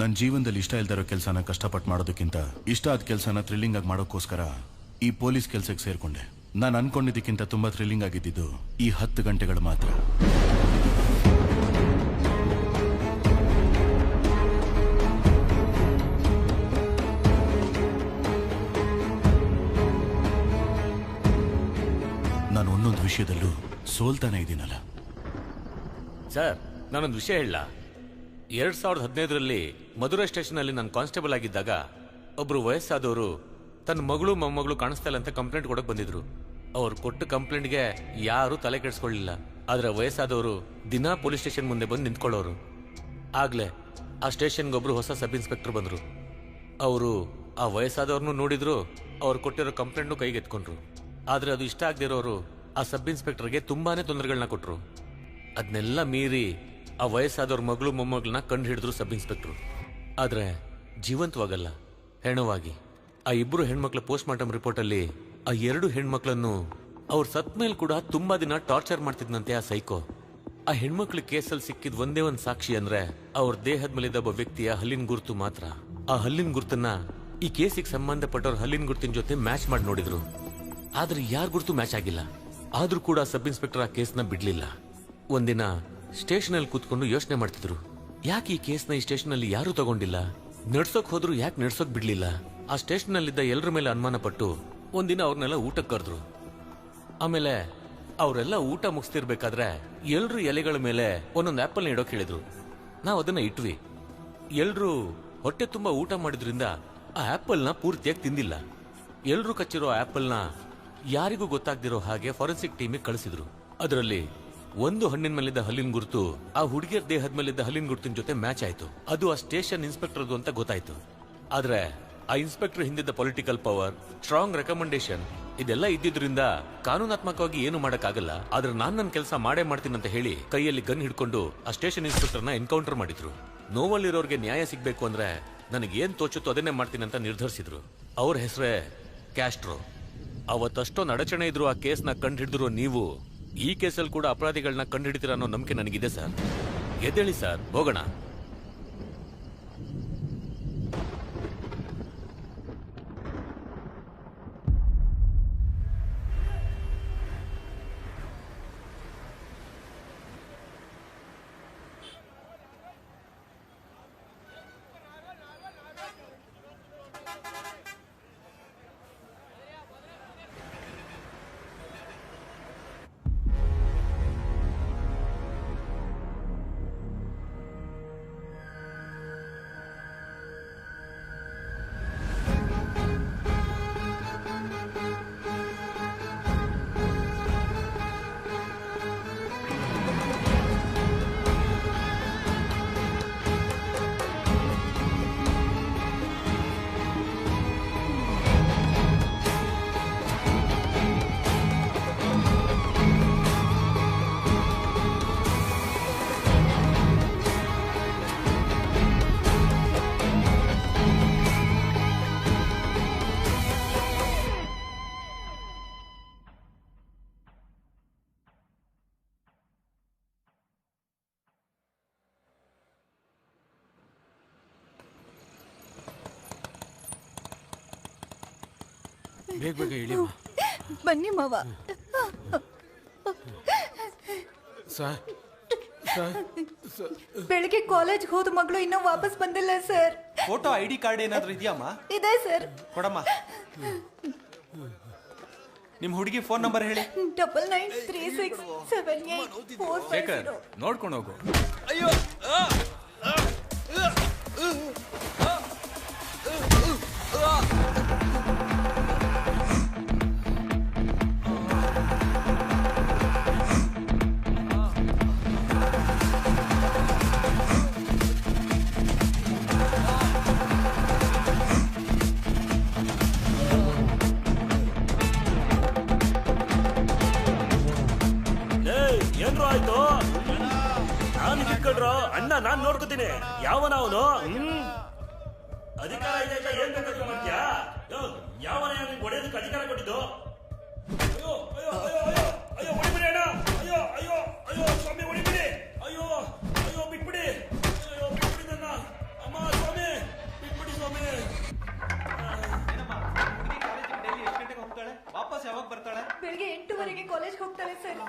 ನನ್ನ ಜೀವನದಲ್ಲಿ ಇಷ್ಟ ಇಲ್ದಿರೋ ಕೆಲಸನ ಕಷ್ಟಪಟ್ಟು ಮಾಡೋದಕ್ಕಿಂತ ಇಷ್ಟ ಆದ ಕೆಲಸನ ಥ್ರಿಲ್ಲಿಂಗ್ ಆಗಿ ಮಾಡೋಕ್ಕೋಸ್ಕರ ಈ ಪೊಲೀಸ್ ಕೆಲಸಕ್ಕೆ ಸೇರ್ಕೊಂಡೆ. ನಾನು ಅನ್ಕೊಂಡಿದ್ದಕ್ಕಿಂತ ತುಂಬಾ ಥ್ರಿಲ್ಲಿಂಗ್ ಆಗಿದ್ದು ಈ 10 ಗಂಟೆಗಳು ಮಾತ್ರ. ನಾನು ಒಂದೊಂದು ವಿಷಯದಲ್ಲೂ ಸೋಲ್ತಾನೆ ಇದ್ದೀನಲ್ಲ ಸರ್. ನಾನೊಂದು ವಿಷಯ ಹೇಳ. 2015ರಲ್ಲಿ ಮಧುರೈ ಸ್ಟೇಷನಲ್ಲಿ ನಾನು ಕಾನ್ಸ್ಟೇಬಲ್ ಆಗಿದ್ದಾಗ ಒಬ್ರು ವಯಸ್ಸಾದವರು ತನ್ನ ಮಗಳು ಮೊಮ್ಮಗಳು ಕಾಣಿಸ್ತಾ ಇಲ್ಲ ಅಂತ ಕಂಪ್ಲೇಂಟ್ ಕೊಡಕ್ ಬಂದಿದ್ರು. ಅವ್ರು ಕೊಟ್ಟ ಕಂಪ್ಲೇಂಟ್ಗೆ ಯಾರು ತಲೆ ಕೆಡಿಸ್ಕೊಳ್ಳಿಲ್ಲ. ಆದ್ರೆ ವಯಸ್ಸಾದವರು ದಿನಾ ಪೊಲೀಸ್ ಸ್ಟೇಷನ್ ಮುಂದೆ ಬಂದು ನಿಂತ್ಕೊಳ್ಳೋರು. ಆಗ್ಲೇ ಆ ಸ್ಟೇಷನ್ಗೆ ಒಬ್ರು ಹೊಸ ಸಬ್ ಇನ್ಸ್ಪೆಕ್ಟರ್ ಬಂದ್ರು. ಅವರು ಆ ವಯಸ್ಸಾದವ್ರನ್ನೂ ನೋಡಿದ್ರು, ಅವ್ರು ಕೊಟ್ಟಿರೋ ಕಂಪ್ಲೇಂಟ್ನು ಕೈಗೆತ್ಕೊಂಡ್ರು. ಆದ್ರೆ ಅದು ಇಷ್ಟ ಆಗದಿರೋರು ಆ ಸಬ್ ಇನ್ಸ್ಪೆಕ್ಟರ್ಗೆ ತುಂಬಾನೇ ತೊಂದರೆಗಳನ್ನ ಕೊಟ್ರು. ಅದನ್ನೆಲ್ಲ ಮೀರಿ ಆ ವಯಸ್ಸಾದವ್ರ ಮಗಳು ಮೊಮ್ಮಗಳನ್ನ ಕಂಡು ಹಿಡಿದ್ರು ಸಬ್ ಇನ್ಸ್ಪೆಕ್ಟರ್. ಆದ್ರೆ ಜೀವಂತವಾಗಲ್ಲ, ಹೆಣವಾಗಿ. ಆ 2 ಹೆಣ್ಮಕ್ಳ ಪೋಸ್ಟ್ ಮಾರ್ಟಮ್ ರಿಪೋರ್ಟಲ್ಲಿ ಆ 2 ಹೆಣ್ಮಕ್ಳನ್ನು ಅವ್ರ ಸತ್ ಮೇಲೆ ಕೂಡ ತುಂಬಾ ದಿನ ಟಾರ್ಚರ್ ಮಾಡ್ತಿದ್ನಂತೆ ಆ ಸೈಕೋ. ಆ ಹೆಣ್ಮಕ್ಳ ಕೇಸಲ್ಲಿ ಸಿಕ್ಕಿದ್ ಒಂದೇ ಒಂದು ಸಾಕ್ಷಿ ಅಂದ್ರೆ ಅವ್ರ ದೇಹದ ಮೇಲಿದ್ದ ಒಬ್ಬ ವ್ಯಕ್ತಿಯ ಹಲ್ಲಿನ ಗುರುತು ಮಾತ್ರ. ಆ ಹಲ್ಲಿನ ಗುರುತನ್ನ ಈ ಕೇಸಿಗೆ ಸಂಬಂಧಪಟ್ಟವ್ರ ಹಲ್ಲಿನ ಗುರುತಿನ ಜೊತೆ ಮ್ಯಾಚ್ ಮಾಡಿ ನೋಡಿದ್ರು. ಆದ್ರೆ ಯಾರ ಗುರುತು ಮ್ಯಾಚ್ ಆಗಿಲ್ಲ. ಆದ್ರೂ ಕೂಡ ಸಬ್ ಇನ್ಸ್ಪೆಕ್ಟರ್ ಆ ಕೇಸ್ನ ಬಿಡ್ಲಿಲ್ಲ. ಒಂದಿನ ಸ್ಟೇಷನ್ ಅಲ್ಲಿ ಕೂತ್ಕೊಂಡು ಯೋಚನೆ ಮಾಡ್ತಿದ್ರು, ಯಾಕೆ ಈ ಕೇಸ್ನ ಈ ಸ್ಟೇಷನ್ ಅಲ್ಲಿ ಯಾರು ತಗೊಂಡಿಲ್ಲ, ನಡ್ಸೋಕ್ ಹೋದ್ರು ಯಾಕೆ ನಡ್ಸೋಕ್ ಬಿಡ್ಲಿಲ್ಲ. ಆ ಸ್ಟೇಷನ್ ಅಲ್ಲಿದ್ದ ಎಲ್ಲರ ಮೇಲೆ ಅನುಮಾನ ಪಟ್ಟು ಒಂದಿನ ಅವ್ರನ್ನೆಲ್ಲ ಊಟಕ್ಕೆ ಕರೆದ್ರು. ಆಮೇಲೆ ಅವರೆಲ್ಲ ಊಟ ಮುಗಿಸ್ತಿರ್ಬೇಕಾದ್ರೆ ಎಲ್ರು ಎಲೆಗಳ ಮೇಲೆ ಒಂದೊಂದು ಆಪಲ್ ಇಡೋಕ್ ಹೇಳಿದ್ರು. ನಾವು ಅದನ್ನ ಇಟ್ವಿ. ಎಲ್ರು ಹೊಟ್ಟೆ ತುಂಬಾ ಊಟ ಮಾಡಿದ್ರಿಂದ ಆ ಆಪಲ್ನ ಪೂರ್ತಿಯಾಗಿ ತಿಂದಿಲ್ಲ. ಎಲ್ರು ಕಚ್ಚಿರೋ ಆಪಲ್ನ ಯಾರಿಗೂ ಗೊತ್ತಾಗ್ದಿರೋ ಹಾಗೆ ಫಾರೆನ್ಸಿಕ್ ಟೀಮಿಗೆ ಕಳಿಸಿದ್ರು. ಅದರಲ್ಲಿ ಒಂದು ಹಣ್ಣಿನ ಮೇಲಿದ್ದ ಹಲ್ಲಿನ ಗುರುತು ಆ ಹುಡುಗಿಯರ ದೇಹದ ಮೇಲಿದ್ದ ಹಲ್ಲಿನ ಗುರುತಿನ ಜೊತೆ ಮ್ಯಾಚ್ ಆಯ್ತು. ಅದು ಆ ಸ್ಟೇಷನ್ ಇನ್ಸ್ಪೆಕ್ಟರ್ದು ಅಂತ ಗೊತ್ತಾಯ್ತು. ಆದ್ರೆ ಆ ಇನ್ಸ್ಪೆಕ್ಟರ್ ಹಿಂದಿದ್ದ ಪೊಲಿಟಿಕಲ್ ಪವರ್, ಸ್ಟ್ರಾಂಗ್ ರೆಕಮೆಂಡೇಶನ್ ಇದೆಲ್ಲ ಇದ್ದಿದ್ರಿಂದ ಕಾನೂನಾತ್ಮಕವಾಗಿ ಏನು ಮಾಡಕ್ಕಾಗಲ್ಲ. ಆದ್ರೆ ನಾನ್ ನನ್ನ ಕೆಲಸ ಮಾಡೇ ಮಾಡ್ತೀನಿ ಅಂತ ಹೇಳಿ ಕೈಯಲ್ಲಿ ಗನ್ ಹಿಡ್ಕೊಂಡು ಆ ಸ್ಟೇಷನ್ ಇನ್ಸ್ಪೆಕ್ಟರ್ನ ಎನ್ಕೌಂಟರ್ ಮಾಡಿದ್ರು. ನೋವಲ್ಲಿರೋರ್ಗೆ ನ್ಯಾಯ ಸಿಗ್ಬೇಕು ಅಂದ್ರೆ ನನಗೆ ಏನ್ ತೋಚುತ್ತೋ ಅದನ್ನೇ ಮಾಡ್ತೀನಿ ಅಂತ ನಿರ್ಧರಿಸಿದ್ರು. ಅವ್ರ ಹೆಸರೇ ಕ್ಯಾಸ್ಟ್ರೋ. ಅವತ್ತಷ್ಟೊಂದು ಅಡಚಣೆ ಇದ್ರು ಆ ಕೇಸ್ನ ಕಂಡು ಹಿಡಿದ್ರು ನೀವು. ಈ ಕೇಸಲ್ಲಿ ಕೂಡ ಅಪರಾಧಿಗಳನ್ನ ಕಂಡುಹಿಡಿತೀರ ಅನ್ನೋ ನಂಬಿಕೆ ನನಗಿದೆ ಸರ್. ಎದ್ದೇಳಿ ಸರ್, ಹೋಗೋಣ. ಬೇಗ ಬೇಗ ಇಳಿ ಬನ್ನಿ ಮಾವ. ಬೆಳಿಗ್ಗೆ ಕಾಲೇಜ್ ಹೋದ ಮಗಳು ಇನ್ನೂ ವಾಪಸ್ ಬಂದಿಲ್ಲ ಸರ್. ಫೋಟೋ ID ಕಾರ್ಡ್ ಏನಾದ್ರೂ ಇದೆಯಮ್ಮ? ಇದೆ ಸರ್. ಕೊಡಮ್ಮ. ನಿಮ್ ಹುಡುಗಿ ಫೋನ್ ನಂಬರ್ ಹೇಳಿ. 99367845. ನೋಡ್ಕೊಂಡು ಹೋಗು. ಅಯ್ಯೋ ಏನ್ರು ಆಯ್ತು? ನಾನು ಕಿತ್ಕೊಳ್ರ ಅಣ್ಣ, ನಾನ್ ನೋಡ್ಕೋತೀನಿ. ಯಾವನ ಅವನು? ಅಧಿಕಾರ ಇದೆ ಅಂತ ಏನ್ ಬೇಕಾದ್ರೂ ಮಾಡ್ತೀಯಾ? ಯಾವನ ನಿಮ್ಗೆ ಹೊಡೆಯೋದಕ್ಕೆ ಅಧಿಕಾರ ಕೊಟ್ಟಿದ್ದು? ಅಯ್ಯೋ ಅಯ್ಯೋ ಅಯ್ಯೋ ಅಯ್ಯೋ ಅಯ್ಯೋ ಹೊಡಿಬಿಡಿ ಅಣ್ಣ. ಅಯ್ಯೋ ಅಯ್ಯೋ ಅಯ್ಯೋ ಸ್ವಾಮಿ ಹೊಡಿಬಿಡಿ. ಅಯ್ಯೋ ಅಯ್ಯೋ ಬಿಟ್ಬಿಡಿ. ಅಯ್ಯೋ ಬಿಟ್ಬಿಡಿ ನನ್ನ ಅಮ್ಮ ಸ್ವಾಮಿ. ಕ್ಲಾಸ್ ಯಾವಾಗ ಬರ್ತಾಳೆ? ಬೆಳಿಗ್ಗೆ 8:00 ಕಾಲೇಜ್ ಹೋಗ್ತಾಳೆ ಸರ್.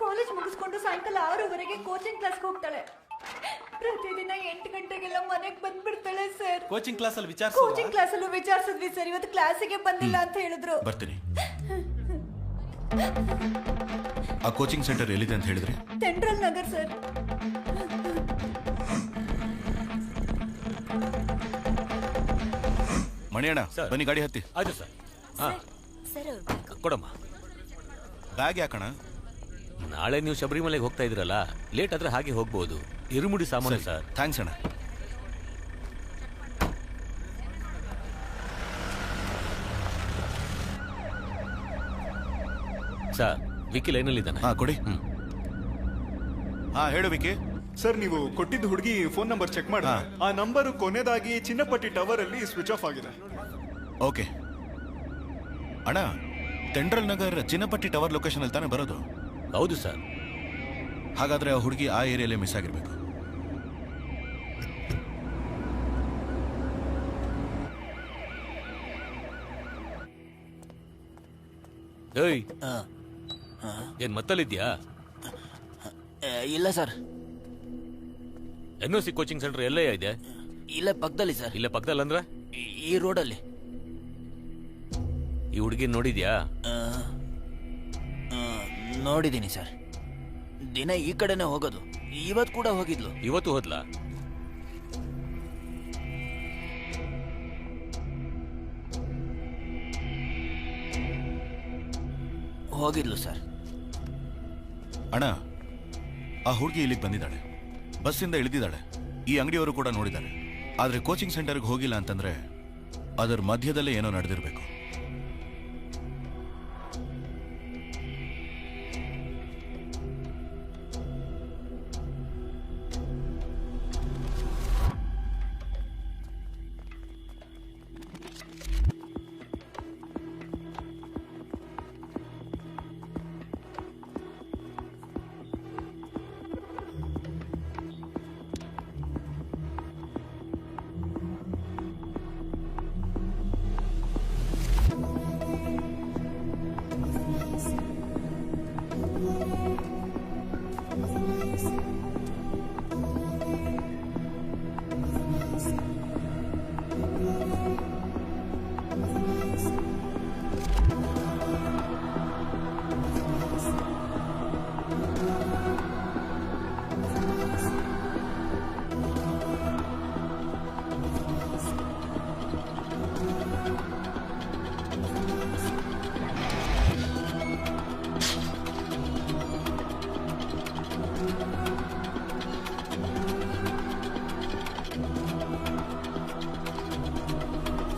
ಕಾಲೇಜ್ ಮುಗಿಸ್ಕೊಂಡು ಸಾಯಂಕಾಲ 6:00 ಕೋಚಿಂಗ್ ಕ್ಲಾಸ್ಗೆ ಹೋಗ್ತಾಳೆ. ಪ್ರತಿದಿನ 8 ಗಂಟೆಗೆಲ್ಲ ಮನೆಗೆ ಬಂದ್ಬಿಡ್ತಾಳೆ ಸರ್. ಕೋಚಿಂಗ್ ಕ್ಲಾಸ್ ಅಲ್ಲಿ ಕೋಚಿಂಗ್ ಕ್ಲಾಸ್ ಅಲ್ಲೂ ವಿಚಾರಿಸಿದ್ವಿ ಸರ್. ಇವತ್ತು ಕ್ಲಾಸಿಗೆ ಬಂದಿಲ್ಲ ಅಂತ ಹೇಳಿದ್ರು. ಬರ್ತೀನಿ. ಆ ಕೋಚಿಂಗ್ ಸೆಂಟರ್ ಎಲ್ಲಿದೆ ಅಂತ ಹೇಳಿದ್ರಿ? Central Nagar sir. ಮಣಿಯಣ್ಣ ಬನ್ನಿ, ಗಾಡಿ ಹತ್ತಿ. ಆಯ್ತು ಸರ್. ಹಾ ಕೊಡಮ್ಮ. ಬ್ಯಾಗ್ ಯಾಕಣ? ನಾಳೆ ನೀವು ಶಬರಿಮಲೆಗೆ ಹೋಗ್ತಾ ಇದ್ರಲ್ಲ, ಲೇಟ್ ಆದ್ರೆ ಹಾಗೆ ಹೋಗ್ಬೋದು. ಇರುಮುಡಿ ಸಾಮಾನು ಸರ್. ಥ್ಯಾಂಕ್ಸ್ ಅಣ್ಣ. ಸರ್, ವಿಕಿ ಲೈನಲ್ಲಿದ್ದಾನೆ. ಹಾ ಕೊಡಿ. ಹಾ ಹೇಳು ವಿಕಿ. ಸರ್, ನೀವು ಕೊಟ್ಟಿದ್ದ ಹುಡುಗಿ ಫೋನ್ ನಂಬರ್ ಚೆಕ್ ಮಾಡಿ. ಆ ನಂಬರ್ ಕೊನೆದಾಗಿ ಚಿನ್ನಪಟ್ಟಿ ಟವರ್ ಅಲ್ಲಿ ಸ್ವಿಚ್ ಆಫ್ ಆಗಿದೆ. ಓಕೆ ಅಣ್ಣ, ಸೆಂಟ್ರಲ್ ನಗರ್ ಚಿನ್ನಪಟ್ಟಿ ಟವರ್ ಲೊಕೇಶನ್ ಅಲ್ಲಿ ತಾನೇ ಬರೋದು? ಹೌದು ಸರ್. ಹಾಗಾದ್ರೆ ಆ ಹುಡುಗಿ ಆ ಏರಿಯಾಲೇ ಮಿಸ್ ಆಗಿರ್ಬೇಕು. ಏಯ್, ಏನ್ ಮತ್ತಲ್ಲಿದ್ಯಾ? ಇಲ್ಲ ಸರ್. NOC ಕೋಚಿಂಗ್ ಸೆಂಟರ್ ಎಲ್ಲೇ ಇದೆ? ಇಲ್ಲೇ ಪಕ್ಕದಲ್ಲಿ ಸರ್. ಇಲ್ಲೇ ಪಕ್ಕದಲ್ಲಿ ಅಂದ್ರೆ ಈ ರೋಡಲ್ಲಿ. ಈ ಹುಡುಗಿ ನೋಡಿದ್ಯಾ? ನೋಡಿದ್ದೀನಿ ಸರ್. ದಿನ ಈ ಕಡೆನೆ ಹೋಗೋದು. ಇವತ್ತು ಕೂಡ ಹೋಗಿದ್ಲು. ಇವತ್ತು ಹೋದ್ಲಾ? ಹೋಗಿದ್ಲು ಸರ್. ಅಣ್ಣ, ಆ ಹುಡುಗಿ ಇಲ್ಲಿಗೆ ಬಂದಿದ್ದಾಳೆ, ಬಸ್ಸಿಂದ ಇಳಿದಿದ್ದಾಳೆ. ಈ ಅಂಗಡಿಯವರು ಕೂಡ ನೋಡಿದ್ದಾರೆ. ಆದ್ರೆ ಕೋಚಿಂಗ್ ಸೆಂಟರ್ಗೆ ಹೋಗಿಲ್ಲ ಅಂತಂದ್ರೆ ಅದರ ಮಧ್ಯದಲ್ಲೇ ಏನೋ ನಡೆದಿರಬೇಕು.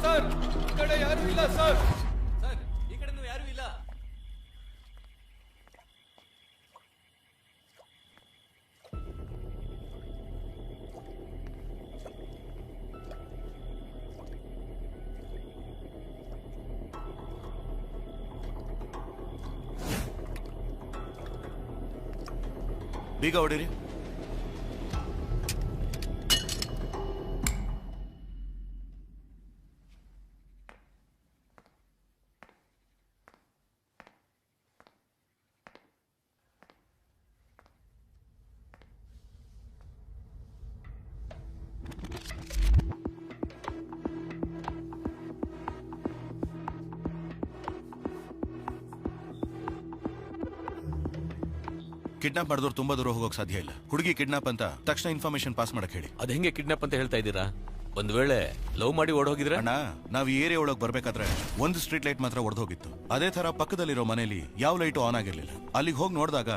ಸರ್, ಈ ಕಡೆ ಯಾರು ಇಲ್ಲ ಸರ್. ಸರ್, ಈ ಕಡೆ ಯಾರು ಇಲ್ಲ. ಬೀಗ ಹೊಡಿರಿ. ಕಿಡ್ನಾಪ್ ಮಾಡಿದವ್ರು ತುಂಬಾ ದೂರ ಹೋಗೋಕೆ ಸಾಧ್ಯ ಇಲ್ಲ. ಹುಡುಗಿ ಕಿಡ್ನಾಪ್ ಅಂತ ತಕ್ಷಣ ಇನ್ಫಾರ್ಮೇಶನ್ ಪಾಸ್ ಮಾಡಕ್ ಹೇಳಿ. ಅದ್ ಹೆಂಗೆ ಕಿಡ್ನಾಪ್ ಅಂತ ಹೇಳ್ತಾ ಇದ್ದೀರಾ? ಒಂದ್ ವೇಳೆ ಲವ್ ಮಾಡಿ ಓಡೋಗಿದ್ರೆ? ಅಣ್ಣ, ನಾವ್ ಈ ಏರಿಯಾ ಒಳಗೆ ಬರ್ಬೇಕಾದ್ರೆ ಒಂದು ಸ್ಟ್ರೀಟ್ ಲೈಟ್ ಮಾತ್ರ ಒಡೆದೋಗಿತ್ತು. ಅದೇ ತರ ಪಕ್ಕದಲ್ಲಿರೋ ಮನೆಯಲ್ಲಿ ಯಾವ ಲೈಟು ಆನ್ ಆಗಿರ್ಲಿಲ್ಲ. ಅಲ್ಲಿಗೆ ಹೋಗಿ ನೋಡಿದಾಗ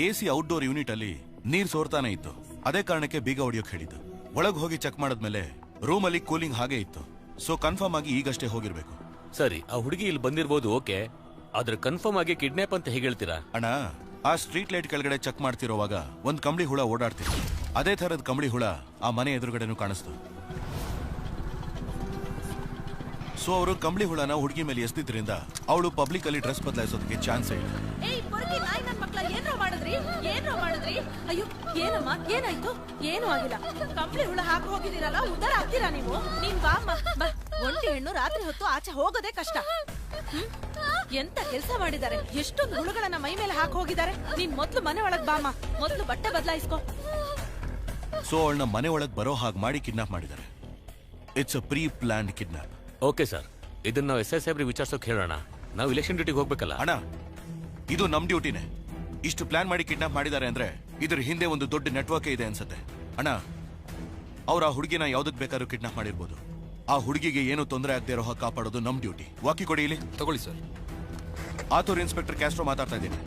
AC ಔಟ್ಡೋರ್ ಯೂನಿಟ್ ಅಲ್ಲಿ ನೀರ್ ಸೋರ್ತಾನೆ ಇತ್ತು. ಅದೇ ಕಾರಣಕ್ಕೆ ಬೀಗ ಹೊಡಿಯೋಕ್ ಹೇಳಿದ್ದು. ಒಳಗ್ ಹೋಗಿ ಚೆಕ್ ಮಾಡಿದ್ಮೇಲೆ ರೂಮ್ ಅಲ್ಲಿ ಕೂಲಿಂಗ್ ಹಾಗೆ ಇತ್ತು. ಸೊ ಕನ್ಫರ್ಮ್ ಆಗಿ ಈಗಷ್ಟೇ ಹೋಗಿರ್ಬೇಕು. ಸರಿ, ಆ ಹುಡುಗಿ ಇಲ್ಲಿ ಬಂದಿರ್ಬೋದು, ಓಕೆ. ಆದ್ರೆ ಕನ್ಫರ್ಮ್ ಆಗಿ ಕಿಡ್ನಾಪ್ ಅಂತ ಹೇಗೆ ಹೇಳ್ತೀರಾ? ಅಣ್ಣ, ಆ ಸ್ಟ್ರೀಟ್ ಲೈಟ್ ಕೆಳಗಡೆ ಚೆಕ್ ಮಾಡ್ತಿರೋವಾಗ ಒಂದ್ ಕಂಬಳಿ ಹುಳ ಓಡಾಡ್ತಿತ್ತು. ಅದೇ ತರದ ಕಂಬಳಿ ಹುಳ ಆ ಮನೆ ಎದುರುಗಡೆನೂ ಕಾಣಿಸ್ತು. ಸೊ ಅವರು ಕಂಬಳಿ ಹುಳನ ಹುಡುಗಿ ಮೇಲೆ ಎಸ್ದಿದ್ರಿಂದ ಅವಳು ಪಬ್ಲಿಕ್ ಅಲ್ಲಿ ಡ್ರೆಸ್ ಬದಲಾಯಿಸೋದಕ್ಕೆ ಚಾನ್ಸ್ ಇಲ್ಲ. ಅಯ್ಯೋ, ಏನಮ್ಮ, ಏನಾಯ್ತು? ಏನು ಆಗಿಲ್ಲ. ಕಂಬಳಿ ಹುಳ ಹಾಕಿ ಹೋಗಿದ್ದೀರಲ್ಲ, ಉದ್ದಾರ ಆಗ್ತೀರಾ ನೀವು? ನೀನ್ ಬಾ ಅಮ್ಮ, ಬಾ. ಒಂಟಿ ಹೆಣ್ಣು ರಾತ್ರಿ ಹೊತ್ತು ಆಚೆ ಹೋಗೋದೇ ಕಷ್ಟ. ಎಂತ ಕೆಲಸ ಮಾಡಿದ್ದಾರೆ, ಎಷ್ಟೊಂದು ಹುಳುಗಳನ್ನ ಮೈ ಮೇಲೆ ಹಾಕಿ ಹೋಗಿದ್ದಾರೆ. ನೀನ್ ಮೊದ್ಲು ಮನೆ ಒಳಗ್ ಬಾಮ, ಮೊದ್ಲು ಬಟ್ಟೆ ಬದಲಾಯಿಸ್ಕೋ. ಸೊ ಅವಳನ್ನ ಮನೆ ಒಳಗ್ ಬರೋ ಹಾಗೆ ಮಾಡಿ ಕಿಡ್ನಾಪ್ ಮಾಡಿದ್ದಾರೆ. It's a pre planned kidnap. Okay sir, ಇದನ್ನ ನಾವು SI ಸಾಹೇಬ್ರಿಗೆ ವಿಚಾರಿಸೋಕೆ ಹೇಳೋಣ. ನಾವು ಇಲೆಕ್ಷನ್ ಡ್ಯೂಟಿಗೆ ಹೋಗ್ಬೇಕಲ್ಲ. ಅಣ್ಣ, ಇದು ನಮ್ ಡ್ಯೂಟಿನೇ. ಇಷ್ಟು ಪ್ಲಾನ್ ಮಾಡಿ ಕಿಡ್ನಾಪ್ ಮಾಡಿದ್ದಾರೆ ಅಂದ್ರೆ ಇದ್ರ ಹಿಂದೆ ಒಂದು ದೊಡ್ಡ ನೆಟ್ವರ್ಕ್ ಇದೆ ಅನ್ಸುತ್ತೆ. ಅಣ್ಣ, ಅವ್ರ ಆ ಹುಡುಗಿನ ಯಾವ್ದಕ್ ಬೇಕಾದ್ರೂ ಕಿಡ್ನಾಪ್ ಮಾಡಿರ್ಬೋದು. ಆ ಹುಡುಗಿಗೆ ಏನು ತೊಂದರೆ ಆಗದೆ ಇರೋ ಹಾಗೆ ಕಾಪಾಡೋದು ನಮ್ ಡ್ಯೂಟಿ. ವಾಕಿ ಕೊಡಿ ಇಲ್ಲಿ. ತಗೊಳ್ಳಿ ಸರ್. ಆತೂರ್ ಇನ್ಸ್ಪೆಕ್ಟರ್ ಕ್ಯಾಸ್ಟ್ರೋ ಮಾತಾಡ್ತಾ ಇದ್ದೀನಿ.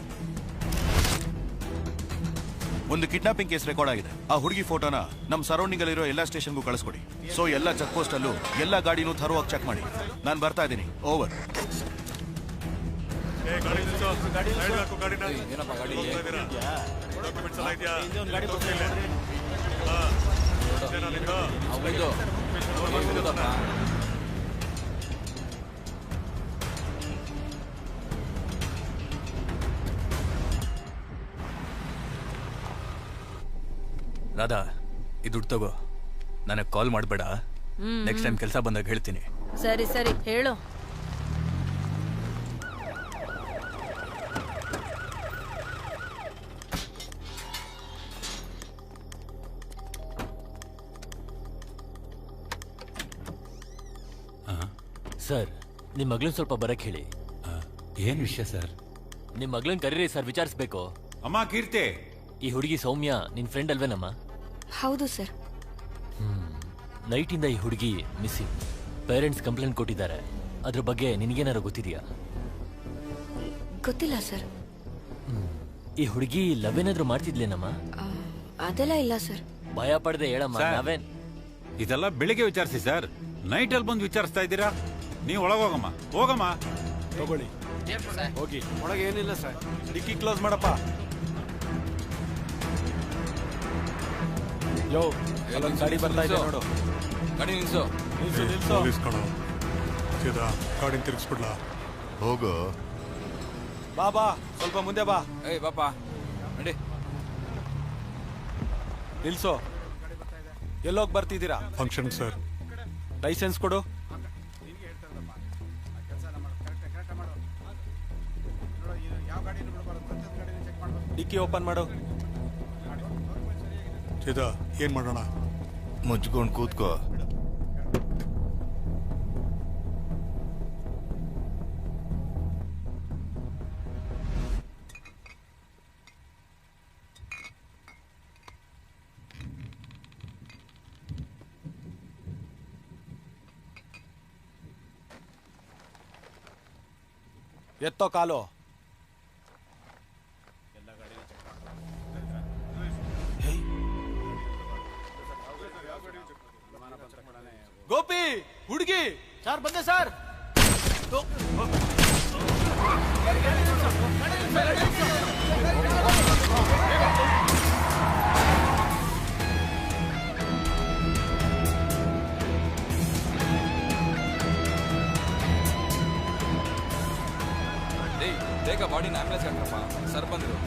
ಒಂದು ಕಿಡ್ನಾಪಿಂಗ್ ಕೇಸ್ ರೆಕಾರ್ಡ್ ಆಗಿದೆ. ಆ ಹುಡುಗಿ ಫೋಟೋನ ನಮ್ ಸರೌಂಡಿಂಗ್ ಅಲ್ಲಿರೋ ಎಲ್ಲಾ ಸ್ಟೇಷನ್ಗೂ ಕಳಿಸ್ಕೊಡಿ. ಸೊ ಎಲ್ಲಾ ಚೆಕ್ ಪೋಸ್ಟ್ ಅಲ್ಲೂ ಎಲ್ಲಾ ಗಾಡಿನೂ ಥರೋವಾಗಿ ಚೆಕ್ ಮಾಡಿ. ನಾನು ಬರ್ತಾ ಇದ್ದೀನಿ. ಓವರ್. ರಾಧಾ, ಈ ದುಡ್ಡು ತಗೋ. ನನಗೆ ಕಾಲ್ ಮಾಡಬೇಡ. ನೆಕ್ಸ್ಟ್ ಟೈಮ್ ಕೆಲಸ ಬಂದಾಗ ಹೇಳ್ತೀನಿ. ಸರಿ ಸರಿ ಹೇಳು. ಸರ್, ನಿಮ್ಮ ಮಗಳನ್ನ ಸ್ವಲ್ಪ ಬರಕ್ ಹೇಳಿ. ಏನ್ ವಿಷಯ ಸರ್? ನಿಮ್ಮ ಮಗಳನ್ನ ಕರೀರಿ ಸರ್, ವಿಚಾರಿಸ್ಬೇಕು. ಅಮ್ಮ ಕೀರ್ತಿ, ಈ ಹುಡುಗಿ ಸೌಮ್ಯ ನಿನ್ ಫ್ರೆಂಡ್ ಅಲ್ವೇನಮ್ಮ? ಹೌದು ಸರ್. ನೈಟಿಂದ ಈ ಹುಡುಗಿ ಮಿಸ್ಸಿಂಗ್. ಪೇರೆಂಟ್ಸ್ ಕಂಪ್ಲೇಂಟ್ ಕೊಟ್ಟಿದ್ದಾರೆ. ಅದ್ರ ಬಗ್ಗೆ ನಿನಗೇನಾರು ಗೊತ್ತಿದೆಯಾ? ಗೊತ್ತಿಲ್ಲ ಸರ್. ಈ ಹುಡುಗಿ ಲವ್ ಏನಾದ್ರು ಮಾಡ್ತಿದ್ಲೇನಮ್ಮ? ಅದೆಲ್ಲ ಇಲ್ಲ ಸರ್. ಭಯ ಪಡದೆ ಹೇಳಮ್ಮ. ನಾವೇನ್ ಇದೆಲ್ಲ ಬೆಳಿಗ್ಗೆ ವಿಚಾರಿಸಿ ಸರ್, ನೈಟ್ ಅಲ್ಲಿ ಬಂದು ವಿಚಾರಿಸ್ತಾ ಇದ್ದೀರಾ? ನೀವು ಒಳಗೋಗಮ್ಮ. ಹೋಗಮ್ಮ. ತಗೊಳ್ಳಿ, ಹೋಗಿ. ಒಳಗೆ ಏನಿಲ್ಲ ಸರ್. ಡಿಕ್ಕಿ ಕ್ಲೋಸ್ ಮಾಡಪ್ಪ. ಯೋ, ಅಲ್ಲೊಂದು ಗಾಡಿ ಬರ್ತಾ ಇದೆ ನೋಡು. ಗಾಡಿ ನಿಲ್ಸು. ಗಾಡಿನ ತಿರ್ಗಿಸ್ಬಿಡ್ಲ. ಹೋಗು. ಬಾ ಬಾ, ಸ್ವಲ್ಪ ಮುಂದೆ ಬಾ. ಏಯ್ ಬಾಪ ನಡಿ. ನಿಲ್ಸೋ. ಎಲ್ಲೋಗಿ ಬರ್ತಿದ್ದೀರಾ? Function sir. ಲೈಸೆನ್ಸ್ ಕೊಡು. ಡಿಕ್ಕಿ ಓಪನ್ ಮಾಡು. ಏನ್ ಮಾಡೋಣ? ಮುಚ್ಕೊಂಡು ಕೂತ್ಕೋ. ಎತ್ತೋ ಕಾಲು. ಗೋಪಿ, ಹುಡುಗಿ. ಸರ್ ಬಂದೆ ಸರ್. ಬೇಗ ಬಾಡಿನ ಆಂಬ್ಯುಲೆನ್ಸ್ ಹಾಕ್ರಪ್ಪ. ಸರ್ ಬಂದ್ರು.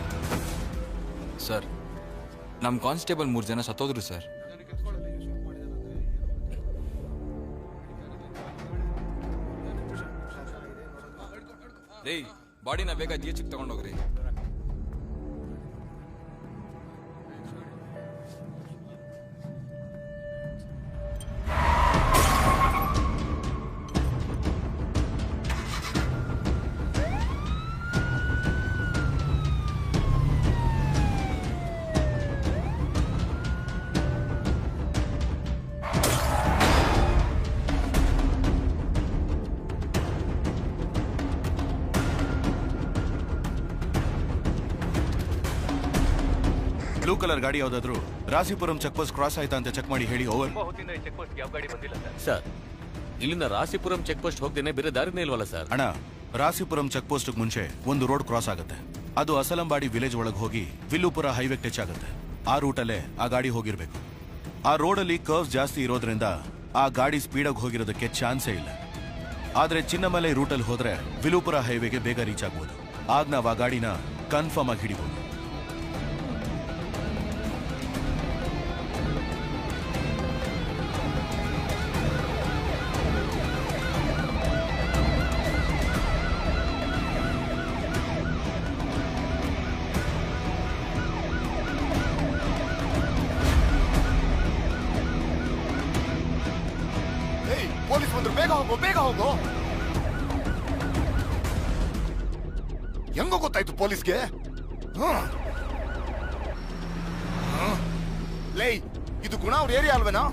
ಸರ್, ನಮ್ಮ ಕಾನ್ಸ್ಟೇಬಲ್ 3 ಜನ ಸತ್ತೋದ್ರು ಸರ್. ರೇ, ಬಾಡಿನ ಬೇಗ GH ತಗೊಂಡೋಗ್ರಿ. ಬ್ಲೂ ಕಲರ್ ಗಾಡಿ ಯಾವ್ದಾದ್ರು ರಾಸಿಪುರಂ ಚೆಕ್ ಪೋಸ್ಟ್ ಕ್ರಾಸ್ ಆಯ್ತಾ ಅಂತ ಚೆಕ್ ಮಾಡಿ ಹೇಳಿ. ಓವರ್. ಸರ್, ಇಲ್ಲಿಂದ ರಾಸಿಪುರಂ ಚೆಕ್ ಪೋಸ್ಟ್ ಹೋಗ್ದೇನೆ ಬೇರೆ ದಾರಿನೇ ಇಲ್ವಲ್ಲ ಸರ್? ಅಣ್ಣ, ರಾಸಿಪುರಂ ಚೆಕ್ ಪೋಸ್ಟ್ ಮುಂಚೆ ಒಂದು ರೋಡ್ ಕ್ರಾಸ್ ಆಗುತ್ತೆ. ಅದು ಅಸಲಂಬಾಡಿ ವಿಲೇಜ್ ಒಳಗೆ ಹೋಗಿ ವಿಲ್ಲುಪುರ ಹೈವೇ ಟಚ್ ಆಗುತ್ತೆ. ಆ ರೂಟಲ್ಲೇ ಆ ಗಾಡಿ ಹೋಗಿರ್ಬೇಕು. ಆ ರೋಡಲ್ಲಿ ಕರ್ವ್ಸ್ ಜಾಸ್ತಿ ಇರೋದ್ರಿಂದ ಆ ಗಾಡಿ ಸ್ಪೀಡಾಗಿ ಹೋಗಿರೋದಕ್ಕೆ ಚಾನ್ಸೇ ಇಲ್ಲ. ಆದ್ರೆ ಚಿನ್ನಮಲೈ ರೂಟಲ್ಲಿ ಹೋದ್ರೆ ವಿಲ್ಲುಪುರ ಹೈವೇಗೆ ಬೇಗ ರೀಚ್ ಆಗ್ಬೋದು. ಆಗ ನಾವು ಆ ಗಾಡಿನ ಕನ್ಫರ್ಮ್ ಆಗಿ ಹಿಡಿಬೋದು. ಹೋಗು, ಬೇಗ ಹೋಗು. ಹೆಂಗೋ ಗೊತ್ತಾಯ್ತು ಪೊಲೀಸ್ಗೆ? ಲೇ, ಇದು ಗುಣ ಅವ್ರ ಏರಿಯಾ ಅಲ್ವೇನಾ?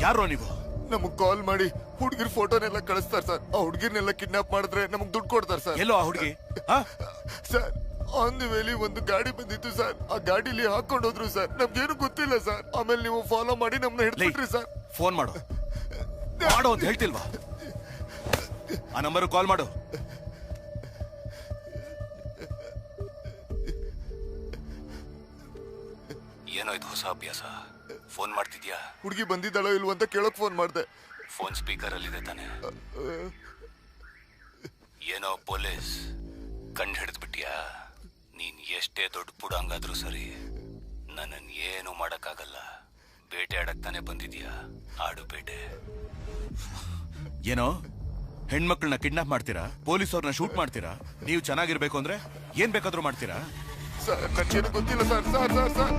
ಯಾರೋ ನೀವು? ನಮಗ್ ಕಾಲ್ ಮಾಡಿ ಹುಡುಗಿರ್ ಫೋಟೋನೆಲ್ಲ ಕಳಿಸ್ತಾರ ಸರ್. ಆ ಹುಡುಗಿರ್ನೆಲ್ಲ ಕಿಡ್ನಾಪ್ ಮಾಡಿದ್ರೆ ನಮಗ್ ದುಡ್ಡು ಕೊಡ್ತಾರ ಸರ್. ಎಲ್ಲೋ ಆ ಹುಡುಗಿ? ಸರ್ ಆನ್ ದಿ ವೇಲಿ ಒಂದು ಗಾಡಿ ಬಂದಿತ್ತು ಸರ್. ಆ ಗಾಡಿಲಿ ಹಾಕೊಂಡು ಹೋದ್ರು ಸರ್. ನಮ್ಗೇನು ಗೊತ್ತಿಲ್ಲ ಸರ್. ಆಮೇಲೆ ನೀವು ಫಾಲೋ ಮಾಡಿ ನಮ್ನ ಹಿಡ್ಬಿಟ್ರಿ ಸರ್. ಫೋನ್ ಮಾಡು ಮಾಡು ಅಂತ ಹೇಳ್ತಿಲ್ವಾ? ಆ ನಂಬರ್ ಕಾಲ್ ಮಾಡು. ಏನೋ ಇದು ಹೊಸ ಅಭ್ಯಾಸ. ಫೋನ್ ಮಾಡ್ತಿದ್ಯಾ? ಹುಡುಗಿ ಬಂದಿದ್ದಾಳೋ ಇಲ್ವ ಅಂತ ಕೇಳಕ್ ಫೋನ್ ಮಾಡಿದೆ. ಫೋನ್ ಸ್ಪೀಕರ್ ಅಲ್ಲಿದೆ ತಾನೆ? ಏನೋ ಪೊಲೀಸ್ ಕಂಡು ಹಿಡಿದ್ಬಿಟ್ಯಾ? ನೀನ್ ಎಷ್ಟೇ ದೊಡ್ಡ ಪುಡಂಗಾದ್ರೂ ಸರಿ, ನನ್ನನ್ ಏನು ಮಾಡಕ್ಕಾಗಲ್ಲ. ಬೇಟೆ ಆಡಕ್ ತಾನೆ ಬಂದಿದ್ಯಾ? ಆಡು ಬೇಟೆ. ಏನೋ ಹೆಣ್ಮಕ್ಳನ್ನ ಕಿಡ್ನಾಪ್ ಮಾಡ್ತೀರಾ, ಪೊಲೀಸ್ ಅವ್ರನ್ನ ಶೂಟ್ ಮಾಡ್ತೀರಾ. ನೀವು ಚೆನ್ನಾಗಿರ್ಬೇಕು ಅಂದ್ರೆ ಏನ್ ಬೇಕಾದ್ರೂ ಮಾಡ್ತೀರಾ? ಸರ್ ನನಗೇನು ಗೊತ್ತಿಲ್ಲ ಸರ್. ಸರ್ ಸರ್ ಸರ್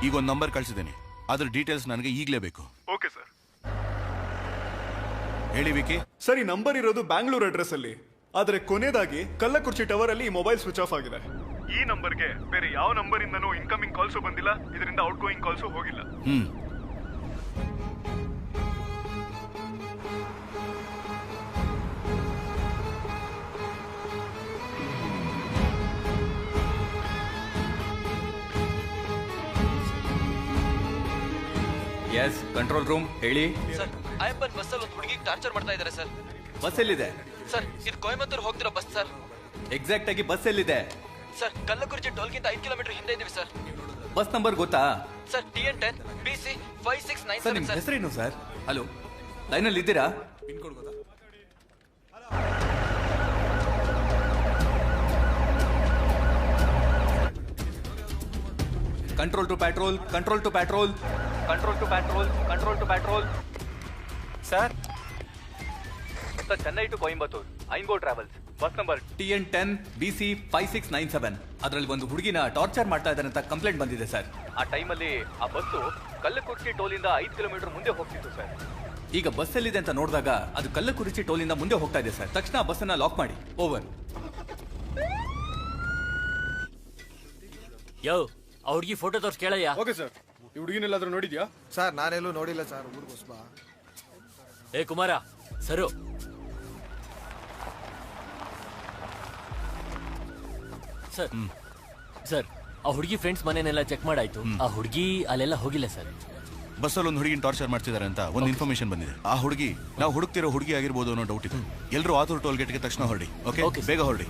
ಈಗ ಒಂದು ನಂಬರ್ ಕಳ್ಸಿದ್ದೇನೆ, ಅದ್ರ ಡೀಟೇಲ್ಸ್ ನನಗೆ ಈಗಲೇ ಬೇಕು. Okay sir. ಹೇಳಿ ವಿಕಿ. ಸರ್, ಈ ನಂಬರ್ ಇರೋದು ಬ್ಯಾಂಗ್ಳೂರ್ ಅಡ್ರೆಸ್ ಅಲ್ಲಿ, ಆದ್ರೆ ಕೊನೆಯದಾಗಿ ಕಲ್ಲಕುರ್ಚಿ ಟವರ್ ಅಲ್ಲಿ ಮೊಬೈಲ್ ಸ್ವಿಚ್ ಆಫ್ ಆಗಿದೆ. ಈ ನಂಬರ್ಗೆ ಬೇರೆ ಯಾವ ನಂಬರ್ ಇಂದನೂ ಇನ್ಕಮಿಂಗ್ ಕಾಲ್ಸು ಬಂದಿಲ್ಲ, ಇದರಿಂದ ಔಟ್ ಗೋಯಿಂಗ್ ಕಾಲ್ಸು ಹೋಗಿಲ್ಲ. ಎಸ್ ಕಂಟ್ರೋಲ್ ರೂಮ್ ಹೇಳಿ. ಸರ್ ಅಯ್ಯಪ್ಪನ್ ಬಸ್ಸಲ್ಲಿ ಒಂದು ಹುಡುಗಿಗೆ ಟಾರ್ಚರ್ ಮಾಡ್ತಾ ಇದ್ದಾರೆ ಸರ್. ಬಸ್ ಎಲ್ಲಿದೆ ಸರ್ ಇದು ಕೊಯಮತ್ತೂರು ಹೋಗ್ತಿರೋ ಬಸ್ ಸರ್. ಎಕ್ಸಾಕ್ಟ್ ಆಗಿ ಬಸ್ ಎಲ್ಲಿದೆ? ಸರ್ ಕಲ್ಲಕುರ್ಚಿ ಟೋಲ್ಗಿಂತ 5 ಕಿಲೋಮೀಟರ್ ಹಿಂದೆ ಇದೀವಿ ಸರ್. ಬಸ್ ನಂಬರ್ ಗೊತ್ತಾ? ಸರ್ TN10 BC 5697 ಸರ್ ನಿಮ್ಮ ಸರ್. ಹೆಸರೇನು ಸರ್? ಹಲೋ ಲೈನಲ್ಲಿ ಇದ್ದೀರಾ? Control to patrol, control to patrol, control to patrol, control to patrol. Sir sir Chennai to Coimbatore ಐನ್ಗೋ travels bus number TN10 BC 5697. ಅದರಲ್ಲಿ ಒಂದು ಹುಡುಗಿನ ಟಾರ್ಚರ್ ಮಾಡ್ತಾ ಇದ್ದಾರೆ ಅಂತ ಕಂಪ್ಲೇಂಟ್ ಬಂದಿದೆ ಸರ್. ಆ ಟೈಮಲ್ಲಿ ಆ ಬಸ್ಸು ಕಲ್ಲಕುರ್ಚಿ ಟೋಲಿಂದ 5 ಕಿಲೋಮೀಟರ್ ಮುಂದೆ ಹೋಗ್ತಿತ್ತು ಸರ್. ಈಗ ಬಸ್ ಎಲ್ಲಿದೆ ಅಂತ ನೋಡಿದಾಗ ಅದು ಕಲ್ಲಕುರ್ಚಿ ಟೋಲಿಂದ ಮುಂದೆ ಹೋಗ್ತಾ ಇದೆ ಸರ್. ತಕ್ಷಣ ಬಸ್ಸನ್ನ ಲಾಕ್ ಮಾಡಿ. ಓವರ್. ಯೋ ಆ ಹುಡುಗಿ ಫೋಟೋ ತೋರ್ಸ್ ಕೇಳಯ್ಯ. Okay sir. ಈ ಹುಡುಗಿನೆಲ್ಲಾದ್ರೂ ನೋಡಿದ್ಯಾ? ಸರ್ ನಾನೆಲ್ಲೂ ನೋಡಿಲ್ಲ ಸರ್. ಊರ್ಗೋಸ್ಬಾ. ಏ ಕುಮಾರ ಸರು. ಸರ್ ಸರ್ ಆ ಹುಡುಗಿ ಫ್ರೆಂಡ್ಸ್ ಮನೆನೆಲ್ಲ ಚೆಕ್ ಮಾಡಾಯ್ತು. ಆ ಹುಡುಗಿ ಅಲ್ಲೆಲ್ಲ ಹೋಗಿಲ್ಲ ಸರ್. ಬಸ್ಸಲ್ಲಿ ಒಂದು ಹುಡುಗಿನ ಟಾರ್ಚರ್ ಮಾಡ್ತಿದ್ದಾರೆ ಅಂತ ಒಂದು ಇನ್ಫಾರ್ಮೇಶನ್ ಬಂದಿದೆ. ಆ ಹುಡುಗಿ ನಾವು ಹುಡುಕ್ತಿರೋ ಹುಡುಗಿ ಆಗಿರ್ಬೋದು ಅನ್ನೋ ಡೌಟ್ ಇದೆ. ಎಲ್ಲರೂ ಆತೂರು ಟೋಲ್ ಗೇಟ್ಗೆ ತಕ್ಷಣ ಹೊರಡಿ. ಓಕೆ ಬೇಗ ಹೊರಡಿ.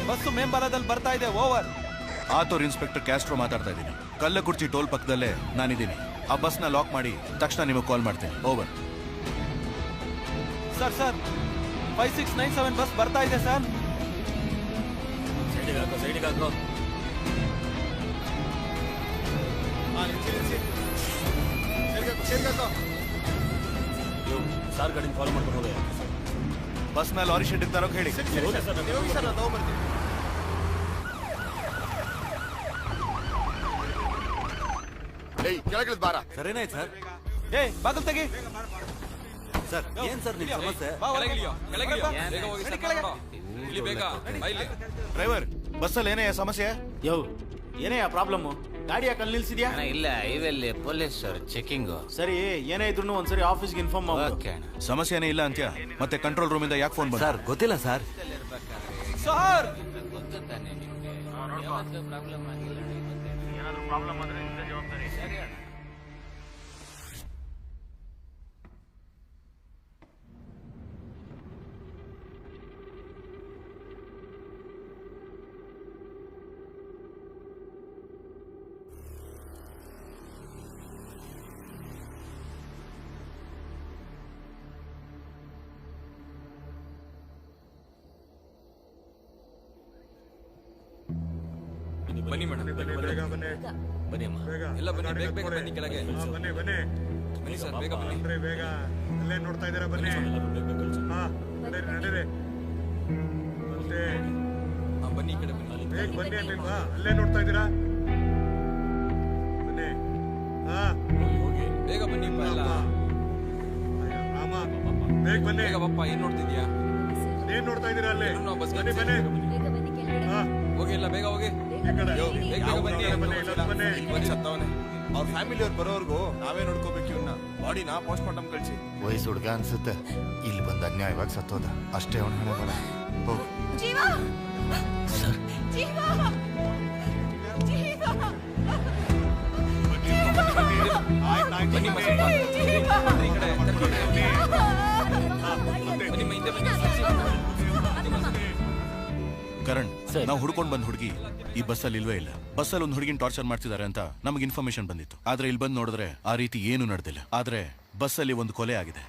ಬಸ್ಸು ಮೇಂಬಾಲದಲ್ಲಿ ಬರ್ತಾ ಇದೆ. ಓವರ್. ಆತೂರು ಇನ್ಸ್ಪೆಕ್ಟರ್ ಕ್ಯಾಸ್ಟ್ರೋ ಮಾತಾಡ್ತಾ ಇದ್ದೀನಿ. ಕಲ್ಲಕುರ್ಚಿ ಟೋಲ್ ಪಕ್ಕದಲ್ಲೇ ನಾನಿದ್ದೀನಿ. ಆ ಬಸ್ನ ಲಾಕ್ ಮಾಡಿ ತಕ್ಷಣ ನಿಮಗೆ ಕಾಲ್ ಮಾಡ್ತೀನಿ. ಓವರ್. ಸರ್ 5697 ಬಸ್ ಬರ್ತಾ ಇದೆ ಸರ್. ಸೈಡಿಗೆ ಹಾಕೋ. ಸಾರ್ ಗಾಡಿನ ಫಾಲೋ ಮಾಡ್ಕೊಂಡು ಹೋಗಿ ಬಸ್ನ ಲಾರಿ ಶೆಡ್ ತರೋಕೆ ಹೇಳಿ. ಬಾರ ಸರಿನಾಯ್ತು ಸರ್. ಏ ಬಾಗಲ್ ತೆಗಿ. ಸರ್ ಏನ್ ಸರ್ ನಿಮ್ಮ ಸಮಸ್ಯೆ? ಡ್ರೈವರ್ ಬಸ್ಸಲ್ಲಿ ಏನೇ ಸಮಸ್ಯೆ? ಯೋ ಏನೇ ಪ್ರಾಬ್ಲಮ್? ಗಾಡಿ ಯಾಕೆ ಅಲ್ಲಿ ನಿಲ್ಸಿದ್ಯಾ? ಇಲ್ಲ ಇವೆಲ್ಲಿ ಪೊಲೀಸ್ ಚೆಕಿಂಗ್. ಸರಿ ಏನೇ ಇದ್ರು ಒಂದ್ಸರಿ ಆಫೀಸ್ಗೆ ಇನ್ಫಾರ್ಮ್ ಮಾಡಿ. ಸಮಸ್ಯೆನೇ ಇಲ್ಲ ಅಂತ್ಯ ಮತ್ತೆ ಕಂಟ್ರೋಲ್ ರೂಮ್ ಇಂದ ಯಾಕೆ ಫೋನ್ ಬಂತು? ಸರ್ ಗೊತ್ತಿಲ್ಲ ಸರ್. ಸರ್ ಗೊತ್ತು ತಾನೆ ನಿಮ್ಗೆ. ಯಾವತ್ತೂ ಪ್ರಾಬ್ಲಮ್ ಆಗಿಲ್ಲ. ಏನಾದರೂ ಪ್ರಾಬ್ಲಮ್ ಆದ್ರೆ ನಿಮ್ಗೆ ಜವಾಬ್ದಾರಿ. ಸರಿ ಅಣ್ಣ. ಬನ್ನಿ ಮೇಡಮ್. ಬನ್ನಿ ಅಮ್ಮ. ಎಲ್ಲ ಬನ್ನಿ ಬೇಗ ಬೇಗ ಬನ್ನಿ ಕೆಳಗೆ. ಬನ್ನಿ ಸರ್ ಬೇಗ ಬನ್ನಿ. ಬೇಗ ಅಲ್ಲೇ ನೋಡ್ತಾ ಇದ್ದೀರಾ? ಬನ್ನಿ. ನಡೀರಿ. ಬನ್ನಿ ಈ ಕಡೆ ಬನ್ನಿ. ಬೇಗ ಬನ್ನಿ ಅಲ್ಲಿಲ್ವಾ? ಅಲ್ಲೇ ನೋಡ್ತಾ ಇದ್ದೀರಾ? ಬನ್ನಿ. ಬೇಗ ಬನ್ನಿ ಎಲ್ಲ. ರಾಮ ಬೇಗ ಬನ್ನಿ. ಬೇಗ ಬಪ್ಪ. ಏನ್ ನೋಡ್ತಿದ್ಯಾ? ಏನ್ ನೋಡ್ತಾ ಇದ್ದೀರಾ? ಅಲ್ಲೇ ಬನ್ನಿ ಬನ್ನಿ. ಹೋಗಿ ಎಲ್ಲ ಬೇಗ ಹೋಗಿ. ಅವ್ರ ಫ್ಯಾಮಿಲಿ ಅವ್ರು ಬರೋರ್ಗು ನಾವೇ ನೋಡ್ಕೋಬೇಕು. ಇವನ್ನ ಬಾಡಿನ ಪೋಸ್ಟ್ ಮಾರ್ಟಮ್ ಕಳಿಸಿ. ವಯಸ್ಸು ಹುಡುಗ ಅನ್ಸುತ್ತೆ. ಇಲ್ಲಿ ಬಂದು ಅನ್ಯಾಯವಾಗಿ ಸತ್ತೋದ ಅಷ್ಟೇ. ಅವನ ಹಣೆ ಬರ. ಹೋಗು. ಕರಣ್, ನಾವು ಹುಡ್ಕೊಂಡ್ ಬಂದ್ ಹುಡುಗಿ ಈ ಬಸ್ಸಲ್ಲಿ ಇಲ್ವೇ ಇಲ್ಲ. ಬಸ್ಸಲ್ಲಿ ಒಂದು ಹುಡುಗಿನ ಟಾರ್ಚರ್ ಮಾಡ್ತಿದ್ದಾರೆ ಅಂತ ನಮಗೆ ಇನ್ಫಾರ್ಮೇಶನ್ ಬಂದಿತ್ತು. ಆದ್ರೆ ಇಲ್ಲಿ ಬಂದು ನೋಡಿದ್ರೆ ಆ ರೀತಿ ಏನು ನಡೆದಿಲ್ಲ. ಆದ್ರೆ ಬಸ್ಸಲ್ಲಿ ಒಂದು ಕೊಲೆ ಆಗಿದೆ.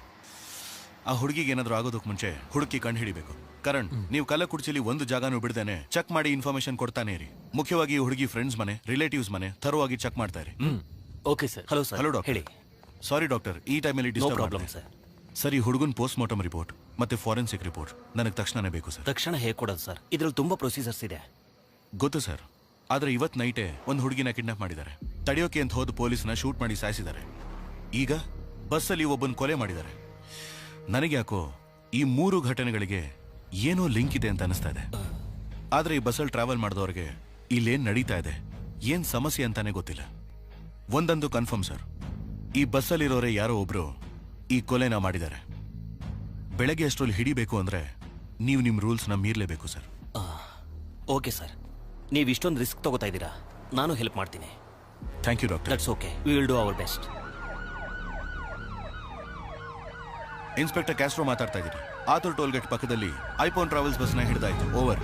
ಆ ಹುಡುಗಿಗೆ ಏನಾದ್ರೂ ಆಗೋದಕ್ಕೆ ಮುಂಚೆ ಹುಡುಕಿ ಕಂಡು ಹಿಡಿಬೇಕು. ಕರಣ್, ನೀವು ಕಲ್ಲಕುರ್ಚಿಲಿ ಒಂದು ಜಾಗನೂ ಬಿಡದೇನೆ ಚೆಕ್ ಮಾಡಿ ಇನ್ಫಾರ್ಮೇಶನ್ ಕೊಡ್ತಾನೆ ಇರಿ. ಮುಖ್ಯವಾಗಿ ಈ ಹುಡುಗಿ ಫ್ರೆಂಡ್ಸ್ ಮನೆ, ರಿಲೇಟಿವ್ಸ್ ಮನೆ ಥರವಾಗಿ ಚೆಕ್ ಮಾಡ್ತಾ ಇರಿ. Okay sir. Hello sir. Hello doctor. ಹೇಳಿ. ಸಾರಿ ಡಾಕ್ಟರ್, ಈ ಟೈಮಲ್ಲಿ ಡಿಸ್ಟರ್ಬ್ ಪ್ರಾಬ್ಲಮ್ ಸರ್. ಸರಿ, ಹುಡುಗನ್ ಪೋಸ್ಟ್ ಮಾರ್ಟಮ್ ರಿಪೋರ್ಟ್ ಮತ್ತೆ ಫಾರೆನ್ಸಿಕ್ ರಿಪೋರ್ಟ್ ನನಗೆ ತಕ್ಷಣನೇ ಬೇಕು ಸರ್. ತಕ್ಷಣ ಹೇಗೆ ಕೊಡೋದು ಸರ್? ಇದ್ರಲ್ಲಿ ತುಂಬಾ ಪ್ರೊಸೀಜರ್ಸ್ ಇದೆ. ಗೊತ್ತು ಸರ್, ಆದ್ರೆ ಇವತ್ತು ನೈಟೇ ಒಂದು ಹುಡುಗಿನ ಕಿಡ್ನಾಪ್ ಮಾಡಿದ್ದಾರೆ. ತಡೆಯೋಕೆ ಅಂತ ಹೋದ ಪೊಲೀಸ್ನ ಶೂಟ್ ಮಾಡಿ ಸಾಯಿಸಿದ್ದಾರೆ. ಈಗ ಬಸ್ಸಲ್ಲಿ ಒಬ್ಬನ ಕೊಲೆ ಮಾಡಿದ್ದಾರೆ. ನನಗೆ ಯಾಕೋ ಈ 3 ಘಟನೆಗಳಿಗೆ ಏನೋ ಲಿಂಕ್ ಇದೆ ಅಂತ ಅನಿಸ್ತಾ ಇದೆ. ಆದ್ರೆ ಈ ಬಸ್ಸಲ್ಲಿ ಟ್ರಾವೆಲ್ ಮಾಡಿದವ್ರಿಗೆ ಇಲ್ಲೇನ್ ನಡೀತಾ ಇದೆ, ಏನ್ ಸಮಸ್ಯೆ ಅಂತಾನೆ ಗೊತ್ತಿಲ್ಲ. ಒಂದಂತೂ ಕನ್ಫರ್ಮ್ ಸರ್, ಈ ಬಸ್ಸಲ್ಲಿರೋರೇ ಯಾರೋ ಒಬ್ರು ಈ ಕೊಲೆನ ಮಾಡಿದ್ದಾರೆ. ಬೆಳಗ್ಗೆ ಅಷ್ಟರಲ್ಲಿ ಹಿಡಿಬೇಕು ಅಂದ್ರೆ ನೀವು ನಿಮ್ಮ ರೂಲ್ಸ್ನ ಮೀರಲೇಬೇಕು ಸರ್. ಓಕೆ ಸರ್, ನೀವು ಇಷ್ಟೊಂದು ರಿಸ್ಕ್ ತಗೋತಾ ಇದ್ದೀರಾ, ನಾನು ಹೆಲ್ಪ್ ಮಾಡ್ತೀನಿ. Thank you doctor. That's okay, we will do our best. Inspector Castro ಮಾತಾಡ್ತಾ ಇದ್ದೀನಿ. ಆತುರ್ ಟೋಲ್ಗೇಟ್ ಪಕ್ಕದಲ್ಲಿ ಐಫೋನ್ ಟ್ರಾವೆಲ್ಸ್ ಬಸ್ನ ಹಿಡಿದಾಯ್ತು. ಓವರ್.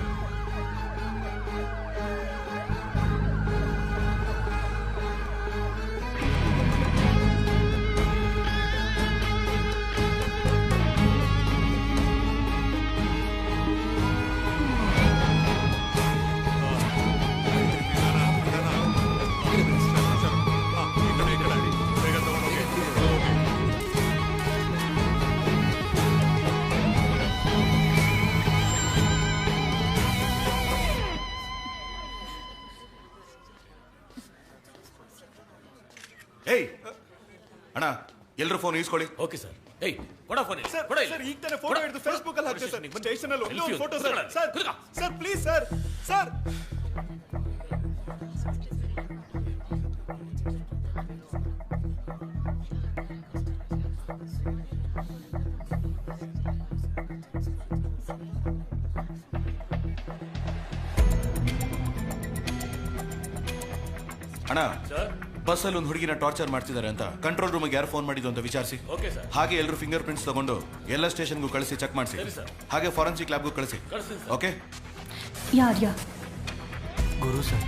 ಏಯ್ ಅಣ್ಣ, ಎಲ್ಲರೂ ಫೋನ್ ಈಸ್ಕೊಳ್ಳಿ. Okay sir. ಏಯ್ ಕೊಡ ಫೋನ್. ಸರ್ ಈಗ ತಾನೇ ಫೋಟೋ ಹಿಡಿದು ಫೇಸ್ಬುಕ್ ಅಲ್ಲಿ ಹಾಕ್ತೀವಿ ಸರ್. ಸ್ಟೇಷನ್ ಅಲ್ಲಿ ಒಂದು photo sir. Sir please sir. Sir ಅಣ್ಣ, ಬಸ್ಸಲ್ಲಿ ಒಂದು ಹುಡುಗಿನ ಟಾರ್ಚರ್ ಮಾಡ್ತಿದ್ದಾರೆ ಅಂತ ಕಂಟ್ರೋಲ್ ರೂಮಿಗೆ ಯಾರು ಫೋನ್ ಮಾಡಿದ್ದು ಅಂತ ವಿಚಾರಿಸಿ. Okay sir. ಹಾಗೆ ಎಲ್ಲರೂ ಫಿಂಗರ್ ಪ್ರಿಂಟ್ಸ್ ತಗೊಂಡು ಎಲ್ಲ ಸ್ಟೇಷನ್ಗೂ ಕಳಿಸಿ ಚೆಕ್ ಮಾಡಿಸಿ. ಹಾಗೆ ಫಾರೆನ್ಸಿಕ್ ಲ್ಯಾಬ್ಗೂ ಕಳಿಸಿ. ಓಕೆ. ಯಾರ್ಯಾ? ಗುರು ಸರ್.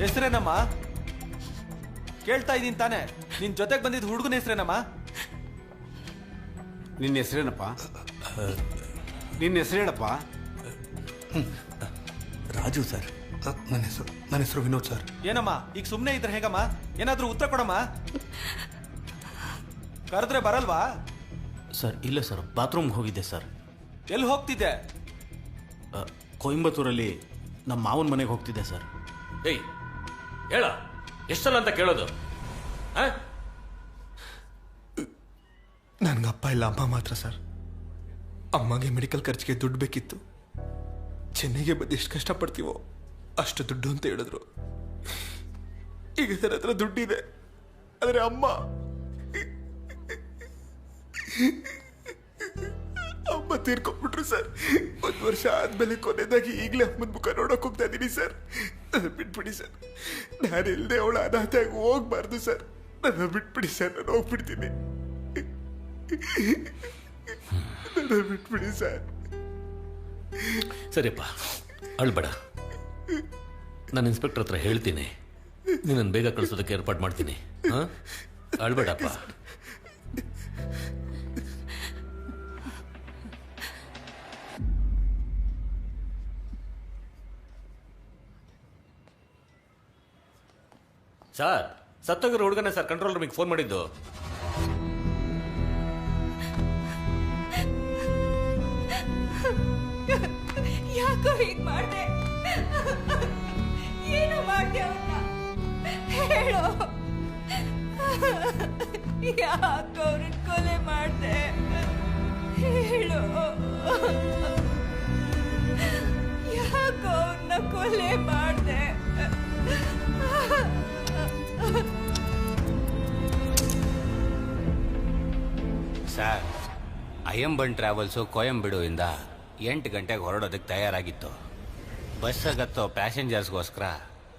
ಹೆಸರೇನಮ್ಮ? ಕೇಳ್ತಾ ಇದ್ದೀನಿ ತಾನೆ. ನಿನ್ ಜೊತೆಗೆ ಬಂದಿದ್ದ ಹುಡುಗನ ಹೆಸರೇನಮ್ಮ? ನಿನ್ನ ಹೆಸರೇನಪ್ಪ? ನಿನ್ನ ಹೆಸರು ಹೇಳಪ್ಪ. ರಾಜು ಸರ್. ನನ್ನ ಹೆಸರು ವಿನೋದ್ ಸರ್. ಏನಮ್ಮ ಈಗ ಸುಮ್ಮನೆ ಇದ್ರೆ ಹೇಗಮ್ಮ? ಏನಾದ್ರೂ ಉತ್ತರ ಕೊಡಮ್ಮ. ಕರೆದ್ರೆ ಬರಲ್ವಾ? ಸರ್ ಇಲ್ಲ ಸರ್, ಬಾತ್ರೂಮ್ಗೆ ಹೋಗಿದ್ದೆ ಸರ್. ಎಲ್ಲಿ ಹೋಗ್ತಿದ್ದೆ? ಕೊಯಂಬತ್ತೂರಲ್ಲಿ ನಮ್ಮ ಮಾವನ ಮನೆಗೆ ಹೋಗ್ತಿದ್ದೆ ಸರ್. ಏಯ್ ಹೇಳ, ಎಷ್ಟಲ್ಲ ಅಂತ ಕೇಳೋದು? ನನ್ಗೆ ಅಪ್ಪ ಇಲ್ಲ, ಅಮ್ಮ ಮಾತ್ರ ಸರ್. ಅಮ್ಮಗೆ ಮೆಡಿಕಲ್ ಖರ್ಚಿಗೆ ದುಡ್ಡು ಬೇಕಿತ್ತು. ಚೆನ್ನೈಗೆ ಬಂದು ಎಷ್ಟು ಕಷ್ಟಪಡ್ತೀವೋ ಅಷ್ಟು ದುಡ್ಡು ಅಂತ ಹೇಳಿದ್ರು. ಈಗ ನನ್ನ ಹತ್ರ ದುಡ್ಡಿದೆ, ಆದರೆ ಅಮ್ಮ ತೀರ್ಕೊಂಡ್ಬಿಟ್ರು ಸರ್. 1 ವರ್ಷ ಆದ್ಮೇಲೆ ಕೊನೆದಾಗಿ ಈಗಲೇ ಅಮ್ಮನ ಮುಖ ನೋಡಕ್ ಹೋಗ್ತಾ ಇದ್ದೀನಿ ಸರ್. ನನ್ನ ಬಿಟ್ಬಿಡಿ ಸರ್. ನಾನು ಇಲ್ಲದೆ ಅವಳ ಅನಾಥೆಯಾಗಿ ಹೋಗ್ಬಾರ್ದು ಸರ್. ನನ್ನ ಬಿಟ್ಬಿಡಿ ಸರ್, ನಾನು ಹೋಗ್ಬಿಡ್ತೀನಿ. ನನ್ನ ಬಿಟ್ಬಿಡಿ ಸರ್. ಸರಿಯಪ್ಪ, ಅಳ್ಬೇಡ. ನಾನು ಇನ್ಸ್ಪೆಕ್ಟರ್ ಹತ್ರ ಹೇಳ್ತೀನಿ, ನಿನ್ನನ್ನು ಬೇಗ ಕಳಿಸೋದಕ್ಕೆ ಏರ್ಪಾಡು ಮಾಡ್ತೀನಿ. ಅಳ್ಬೇಡಪ್ಪ. ಸರ್, ಸತ್ತೋಗಿರೋ ಹುಡುಗನೇ ಸರ್ ಕಂಟ್ರೋಲ್ ರೂಮಿಗೆ ಫೋನ್ ಮಾಡಿದ್ದು. ಯಾಕೋ ಹೀಗ್ ಮಾಡ್ದೆ? ಏನು ಮಾಡ್ದೆ ಅವನ್ನ? ಹೇಳೋ, ಯಾಕೋ ಅವ್ರನ್ನ ಕೊಲೆ ಮಾಡ್ದೆ? ಹೇಳೋ, ಯಾಕೋ ಅವ್ರನ್ನ ಕೊಲೆ ಮಾಡ್ದೆ? ಸರ್, ಅಯ್ಯಂಬನ್ ಟ್ರಾವೆಲ್ಸು ಕೊಯಂಬೆಡುವಿಂದ 8 ಗಂಟೆಗೆ ಹೊರಡೋದಕ್ಕೆ ತಯಾರಾಗಿತ್ತು. ಬಸ್ಸಾಗತ್ತೋ ಪ್ಯಾಸೆಂಜರ್ಸ್ಗೋಸ್ಕರ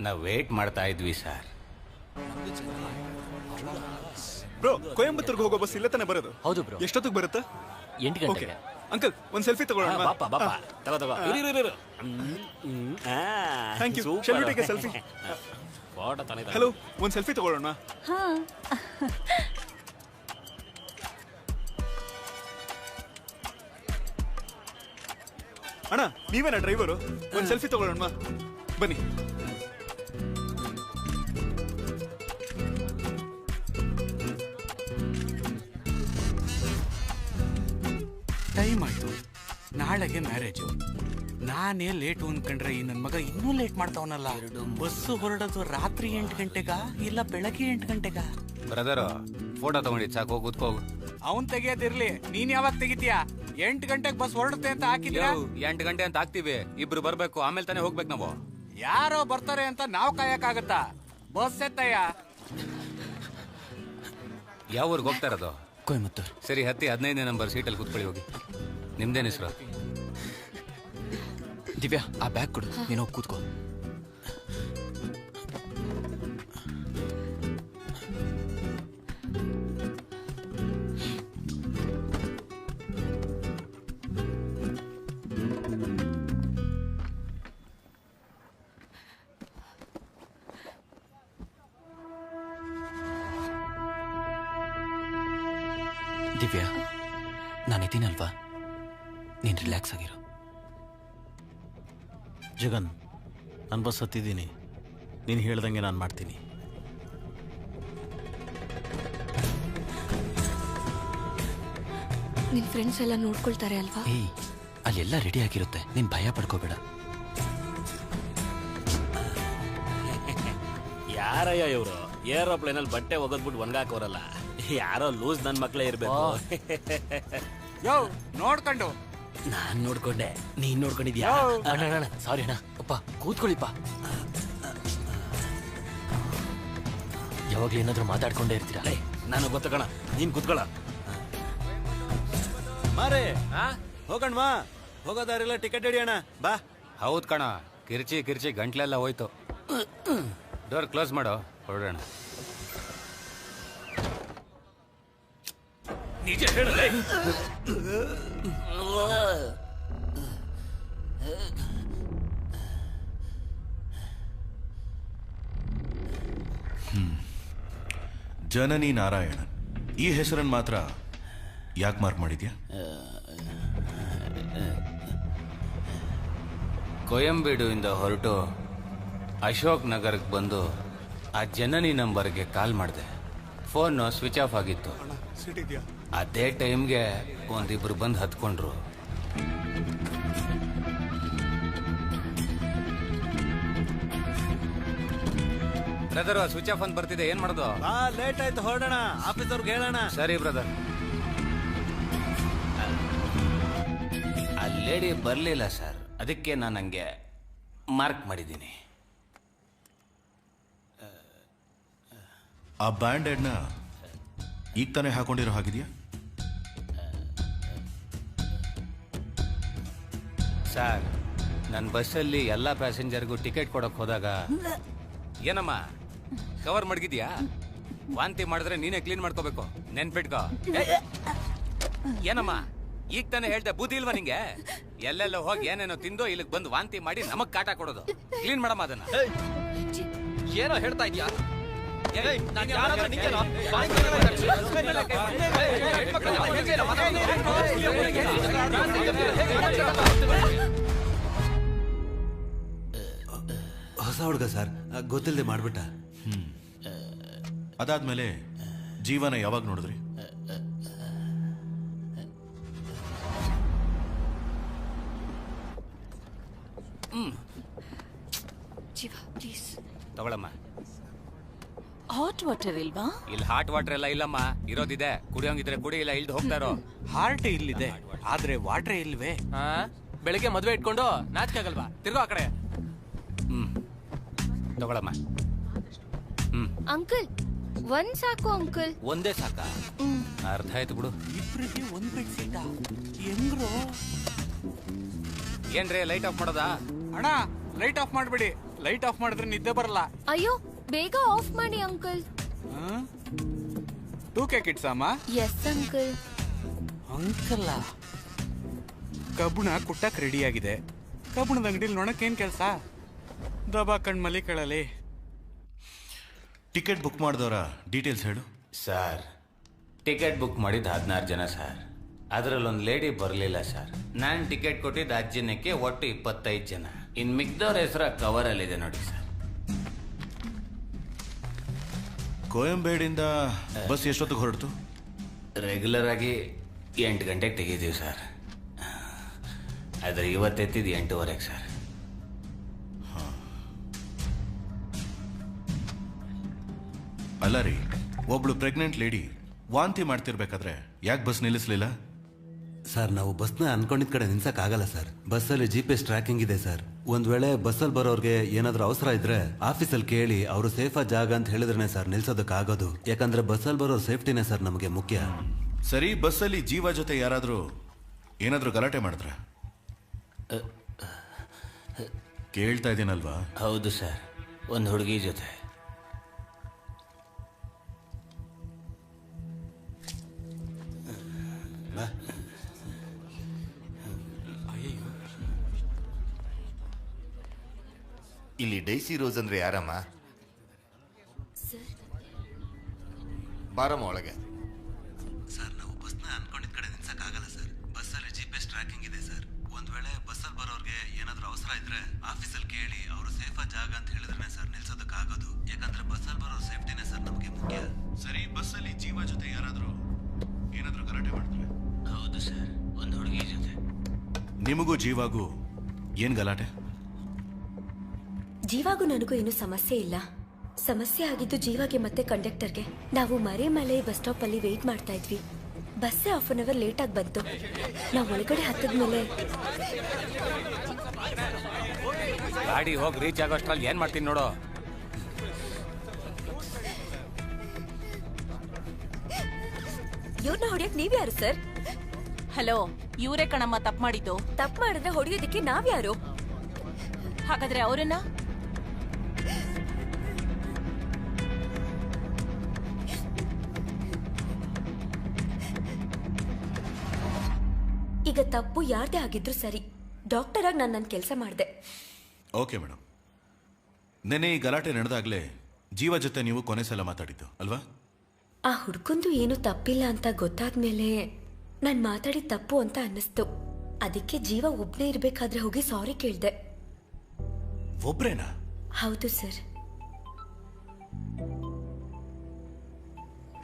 ನಾವು ವೇಟ್ ಮಾಡ್ತಾ ಇದ್ವಿ ಸರ್. ಬ್ರೋ, ಕೊಯಂಬತ್ತೂರ್ಗೆ ಹೋಗೋ ಬಸ್ ಇಲ್ಲ ತಾನೆ ಬರೋದು? ಹೌದು ಬ್ರೋ. ಎಷ್ಟೊತ್ತಿಗೆ ಬರುತ್ತೆ? 8 ಗಂಟೆಗೆ. ಅಂಕಲ್, ಒಂದು ಸೆಲ್ಫಿ ತಗೊಳ್ಳೋಣ. ಬಾಪ ಬಾಪ, ತಗೋ. Thank you. Shall we take a selfie? Photo ತಾನೆ. ಹಲೋ, ಒಂದು ಸೆಲ್ಫಿ ತಗೊಳ್ಳೋಣ. ಅಣ್ಣ, ನೀವೇನಾ ಡ್ರೈವರು? ಒಂದು ಸೆಲ್ಫಿ ತಗೊಳ್ಳೋಣ ಬನ್ನಿ. ನಾಳೆಗೆ ಮ್ಯಾರೇಜು. ನಾನೇ ಲೇಟು ಅನ್ಕೊಂಡ್ರೆ ಈ ನನ್ನ ಮಗ ಇನ್ನೂ ಲೇಟ್ ಮಾಡ್ತಾವನಲ್ಲ. ಬಸ್ಸು ಹೊರಡೋದು ರಾತ್ರಿ 8 ಗಂಟೆಗ ಇಲ್ಲ ಬೆಳಗ್ಗೆ 8 ಗಂಟೆಗ? ಬ್ರದರ್ ಫೋಟೋ ತಗೊಂಡಿದ್ ಸಾಕು, ಕೂತ್ಕೋಗು. ಅವನ್ ತೆಗಿಯೋದಿರ್ಲಿ, ನೀನ್ ಯಾವಾಗ ತೆಗಿತೀಯಾ? 8 ಗಂಟೆಗೆ ಬಸ್ ಹೊರಡುತ್ತೆ ಅಂತ ಹಾಕಿದ್ಯಾ? 8 ಗಂಟೆ ಅಂತ ಹಾಕ್ತಿವಿ, ಇಬ್ರು ಬರ್ಬೇಕು, ಆಮೇಲೆ ತಾನೇ ಹೋಗ್ಬೇಕು ನಾವು. ಯಾರೋ ಬರ್ತಾರೆ ಅಂತ ನಾವ್ ಕಾಯಕ್ಕಾಗತ್ತಾ? ಬಸ್ ಎತ್ತಯ್ಯ. ಯಾವ ಊರಿಗೆ ಹೋಗ್ತಾ ಇರೋದು? ಕೊಯಮತ್ತೂರ್. ಸರಿ, ಹತ್ತಿ 15ನೇ ನಂಬರ್ ಸೀಟಲ್ಲಿ ಕೂತ್ಕೊಳ್ಳಿ ಹೋಗಿ. ನಿಮ್ದೇನು ಹೆಸರು? ದಿವ್ಯಾ, ಆ ಬ್ಯಾಗ್ ಕೊಡು, ನೀನು ಹೋಗಿ ಕೂತ್ಕೋ. ದಿವ್ಯಾ, ನಾನಿದ್ದೀನಲ್ವಾ, ನೀನು ರಿಲ್ಯಾಕ್ಸ್ ಆಗಿರು. ಜಗನ್, ನಾನು ಬಸ್ ಹತ್ತಿದ್ದೀನಿ, ನೀನು ಹೇಳ್ದಂಗೆ ನಾನು ಮಾಡ್ತೀನಿ. ನಿನ್ ಫ್ರೆಂಡ್ಸ್ ಎಲ್ಲ ನೋಡ್ಕೊಳ್ತಾರೆ ಅಲ್ವಾ? ಏಯ್, ಅಲ್ಲೆಲ್ಲ ರೆಡಿ ಆಗಿರುತ್ತೆ, ನೀನು ಭಯ ಪಡ್ಕೋಬೇಡ. ಯಾರಯ್ಯ ಇವರು ಏರೋಪ್ಲೇನಲ್ಲಿ ಬಟ್ಟೆ ಒಗದ್ಬಿಟ್ಟು ಒಣಗಾಕೋರಲ್ಲ? ಯಾರೋ ಲೂಸ್ ನನ್ನ ಮಕ್ಕಳೇ ಇರಬೇಕು. ಯೋ, ನೋಡ್ಕೊಂಡು. ನಾನ್ ನೋಡ್ಕೊಂಡೆ, ನೀನ್ ನೋಡ್ಕೊಂಡಿದ್ಯಾ? ಅಣ್ಣ ಸಾರಿ ಅಣ್ಣ. ಅಪ್ಪ ಕೂತ್ಕೊಳ್ಳಿಪ್ಪ. ಯಾವಾಗ್ಲೂ ಏನಾದ್ರೂ ಮಾತಾಡ್ಕೊಂಡೇ ಇರ್ತೀರಾ? ನಾನು ಗೊತ್ತ ಕಣ, ನೀನ್ ಕೂತ್ಕೊಳ್ಳ. ಮಾರೇ ಹೋಗಣ್ವಾ, ಹೋಗೋದಾರೆಲ್ಲ ಟಿಕೆಟ್ ಹಿಡಿಯೋಣ ಬಾ. ಹೌದು ಕಣ, ಕಿರ್ಚಿ ಗಂಟ್ಲೆಲ್ಲ ಹೋಯ್ತು. ಡೋರ್ ಕ್ಲೋಸ್ ಮಾಡೋ, ಹೊರಡೋಣ. ನಿಜ ಹೇಳಲೇ. ಜನನಿ ನಾರಾಯಣನ್, ಈ ಹೆಸರನ್ನು ಮಾತ್ರ ಯಾಕೆ ಮಾರ್ಕ್ ಮಾಡಿದ್ಯಾ? ಕೊಯಂಬೇಡುವಿಂದ ಹೊರಟು ಅಶೋಕ್ ನಗರಕ್ಕೆ ಬಂದು ಆ ಜನನಿ ನಂಬರ್ಗೆ ಕಾಲ್ ಮಾಡಿದೆ. ಫೋನ್ ಸ್ವಿಚ್ ಆಫ್ ಆಗಿತ್ತು. ಅದೇ ಟೈಮ್ಗೆ ಒಂದಿಬ್ರು ಬಂದು ಹತ್ಕೊಂಡ್ರು. ಬ್ರದರ್, ಸ್ವಿಚ್ ಆಫ್ ಅಂತ ಬರ್ತಿದೆ, ಏನ್ ಮಾಡೋದು? ಲೇಟ್ ಆಯ್ತು, ಹೊರಡೋಣ, ಆಫೀಸ್ ಅವ್ರಿಗೆ ಹೇಳೋಣ. ಸರಿ ಬ್ರದರ್. ಆ ಲೇಡಿ ಬರ್ಲಿಲ್ಲ ಸರ್, ಅದಕ್ಕೆ ನಾನು ಹಂಗೆ ಮಾರ್ಕ್ ಮಾಡಿದ್ದೀನಿ. ಆ ಬ್ಯಾಂಡೇಡ್ನ ಈಗ ತಾನೇ ಹಾಕೊಂಡಿರೋ ಹಾಗಿದೆಯಾ? ಸರ್, ನನ್ನ ಬಸ್ಸಲ್ಲಿ ಎಲ್ಲ ಪ್ಯಾಸೆಂಜರ್ಗೂ ಟಿಕೆಟ್ ಕೊಡಕ್ ಹೋದಾಗ, ಏನಮ್ಮ ಕವರ್ ಮಡಗಿದ್ಯಾ? ವಾಂತಿ ಮಾಡಿದ್ರೆ ನೀನೇ ಕ್ಲೀನ್ ಮಾಡ್ಕೋಬೇಕು, ನೆನ್ಪಿಟ್ಕೋ. ಏನಮ್ಮ ಈಗ ತಾನೇ ಹೇಳ್ದೆ, ಬುದ್ಧಿ ಇಲ್ವಾ ನಿಂಗೆ? ಎಲ್ಲೆಲ್ಲ ಹೋಗಿ ಏನೇನೋ ತಿಂದು ಇಲ್ಲಿಗೆ ಬಂದು ವಾಂತಿ ಮಾಡಿ ನಮಗ್ ಕಾಟ ಕೊಡೋದು. ಕ್ಲೀನ್ ಮಾಡಮ್ಮ ಅದನ್ನ. ಏನೋ ಹೇಳ್ತಾ ಇದ್ಯಾ? ಹೊಸ ಹುಡುಗ ಸರ್, ಗೊತ್ತಿಲ್ಲದೆ ಮಾಡ್ಬಿಟ್ಟ. ಅದಾದ್ಮೇಲೆ ಜೀವನ ಯಾವಾಗ ನೋಡಿದ್ರಿ? ಜೀವ ಪ್ಲೀಸ್ ತಗೊಳಮ್ಮ. ಹಾಟ್ ವಾಟರ್ ಇಲ್ವಾ? ಇಲ್ಲಿ ಹಾಟ್ ವಾಟರ್ ಎಲ್ಲ ಇಲ್ಲಮ್ಮ, ಇರೋದಿದೆ. ಕುಡಿಯೋಂಗಿದ್ರೆ ಕುಡಿ, ಇಲ್ಲ ಇಲ್ದು ಹೋಗ್ತಾರೋ. ಹಾರ್ಟ್ ಇಲ್ಲಿದೆ, ಆದ್ರೆ ವಾಟ್ರೇ ಇಲ್ವೇ? ಬೆಳಿಗ್ಗೆ ಮದ್ವೆ ಇಟ್ಕೊಂಡು ನಾಚಿಕಾಗಲ್ವಾ? ತಿರ್ಗೋ ಆ ಕಡೆ. ತಗೊಳಮ್ಮ. ಅಂಕಲ್, ಒಂದ್ ಸಾಕು ಅಂಕಲ್. ಒಂದೇ ಸಾಕ? ಅರ್ಥ ಆಯ್ತು ಬಿಡು. ಇಬ್ರಿಗೆ ಒಂದ್ ಬೆಡ್ ಸೀಟ ಹೆಂಗ್ರು? ಏನ್ರಿ ಲೈಟ್ ಆಫ್ ಮಾಡೋದಾ? ಅಣ್ಣ, ಲೈಟ್ ಆಫ್ ಮಾಡ್ಬಿಡಿ. ಲೈಟ್ ಆಫ್ ಮಾಡಿದ್ರೆ ನಿದ್ದೆ ಬರಲ್ಲ. ಅಯ್ಯೋ, ಬೇಗ ಆಫ್ ಮಾಡಿ ಅಂಕಲ್. 2K ಕಿಡ್ಸ್ ಅಮ್ಮ? Yes uncle. ಅಂಕಲ್ಲ, ಕಬ್ಬುಣ ಕುಟ್ಟಕ್ ರೆಡಿ ಆಗಿದೆ. ಕಬ್ಬುಣದ ಅಂಗಡಿಲಿ ನೋಡಕ್ ಏನ್ ಕೆಲಸ? ದಬಾ ಕಣ್ಮಲಿ ಕೇಳಲಿ. ಟಿಕೆಟ್ ಬುಕ್ ಮಾಡಿದವರ ಡೀಟೇಲ್ಸ್ ಹೇಳು. ಸರ್, ಟಿಕೆಟ್ ಬುಕ್ ಮಾಡಿದ್ದು 16 ಜನ ಸರ್. ಅದರಲ್ಲೊಂದು ಲೇಡಿ ಬರಲಿಲ್ಲ ಸರ್. ನಾನು ಟಿಕೆಟ್ ಕೊಟ್ಟಿದ್ದು 10 ಜನಕ್ಕೆ, ಒಟ್ಟು 25 ಜನ. ಇನ್ ಮಿಕ್ದವ್ರ ಹೆಸರ ಕವರಲ್ಲಿದೆ ನೋಡಿ ಸರ್. ಕೊಯಂಬೇಡಿಂದ ಬಸ್ ಎಷ್ಟೊತ್ತಿಗೆ ಹೊರಡ್ತು? ರೆಗ್ಯುಲರ್ ಆಗಿ 8 ಗಂಟೆಗೆ ತೆಗಿತೀವಿ ಸರ್. ಆದ್ರೆ ಇವತ್ತೆತ್ತಿದ್ದು 8:15 ಸರ್. ಅಲ್ಲ ರೀ, ಒಬ್ಳು ಪ್ರೆಗ್ನೆಂಟ್ ಲೇಡಿ ವಾಂತಿ ಮಾಡ್ತಿರ್ಬೇಕಾದ್ರೆ ಯಾಕೆ ಬಸ್ ನಿಲ್ಲಿಸ್ಲಿಲ್ಲ? ಸರ್, ನಾವು ಬಸ್ನ ಅನ್ಕೊಂಡಿದ್ ಕಡೆ ನಿಲ್ಸಕ್ಕಾಗಲ್ಲ ಸರ್. ಬಸ್ಸಲ್ಲಿ GPS ಟ್ರ್ಯಾಕಿಂಗ್ ಇದೆ ಸರ್. ಒಂದ್ ವೇಳೆ ಬಸ್ಸಲ್ಲಿ ಬರೋರ್ಗೆ ಏನಾದ್ರೂ ಅವಸರ ಇದ್ರೆ ಆಫೀಸಲ್ಲಿ ಕೇಳಿ ಅವರು ಸೇಫ್ ಜಾಗ ಅಂತ ಹೇಳಿದ್ರೆ ಸರ್ ನಿಲ್ಸೋದಕ್ಕಾಗೋದು. ಯಾಕಂದ್ರೆ ಬಸ್ಸಲ್ಲಿ ಬರೋರ್ ಸೇಫ್ಟಿನೇ ಸರ್ ನಮಗೆ ಮುಖ್ಯ. ಸರಿ, ಬಸ್ಸಲ್ಲಿ ಜೀವ ಜೊತೆ ಯಾರಾದ್ರೂ ಏನಾದ್ರೂ ಗಲಾಟೆ ಮಾಡಿದ್ರ? ಕೇಳ್ತಾ ಇದ್ದೀನಲ್ವಾ? ಹೌದು ಸರ್, ಒಂದು ಹುಡುಗಿ ಜೊತೆ. ಇಲ್ಲಿ ಡೈಸಿ ರೋಸ್ ಅಂದ್ರೆ ಯಾರಮ್ಮ? ಬಾರಮ್ಮ ಒಳಗೆ. ಸರ್, ನಾವು ಬಸ್ನ ಅನ್ಕೊಂಡಿದ್ ಕಡೆ ನಿಲ್ಸಕ್ಕಾಗಲ್ಲ ಸರ್. ಬಸ್ಸಲ್ಲಿ GPS ಟ್ರ್ಯಾಕಿಂಗ್ ಇದೆ ಸರ್. ಒಂದ್ ವೇಳೆ ಬಸ್ಸಲ್ಲಿ ಬರೋರ್ಗೆ ಏನಾದ್ರೂ ಅವಸರ ಇದ್ರೆ ಆಫೀಸಲ್ಲಿ ಕೇಳಿ ಅವರು ಸೇಫ್ ಜಾಗ ಅಂತ ಹೇಳಿದ್ರೆ ಸರ್ ನಿಲ್ಸೋದಕ್ಕಾಗೋದು. ಯಾಕಂದ್ರೆ ಬಸ್ಸಲ್ಲಿ ಬರೋ ಸೇಫ್ಟಿನೇ ಸರ್ ನಮಗೆ ಮುಖ್ಯ. ಸರಿ, ಬಸ್ಸಲ್ಲಿ ಜೀವ ಜೊತೆ ಯಾರಾದ್ರೂ ಏನಾದ್ರೂ ಗಲಾಟೆ ಮಾಡಿದ್ರೆ? ಹೌದು ಸರ್, ಒಂದು ಹುಡುಗಿ ಜೊತೆ. ನಿಮಗೂ ಜೀವಾಗೂ ಏನ್ ಗಲಾಟೆ? ಜೀವಾಗೂ ನನಗೂ ಏನು ಸಮಸ್ಯೆ ಇಲ್ಲ. ಸಮಸ್ಯೆ ಆಗಿದ್ದು ಜೀವಾಗೆ ಮತ್ತೆ ಕಂಡಕ್ಟರ್ಗೆ. ನಾವು ಮರೆಮಲೆ ಬಸ್ ಸ್ಟಾಪ್ ಅಲ್ಲಿ ವೇಟ್ ಮಾಡ್ತಾ ಇದ್ವಿ. ಬಸ್ಸೇ 1/2 ಅವರ್ ಲೇಟ್ ಆಗಿ ಬಂತು. ನಾವು ಒಳಗಡೆ ಹತ್ತದ್ಮೇಲೆ ಗಾಡಿ ಹೋಗಿ ರೀಚ್ ಆಗೋಷ್ಟ್ರಲ್ಲಿ ಏನ್ ಮಾಡ್ತೀನಿ ನೋಡು. ಇವ್ರನ್ನ ಹೊಡಿಯಕ್ ನೀವ್ಯಾರು ಸರ್? ಹಲೋ, ಇವರೇ ಕಣಮ್ಮ ತಪ್ಪು ಮಾಡಿದ್ದು. ತಪ್ಪು ಮಾಡಿದ್ರೆ ಹೊಡಿಯೋದಕ್ಕೆ ನಾವ್ಯಾರು? ಹಾಗಾದ್ರೆ ಅವರನ್ನ ಈಗ ತಪ್ಪು ಯಾರ್ದೇ ಆಗಿದ್ರು ಸರಿ. ಡಾಕ್ಟರ್ ಆಗಿ ನಾನು ನನ್ನ ಕೆಲಸ ಮಾಡಿದೆ. ಓಕೆ ಮೇಡಮ್, ನೆನ್ನೆ ಈ ಗಲಾಟೆ ನಡೆದಾಗ್ಲೇ ಜೀವ ಜೊತೆ ನೀವು ಕೊನೆ ಸಲ ಮಾತಾಡಿದ್ದು ಅಲ್ವಾ? ಆ ಹುಡ್ಕೊಂದು ಏನು ತಪ್ಪಿಲ್ಲ ಅಂತ ಗೊತ್ತಾದ್ಮೇಲೆ ನಾನು ಮಾತಾಡಿದ ತಪ್ಪು ಅಂತ ಅನ್ನಿಸ್ತು. ಅದಕ್ಕೆ ಜೀವ ಒಬ್ನೇ ಇರ್ಬೇಕಾದ್ರೆ ಹೋಗಿ ಸಾರಿ ಕೇಳ್ದೆ. ಒಬ್ರೇನಾ? ಹೌದು ಸರ್.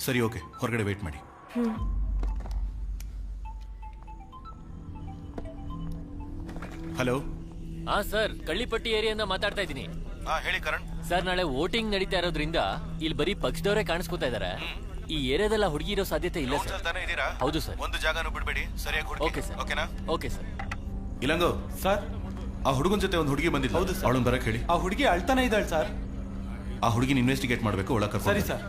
ಸರಿ, ಓಕೆ, ಹೊರಗಡೆ ವೇಟ್ ಮಾಡಿ. ಹಲೋ. ಹಾ ಸರ್, ಕಳ್ಳಿಪಟ್ಟಿ ಏರಿಯಿಂದ ಮಾತಾಡ್ತಾ ಇದ್ದೀನಿ. ಹೇಳಿ ಕರಣ್. ಸರ್, ನಾಳೆ ವೋಟಿಂಗ್ ನಡೀತಾ ಇರೋದ್ರಿಂದ ಇಲ್ಲಿ ಬರೀ ಪಕ್ಷದವರೇ ಕಾಣಿಸ್ಕೊತಾ ಇದಾರೆ. ಈ ಏರಿಯಾದಲ್ಲ ಹುಡುಗಿ ಇರೋ ಸಾಧ್ಯತೆ ಇಲ್ಲ ಸರ್. ಹೌದು ಸರ್. ಒಂದು ಜಾಗನೂ ಬಿಡಬೇಡಿ, ಸರಿಯಾಗಿ ಹುಡುಕಿ. Okay sir. ಓಕೆನಾ? Okay sir. ಇಲ್ಲಂಗೋ ಸರ್, ಆ ಹುಡುಗನ ಜೊತೆ ಒಂದು ಹುಡುಗಿ ಬಂದಿದ್ದು. ಹೌದು ಸರ್. ಅವಳನ್ನ ಬರಕ್ ಹೇಳಿ. ಆ ಹುಡುಗಿ ಅಳ್ತಾನೆ ಇದ್ದಾಳೆ ಸರ್. ಆ ಹುಡುಗಿನ ಇನ್ವೆಸ್ಟಿಗೇಟ್ ಮಾಡಬೇಕು, ಒಳಗೆ ಕರ್ಕೊಂಡು. ಸರಿ ಸರ್.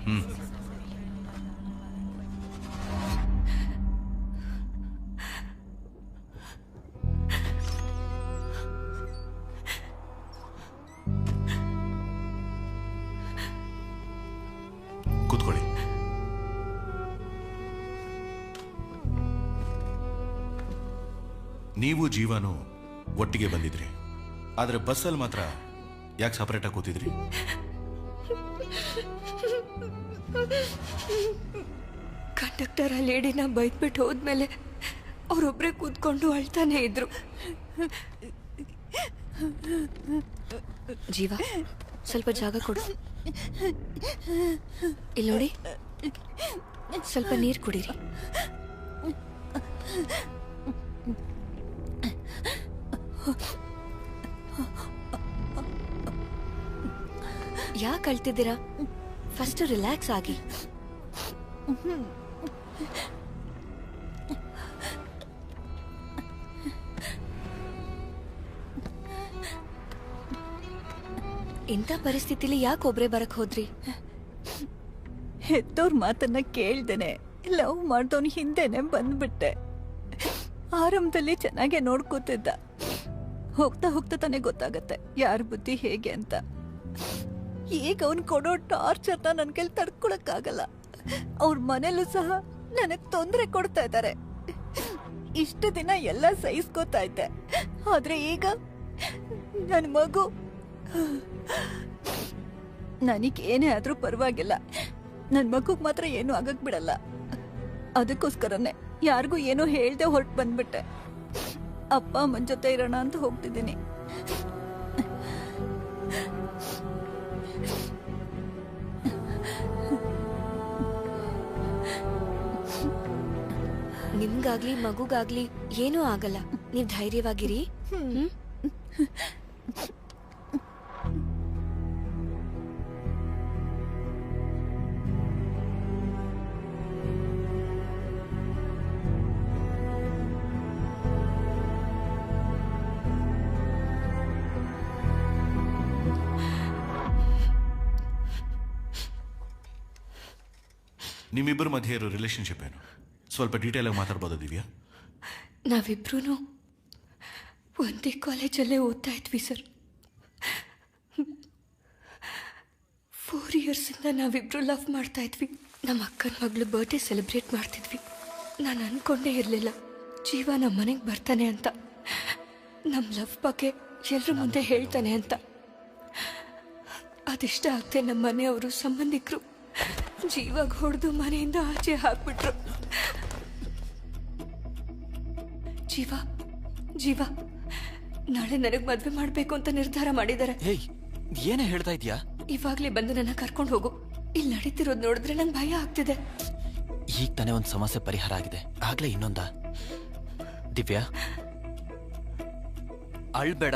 ಕೂತ್ಕೊಳ್ಳಿ. ನೀವು ಜೀವನು ಒಟ್ಟಿಗೆ ಬಂದಿದ್ರಿ, ಆದ್ರೆ ಬಸ್ಸಲ್ಲಿ ಮಾತ್ರ ಯಾಕೆ ಸಪರೇಟ್ ಆಗಿ ಕೂತಿದ್ರಿ? ಕಂಡಕ್ಟರ್ ಆ ಲೇಡಿನ ಬೈದ್ಬಿಟ್ಟು ಹೋದ್ಮೇಲೆ ಅವರೊಬ್ಬರೇ ಕೂತ್ಕೊಂಡು ಅಳ್ತಾನೆ ಇದ್ರು. ಜೀವ, ಸ್ವಲ್ಪ ಜಾಗ ಕೊಡು. ಇಲ್ಲಿ ನೋಡಿ, ಸ್ವಲ್ಪ ನೀರು ಕುಡೀರಿ. ಯಾಕೆ ಅಳ್ತಿದ್ದೀರಾ? ಫಸ್ಟ್ ರಿಲ್ಯಾಕ್ಸ್ ಆಗಿ. ಇಂಥ ಪರಿಸ್ಥಿತಿಲಿ ಯಾಕೆ ಒಬ್ರೇ ಬರಕ್ ಹೋದ್ರಿ? ಹೆತ್ತೋರ್ ಮಾತನ್ನ ಕೇಳ್ದೇನೆ ಲವ್ ಮಾಡ್ದವನ್ ಹಿಂದೆನೆ ಬಂದ್ಬಿಟ್ಟೆ. ಆರಂಭದಲ್ಲಿ ಚೆನ್ನಾಗೆ ನೋಡ್ಕೋತಿದ್ದ. ಹೋಗ್ತಾ ಹೋಗ್ತಾ ತಾನೇ ಗೊತ್ತಾಗತ್ತೆ ಯಾರ ಬುದ್ಧಿ ಹೇಗೆ ಅಂತ. ಈಗ ಅವ್ನ್ ಕೊಡೋ ಟಾರ್ಚರ್ನ ನನ್ ಕೈಲಿ ತಡ್ಕೊಳಕ್ಕಾಗಲ್ಲ. ಅವ್ರ ಮನೇಲೂ ಸಹ ನನಗ್ ತೊಂದರೆ ಕೊಡ್ತಾ ಇದ್ದಾರೆ. ಇಷ್ಟು ದಿನ ಎಲ್ಲ ಸಹಿಸ್ಕೋತಾ ಇದ್ದೆ, ಆದ್ರೆ ಈಗ ನನ್ ಮಗು. ನನಗೇನೇ ಆದ್ರೂ ಪರವಾಗಿಲ್ಲ, ನನ್ ಮಗುಗ್ ಮಾತ್ರ ಏನು ಆಗಕ್ ಬಿಡಲ್ಲ. ಅದಕ್ಕೋಸ್ಕರನೇ ಯಾರಿಗೂ ಏನೋ ಹೇಳ್ದೆ ಹೊರಟು ಬಂದ್ಬಿಟ್ಟೆ. ಅಪ್ಪ ಅಮ್ಮನ ಜೊತೆ ಇರೋಣ ಅಂತ ಹೋಗ್ತಿದ್ದೀನಿ. ನಿಮ್ಗಾಗ್ಲಿ ಮಗುಗಾಗ್ಲಿ ಏನೂ ಆಗಲ್ಲ. ನೀವು ಧೈರ್ಯವಾಗಿರಿ. ನಿಮ್ಮಿಬ್ಬರ ಮಧ್ಯೆ ಇರೋ ರಿಲೇಶನ್ಶಿಪ್ ಏನು? ಸ್ವಲ್ಪ ಡೀಟೇಲ್ ಆಗಿ ಮಾತಾಡ್ಬೋದಾ ದಿವ್ಯಾ? ನಾವಿಬ್ರು ಒಂದೇ ಕಾಲೇಜಲ್ಲೇ ಓದ್ತಾ ಇದ್ವಿ ಸರ್. 4 ಇಯರ್ಸಿಂದ ನಾವಿಬ್ರು ಲವ್ ಮಾಡ್ತಾ ಇದ್ವಿ. ನಮ್ಮ ಅಕ್ಕನ ಮಗಳು ಬರ್ಡೇ ಸೆಲೆಬ್ರೇಟ್ ಮಾಡ್ತಿದ್ವಿ. ನಾನು ಅನ್ಕೊಂಡೇ ಇರಲಿಲ್ಲ ಜೀವ ನಮ್ಮ ಮನೆಗೆ ಬರ್ತಾನೆ ಅಂತ, ನಮ್ಮ ಲವ್ ಬಗ್ಗೆ ಎಲ್ಲರ ಮುಂದೆ ಹೇಳ್ತಾನೆ ಅಂತ. ಅದಿಷ್ಟ ಆಗದೆ ನಮ್ಮ ಮನೆಯವರು ಸಂಬಂಧಿಕರು ಜೀವಾಗ ಹೊಡೆದು ಮನೆಯಿಂದ ಆಚೆ ಹಾಕ್ಬಿಟ್ರು. ಜೀವ ನಾಳೆ ನನಗೆ ಮದುವೆ ಮಾಡಬೇಕು ಅಂತ ನಿರ್ಧಾರ ಮಾಡಿದ್ದಾರೆ. ಏನೇ ಹೇಳ್ತಾ ಇದೀಯಾ? ಇವಾಗ್ಲೇ ಬಂದು ನನ್ನ ಕರ್ಕೊಂಡು ಹೋಗು. ಇಲ್ಲಿ ನಡೀತಿರೋದು ನೋಡಿದ್ರೆ ನಂಗೆ ಭಯ ಆಗ್ತಿದೆ. ಈಗ ತಾನೇ ಒಂದು ಸಮಸ್ಯೆ ಪರಿಹಾರ ಆಗಿದೆ, ಆಗ್ಲೇ ಇನ್ನೊಂದ? ದಿವ್ಯಾ ಅಳ್ಬೇಡ.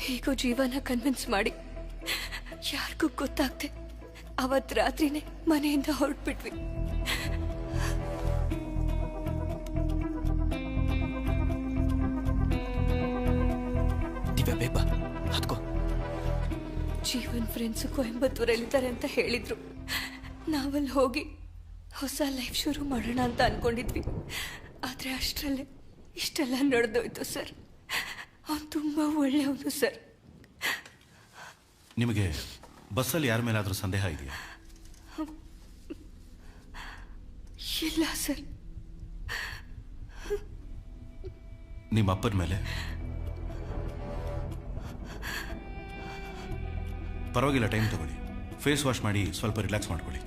ಹೇಗೋ ಜೀವನ ಕನ್ವಿನ್ಸ್ ಮಾಡಿ ಯಾರಿಗೂ ಗೊತ್ತಾಗ್ದೆ ಅವತ್ ರಾತ್ರಿನೇ ಮನೆಯಿಂದ ಹೊರಟ್ಬಿಟ್ವಿ. ದಿವ್ಯಾ ಬೇಬ ಹತ್ಕೋ. ಜೀವನ್ ಫ್ರೆಂಡ್ಸ್ ಕೊಯಂಬತ್ತೂರಲ್ಲಿದ್ದಾರೆ ಅಂತ ಹೇಳಿದ್ರು. ನಾವಲ್ಲಿ ಹೋಗಿ ಹೊಸ ಲೈಫ್ ಶುರು ಮಾಡೋಣ ಅಂತ ಅನ್ಕೊಂಡಿದ್ವಿ. ಆದ್ರೆ ಅಷ್ಟರಲ್ಲೇ ಇಷ್ಟೆಲ್ಲ ನಡೆದೋಯ್ತು ಸರ್. ಅವ್ನು ತುಂಬಾ ಒಳ್ಳೆಯವನು ಸರ್. ನಿಮಗೆ ಬಸ್ಸಲ್ಲಿ ಯಾರ ಮೇಲಾದ್ರೂ ಸಂದೇಹ ಇದೆಯಾ? ಇಲ್ಲ ಸರ್. ನಿಮ್ಮ ಅಪ್ಪನ ಮೇಲೆ? ಪರವಾಗಿಲ್ಲ, ಟೈಮ್ ತಗೊಳ್ಳಿ. ಫೇಸ್ ವಾಶ್ ಮಾಡಿ ಸ್ವಲ್ಪ ರಿಲ್ಯಾಕ್ಸ್ ಮಾಡ್ಕೊಳ್ಳಿ.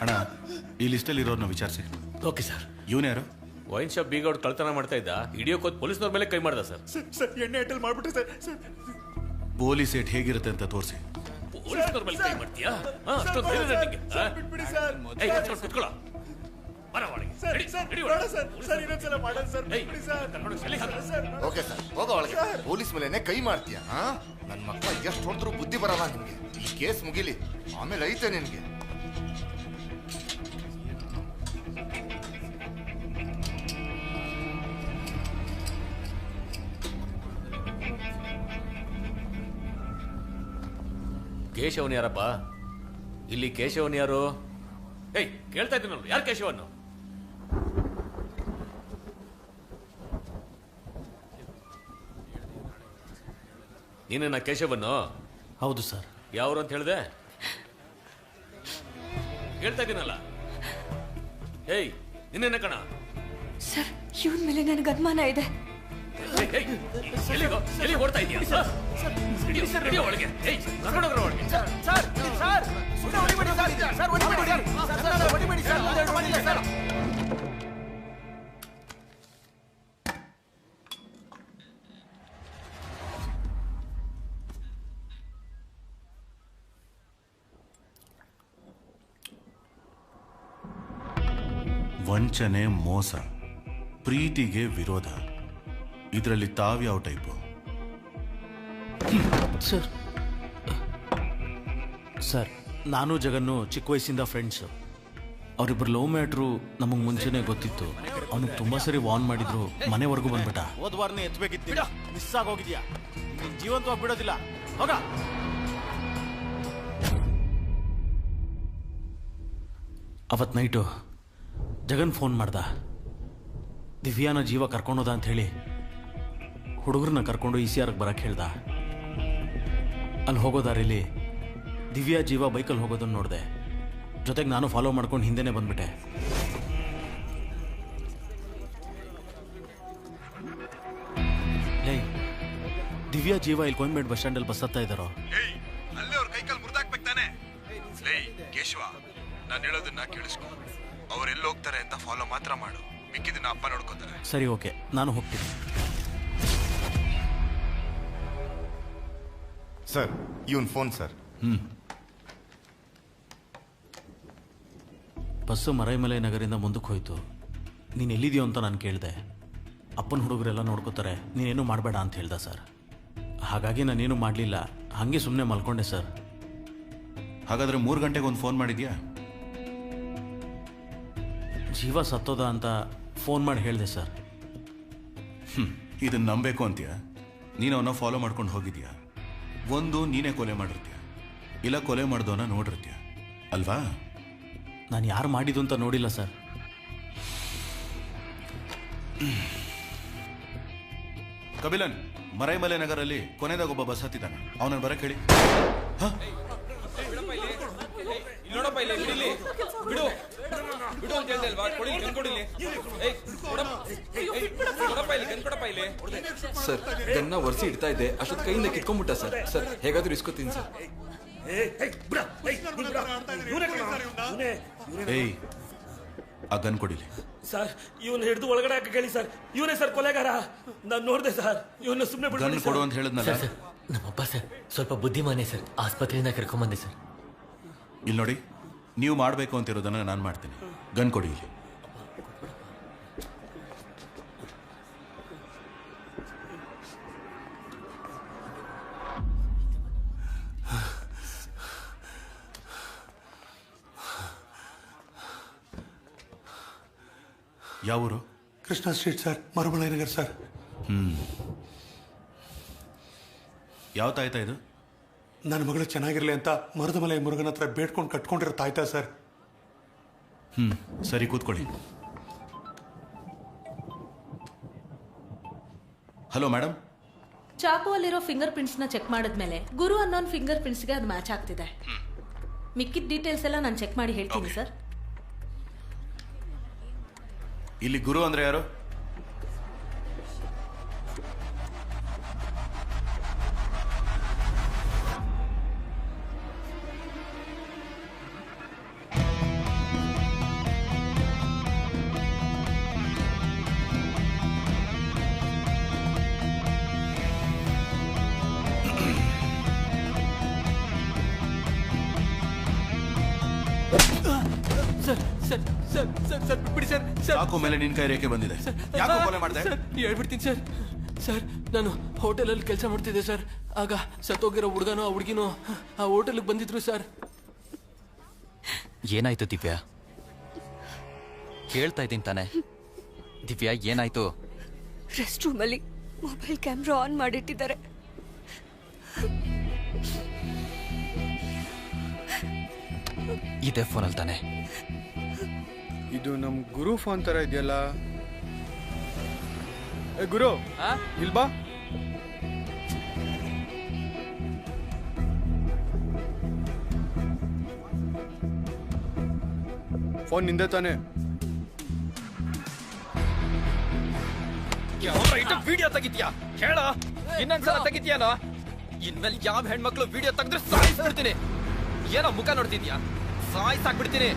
ಅಣ್ಣ, ಈ ಲಿಸ್ಟಲ್ಲಿ ಇರೋರ್ನ ವಿಚಾರಿಸಿ. Okay sir. ಇವನು ಯಾರು? ವೈನ್ ಶಾಪ್ ಬೀಗ ಅವ್ರು ಕಳ್ತನ ಮಾಡ್ತಾ ಇದ್ದ. ಹಿಡಿಯೋಕೋದ್ ಪೊಲೀಸ್ನವ್ರ ಮೇಲೆ ಕೈ ಮಾಡ್ದ ಸರ್. ಎಣ್ಣೆ ಅಟಲ್ ಮಾಡ್ಬಿಟ್ರೆ ಸರ್. ಪೊಲೀಸ್ ಏಟ್ ಹೇಗಿರುತ್ತೆ ಅಂತ ತೋರಿಸಿ. ಪೊಲೀಸ್ನವ್ರ ಮೇಲೆ ಕೈ ಮಾಡ್ತೀಯಾ? ಅಷ್ಟೊಂದು ಧೈರ್ಯ ನಿಂಗೆ? ಬಿಟ್ಬಿಡಿ ಸರ್. ಕುತ್ಕೊಳ್ಳೋ. ಓಕೆ ಸರ್, ಹೋಗೋ ಒಳಗೆ. ಪೊಲೀಸ್ ಮೇಲೆನೆ ಕೈ ಮಾಡ್ತೀಯ? ನನ್ನ ಮಕ್ಕಳ ಎಷ್ಟು ಹೊಡೆದ್ರು ಬುದ್ಧಿ ಬರಲ್ಲ ನಿಮ್ಗೆ. ಈ ಕೇಸ್ ಮುಗಿಲಿ, ಆಮೇಲೆ ಐತೆ ನಿನ್ಗೆ. ಕೇಶವನ್ ಯಾರಪ್ಪ? ಇಲ್ಲಿ ಕೇಶವನ್ ಯಾರು? ಏಯ್, ಕೇಳ್ತಾ ಇದ್ದೀನಿ ನಾನು, ಯಾರು ಕೇಶವನ್ನು? ನೀನೇನ ಕೇಶವನ್ನು? ಹೌದು ಸರ್. ಯಾವ್ರು ಅಂತ ಹೇಳಿದೆ? ಕೇಳ್ತಾ ಇದ್ದೀನಲ್ಲ. ಏಯ್, ನಿನ್ನೇನ ಕಣ? ಸರ್, ಇವನ್ ಮೇಲೆ ನನಗೆ ಅನುಮಾನ ಇದೆ. ಎಲ್ಲಿ ಓಡ್ತಾ ಇದೀಯಾ? ಒಳಗೆ ವಂಚನೆ, ಮೋಸ, ಪ್ರೀತಿಗೆ ವಿರೋಧ, ಇದರಲ್ಲಿ ತಾವ್ಯಾವ ಟೈಪು? ಸರ್, ನಾನು ಜಗನ್ನು ಚಿಕ್ಕ ವಯಸ್ಸಿಂದ ಫ್ರೆಂಡ್ಸು. ಅವರಿಬ್ಬರು ಲವ್ ಮ್ಯಾಟ್ರು ನಮಗೆ ಮುಂಚೆನೆ ಗೊತ್ತಿತ್ತು. ಅವನಿಗೆ ತುಂಬಾ ಸರಿ ವಾರ್ನ್ ಮಾಡಿದ್ರು, ಮನೆವರೆಗೂ ಬಂದ್ಬಿಟ್ಟ. ಹೋದ ವಾರನೇ ಎತ್ಬೇಕಿತ್ತು, ಮಿಸ್ ಆಗೋಗಿದ್ಯಾ? ನೀನ್ ಜೀವಂತವಾಗಿ ಬಿಡೋದಿಲ್ಲ, ಹೋಗ. ಅವತ್ ನೈಟು ಜಗನ್ ಫೋನ್ ಮಾಡ್ದ. ದಿವ್ಯಾನ ಜೀವ ಕರ್ಕೊಂಡೋದ ಅಂತ ಹೇಳಿ ಹುಡುಗರನ್ನ ಕರ್ಕೊಂಡು ECRಗೆ ಬರಕ್ಕೆ ಹೇಳ್ದ. ಅಲ್ಲಿ ಹೋಗೋ ದಾರಿಲಿ ದಿವ್ಯಾ ಜೀವ ಬೈಕಲ್ಲಿ ಹೋಗೋದನ್ನು ನೋಡಿದೆ. ಜೊತೆಗೆ ನಾನು ಫಾಲೋ ಮಾಡ್ಕೊಂಡು ಹಿಂದೆನೆ ಬಂದ್ಬಿಟ್ಟೆ. ಲೈ, ದಿವ್ಯಾ ಜೀವ ಇಲ್ಲಿ ಕೊಯಂಬೇಡ್ ಬಸ್ ಸ್ಟ್ಯಾಂಡಲ್ಲಿ ಬಸ್ ಹತ್ತಾ ಇದ್ದಾರೋ? ಅಲ್ಲೇ ಅವ್ರ ಕೈಕಾಲು ಮುರಿದಾಕ್ಬೇಕು ತಾನೆ? ಲೈ ಕೇಶವ, ನಾನು ಹೇಳೋದನ್ನ ಕೇಳಿಸ್ಕೊ. ಅವ್ರು ಎಲ್ಲಿ ಹೋಗ್ತಾರೆ ಅಂತ ಫಾಲೋ ಮಾತ್ರ ಮಾಡು, ಮಿಕ್ಕಿದನ್ನ ಅಪ್ಪ ನೋಡ್ಕೋತಾರೆ. ಸರಿ, ಓಕೆ, ನಾನು ಹೋಗ್ತೀನಿ. ಸರ್, ಇವನ್ ಫೋನ್ ಸರ್. ಬಸ್ಸು ಮರೈಮಲೆ ನಗರಿಂದ ಮುಂದಕ್ಕೆ ಹೋಯ್ತು. ನೀನು ಎಲ್ಲಿದೆಯೋ ಅಂತ ನಾನು ಕೇಳಿದೆ. ಅಪ್ಪನ ಹುಡುಗರೆಲ್ಲ ನೋಡ್ಕೋತಾರೆ, ನೀನೇನು ಮಾಡಬೇಡ ಅಂತ ಹೇಳ್ದ ಸರ್. ಹಾಗಾಗಿ ನಾನೇನು ಮಾಡಲಿಲ್ಲ, ಹಾಗೆ ಸುಮ್ಮನೆ ಮಲ್ಕೊಂಡೆ ಸರ್. ಹಾಗಾದ್ರೆ 3 ಗಂಟೆಗೆ ಒಂದು ಫೋನ್ ಮಾಡಿದ್ಯಾ? ಜೀವ ಸತ್ತೋದ ಅಂತ ಫೋನ್ ಮಾಡಿ ಹೇಳಿದೆ ಸರ್. ಇದನ್ನ ನಂಬೇಕು ಅಂತೀಯ? ನೀನು ಅವನ್ನ ಫಾಲೋ ಮಾಡ್ಕೊಂಡು ಹೋಗಿದ್ಯಾ? ಒಂದು ನೀನೇ ಕೊಲೆ ಮಾಡಿರ್ತೀಯ, ಇಲ್ಲ ಕೊಲೆ ಮಾಡ್ದವನ್ನ ನೋಡಿರ್ತೀಯ ಅಲ್ವಾ? ನಾನು ಯಾರು ಮಾಡಿದ್ದು ಅಂತ ನೋಡಿಲ್ಲ ಸರ್. ಕಬಿಲನ್, ಮರೈಮಲೆ ನಗರಲ್ಲಿ ಕೊನೆದಾಗ ಒಬ್ಬ ಬಸ್ ಹತ್ತಿದ್ದಾನೆ, ಅವನನ್ನು ಬರಕ್ಕೆ ಹೇಳಿ. ನೋಡಪ್ಪ ಇಲ್ಲಿ ಬಿಡಿಲಿ, ಬಿಡು ಬಿಡು ಅಂತ ಹೇಳ್ದೆ ಅಲ್ವಾ? ಕೊಡಿ, ಗನ್ ಕೊಡಿಲಿ. ಕೊಡಪ್ಪ ಇಲ್ಲಿ, ಗನ್ ಕೊಡಪ್ಪ ಇಲ್ಲಿ. ಸರ್, ಗನ್ನ ಒರೆಸಿ ಇಡ್ತಾ ಇದ್ದೆ, ಅಷ್ಟೊತ್ತು ಕೈಯಿಂದ ಕಿತ್ಕೊಂಡ್ಬಿಟ್ಟ ಸರ್. ಸರ್, ಹೇಗಾದ್ರೂ ಇಸ್ಕೊತೀನಿ ಸರ್. ಏಯ್, ಆ ಗನ್ ಕೊಡಿಲಿ. ಸರ್, ಇವನು ಹಿಡಿದು ಒಳಗಡೆ ಹಾಕಿ ಕೇಳಿ ಸರ್. ಇವನೇ ಸರ್ ಕೊಲೆಗಾರ. ನಾನು ನೋಡಿದೆ ಸರ್, ಇವನು ಸುಮ್ಮನೆ ಗನ್ ಕೊಡು ಅಂತ ಹೇಳಿದ್ನಲ್ಲ. ನಮ್ಮಪ್ಪ ಸರ್ ಸ್ವಲ್ಪ ಬುದ್ಧಿಮಾನೆ ಸರ್, ಆಸ್ಪತ್ರೆಯಿಂದ ಕರ್ಕೊಂಬಂದೆ ಸರ್. ಇಲ್ಲಿ ನೋಡಿ, ನೀವು ಮಾಡಬೇಕು ಅಂತಿರೋದನ್ನ ನಾನು ಮಾಡ್ತೀನಿ. ಗನ್ ಕೊಡಿ ಇಲ್ಲಿ. ಯಾವ ಊರು? Krishna street sir, Maramalai Nagar sir. ಯಾವ ತಾಯ್ತಾ ಇದು? ನನ್ನ ಮಗಳು ಚೆನ್ನಾಗಿರ್ಲಿ ಅಂತ ಮರದ ಮಲೆ ಮುರುಗನ ಹತ್ರ ಬೇಡ್ಕೊಂಡು ಕಟ್ಕೊಂಡಿರೋ ತಾಯ್ತಾ ಸರ್. ಸರಿ, ಕೂತ್ಕೊಳ್ಳಿ. Hello madam. ಚಾಕು ಅಲ್ಲಿರೋ ಫಿಂಗರ್ ಪ್ರಿಂಟ್ಸ್ ನ ಚೆಕ್ ಮಾಡಿದ್ಮೇಲೆ ಗುರು ಅನ್ನೋನ್ ಫಿಂಗರ್ ಪ್ರಿಂಟ್ಸ್ ಗೆ ಅದು ಮ್ಯಾಚ್ ಆಗ್ತಿದೆ. ಮಿಕ್ಕಿದ ಡೀಟೇಲ್ಸ್ ಎಲ್ಲ ನಾನು ಚೆಕ್ ಮಾಡಿ ಹೇಳ್ತೀನಿ ಸರ್. ಇಲ್ಲಿ ಗುರು ಅಂದ್ರೆ ಯಾರು? ಯಾಕೋ ಮೇಲೆ ನಿನ್ ಕೈ ರೇಖೆ ಬಂದಿದೆ? ಯಾಕೋ ಕೊಲೆ ಮಾಡಿದೆ? ಹೇಳ್ಬಿಡ್ತೀನಿ ಸರ್. ಸರ್, ನಾನು ಹೋಟೆಲಲ್ಲಿ ಕೆಲಸ ಮಾಡ್ತಿದ್ದೆ ಸರ್. ಆಗ ಸತ್ತೋಗಿರೋ ಹುಡುಗನೋ ಆ ಹುಡುಗಿನೋ ಆ ಹೋಟೆಲ್ಗೆ ಬಂದಿದ್ರು ಸರ್. ಏನಾಯ್ತು ದಿವ್ಯಾ? ಕೇಳ್ತಾ ಇದ್ದೀನಿ ತಾನೆ. ದಿವ್ಯಾ, ಏನಾಯ್ತು? ರೆಸ್ಟ್ ರೂಮಲ್ಲಿ ಮೊಬೈಲ್ ಕ್ಯಾಮ್ರಾ ಆನ್ ಮಾಡಿಟ್ಟಿದ್ದಾರೆ. ಇದೇ ಫೋನಲ್ಲಿ ತಾನೆ? ಇದು ನಮ್ ಗುರು ಫೋನ್ ತರ ಇದೆಯಲ್ಲ. ಗುರು, ಇಲ್ಬಾ. ಫೋನ್ ನಿಂದೆ ತಾನೆ? ವಿಡಿಯೋ ತೆಗಿತೀಯಾ? ಹೇಳ, ಇನ್ನೊಂದ್ಸಲ ತೆಗಿತೀಯಾನೋ? ಇನ್ಮೇಲೆ ಯಾವ ಹೆಣ್ಮಕ್ಳು ವಿಡಿಯೋ ತೆಗೆದ್ರೆ ಸಾಯಿಸ್ಬಿಡ್ತೀನಿ. ಏನೋ ಮುಖ ನೋಡ್ತಿದ್ಯಾ? ಸಾಯಿಸಾಕ್ಬಿಡ್ತೀನಿ.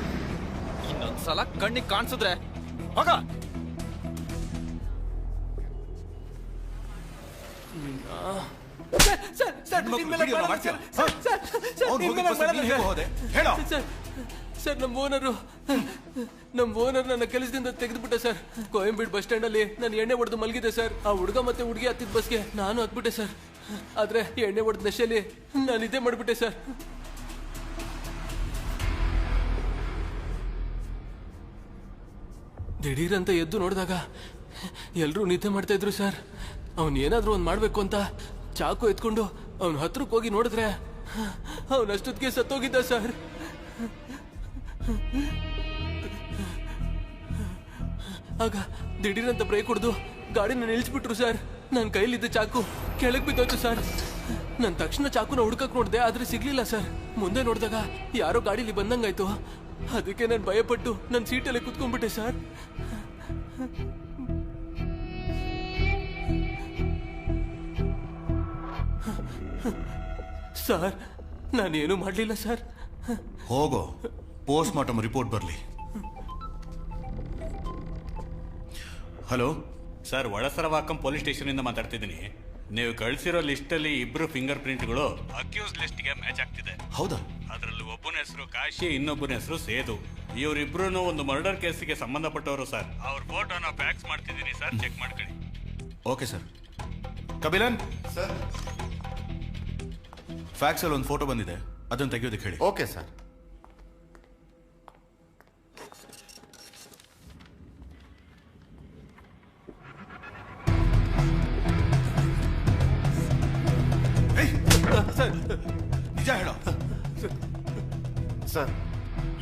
ಇನ್ನೊಂದ್ಸಲ ಕಣ್ಣಿಗೆ ಕಾಣಿಸಿದ್ರೆ ಹೋಗ. ಸರ್, ನಮ್ಮ ಓನರ್ ನನ್ನ ಕೆಲಸದಿಂದ ತೆಗೆದುಬಿಟ್ಟ ಸರ್. ಕೋಯಂಬೀಡ್ ಬಸ್ ಸ್ಟ್ಯಾಂಡ್ ಅಲ್ಲಿ ನಾನು ಎಣ್ಣೆ ಹೊಡೆದು ಮಲಗಿದೆ ಸರ್. ಆ ಹುಡುಗ ಮತ್ತೆ ಹುಡುಗಿ ಹತ್ತಿದ ಬಸ್ಗೆ ನಾನು ಹತ್ಬಿಟ್ಟೆ ಸರ್. ಆದ್ರೆ ಎಣ್ಣೆ ಹೊಡೆದ ನಶೆಯಲ್ಲಿ ನಾನು ಇದೇ ಮಾಡ್ಬಿಟ್ಟೆ ಸರ್. ದಿಢೀರಂತ ಎದ್ದು ನೋಡಿದಾಗ ಎಲ್ಲರೂ ನಿದ್ದೆ ಮಾಡ್ತಾ ಇದ್ರು ಸರ್. ಅವನು ಏನಾದ್ರೂ ಒಂದು ಮಾಡ್ಬೇಕು ಅಂತ ಚಾಕು ಎತ್ಕೊಂಡು ಅವನ ಹತ್ರಕ್ಕೆ ಹೋಗಿ ನೋಡಿದ್ರೆ ಅವನಷ್ಟೊತ್ತಿಗೆ ಸತ್ತೋಗಿದ್ದ ಸರ್. ಆಗ ದಿಢೀರಂತ ಬ್ರೇಕ್ ಹೊಡೆದು ಗಾಡಿನ ನಿಲ್ಲಿಸ್ಬಿಟ್ರು ಸರ್. ನನ್ನ ಕೈಲಿದ್ದ ಚಾಕು ಕೆಳಗೆ ಬಿದ್ದೋಯ್ತು ಸರ್. ನಾನು ತಕ್ಷಣ ಚಾಕುನ ಹುಡ್ಕಕ್ ನೋಡಿದೆ, ಆದ್ರೆ ಸಿಗ್ಲಿಲ್ಲ ಸರ್. ಮುಂದೆ ನೋಡಿದಾಗ ಯಾರೋ ಗಾಡಿಲಿ ಬಂದಂಗಾಯ್ತು. ಅದಕ್ಕೆ ನಾನು ಭಯಪಟ್ಟು ನನ್ನ ಸೀಟಲ್ಲಿ ಕುತ್ಕೊಂಡ್ಬಿಟ್ಟೆ ಸರ್. ಸರ್, ನಾನೇನು ಮಾಡಲಿಲ್ಲ ಸರ್. ಹೋಗೋ, ಪೋಸ್ಟ್ ಮಾರ್ಟಮ್ ರಿಪೋರ್ಟ್ ಬರಲಿ. ಹಲೋ ಸರ್, ಒಳಸರವಾಕಂ ಪೊಲೀಸ್ ಸ್ಟೇಷನ್ ಇಂದ ಮಾತಾಡ್ತಿದ್ದೀನಿ. ನೀವು ಕಳಿಸಿರೋ ಲಿಸ್ಟಲ್ಲಿ ಇಬ್ರು ಫಿಂಗರ್ ಪ್ರಿಂಟ್ಗಳು ಅಕ್ಯೂಸ್ ಲಿಸ್ಟ್ಗೆ ಮ್ಯಾಚ್ ಆಗ್ತಿದೆ. ಹೌದಾ? ಅದರಲ್ಲಿ ಒಬ್ಬನ ಹೆಸರು ಕಾಶಿ, ಇನ್ನೊಬ್ಬನ ಹೆಸರು ಸೇದು. ಇವರಿಬ್ರು ಒಂದು ಮರ್ಡರ್ ಕೇಸಿಗೆ ಸಂಬಂಧಪಟ್ಟವರು ಸರ್. ಅವ್ರ ಫೋಟೋನ ಫ್ಯಾಕ್ಸ್ ಮಾಡ್ತಿದ್ದೀನಿ ಸರ್, ಚೆಕ್ ಮಾಡ್ಕೊಳ್ಳಿ. Okay sir. Kabilan sir, fax ಅಲ್ಲಿ ಒಂದು ಫೋಟೋ ಬಂದಿದೆ, ಅದನ್ನು ತೆಗೆಯೋದಕ್ಕೆ ಹೇಳಿ. Okay sir. ನಿಜ ಹೇಳೋ. ಸರ್,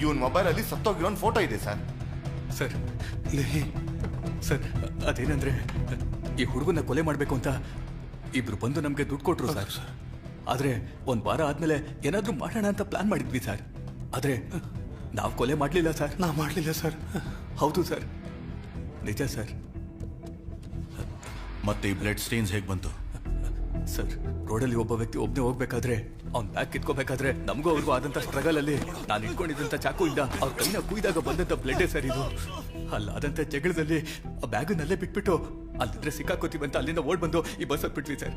ಇವನ್ ಮೊಬೈಲ್ ಅಲ್ಲಿ ಸತ್ತೋಗಿರೋನ್ ಫೋಟೋ ಇದೆ ಸರ್. ಸರ್ ಸರ್, ಅದೇನಂದ್ರೆ ಈ ಹುಡುಗನ ಕೊಲೆ ಮಾಡ್ಬೇಕು ಅಂತ ಇಬ್ರು ಬಂದು ನಮ್ಗೆ ದುಡ್ಡು ಕೊಟ್ರು ಸರ್. ಆದ್ರೆ ಒಂದ್ ವಾರ ಆದ್ಮೇಲೆ ಏನಾದ್ರೂ ಮಾಡೋಣ ಅಂತ ಪ್ಲಾನ್ ಮಾಡಿದ್ವಿ ಸರ್. ಆದ್ರೆ ನಾವು ಕೊಲೆ ಮಾಡ್ಲಿಲ್ಲ ಸರ್. ನಾವು ಮಾಡ್ಲಿಲ್ಲ ಸರ್. ಹೌದು ಸರ್, ನಿಜ ಸರ್. ಮತ್ತೆ ಈ ಬ್ಲಡ್ ಸ್ಟೇನ್ಸ್ ಹೇಗೆ ಬಂತು ಸರ್? ರೋಡಲ್ಲಿ ಒಬ್ಬ ವ್ಯಕ್ತಿ ಒಬ್ಬನೇ ಹೋಗ್ಬೇಕಾದ್ರೆ ಅವ್ನ್ ಬ್ಯಾಗ್ ಕಿತ್ಕೋಬೇಕಾದ್ರೆ ನಮಗೂ ಅವ್ರಿಗೂ ಆದಂತ ಸ್ಟ್ರಗಲ್ ಅಲ್ಲಿ ನಾನು ಇಟ್ಕೊಂಡಿದ್ದಂತ ಚಾಕು ಇಂದ ಅವ್ರ ಕೈನ ಕುಯ್ದಾಗ ಬಂದಂತ ಬ್ಲಡ್ಡೇ ಸರ್ ಇದು. ಅಲ್ಲಾದಂತ ಜಗಳದಲ್ಲಿ ಆ ಬ್ಯಾಗನ್ನಲ್ಲೇ ಬಿಟ್ಬಿಟ್ಟು ಅಲ್ಲಿದ್ರೆ ಸಿಕ್ಕಾಕೋತೀವಿ ಅಂತ ಅಲ್ಲಿಂದ ಓಡ್ ಬಂದು ಈ ಬಸ್ ಹತ್ಬಿಟ್ವಿ ಸರ್.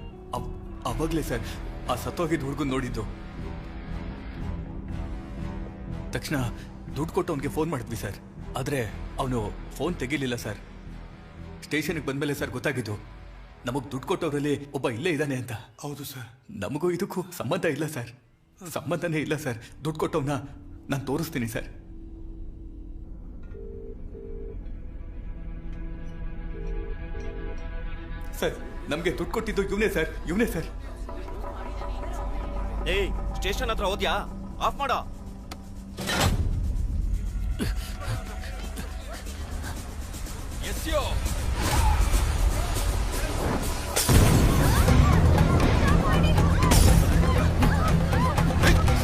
ಅವಾಗ್ಲೇ ಸರ್ ಆ ಸತ್ತೋಗಿದ್ದ ಹುಡುಗನ್ ನೋಡಿದ್ದು. ತಕ್ಷಣ ದುಡ್ಡು ಕೊಟ್ಟು ಅವನಿಗೆ ಫೋನ್ ಮಾಡಿದ್ವಿ ಸರ್. ಆದ್ರೆ ಅವನು ಫೋನ್ ತೆಗಿಲಿಲ್ಲ ಸರ್. ಸ್ಟೇಷನ್ಗೆ ಬಂದ್ಮೇಲೆ ಸರ್ ಗೊತ್ತಾಗಿದ್ದು ನಮಗ್ ದುಡ್ಡು ಕೊಟ್ಟವರಲ್ಲಿ ಒಬ್ಬ ಇಲ್ಲೇ ಇದ್ದಾನೆ ಅಂತ. ಹೌದು ಸರ್. ನಮಗೂ ಇದಕ್ಕೂ ಸಂಬಂಧ ಇಲ್ಲ ಸರ್, ಸಂಬಂಧನೇ ಇಲ್ಲ ಸರ್. ದುಡ್ಡು ಕೊಟ್ಟವನ್ನ ನಾನು ತೋರಿಸ್ತೀನಿ ಸರ್. ಸರ್, ನಮ್ಗೆ ದುಡ್ಡು ಕೊಟ್ಟಿದ್ದು ಇವನೇ ಸರ್, ಇವನೇ ಸರ್. ಏಯ್, ಸ್ಟೇಷನ್ ಹತ್ರ ಹೋದ್ಯಾ? ಆಫ್ ಮಾಡ.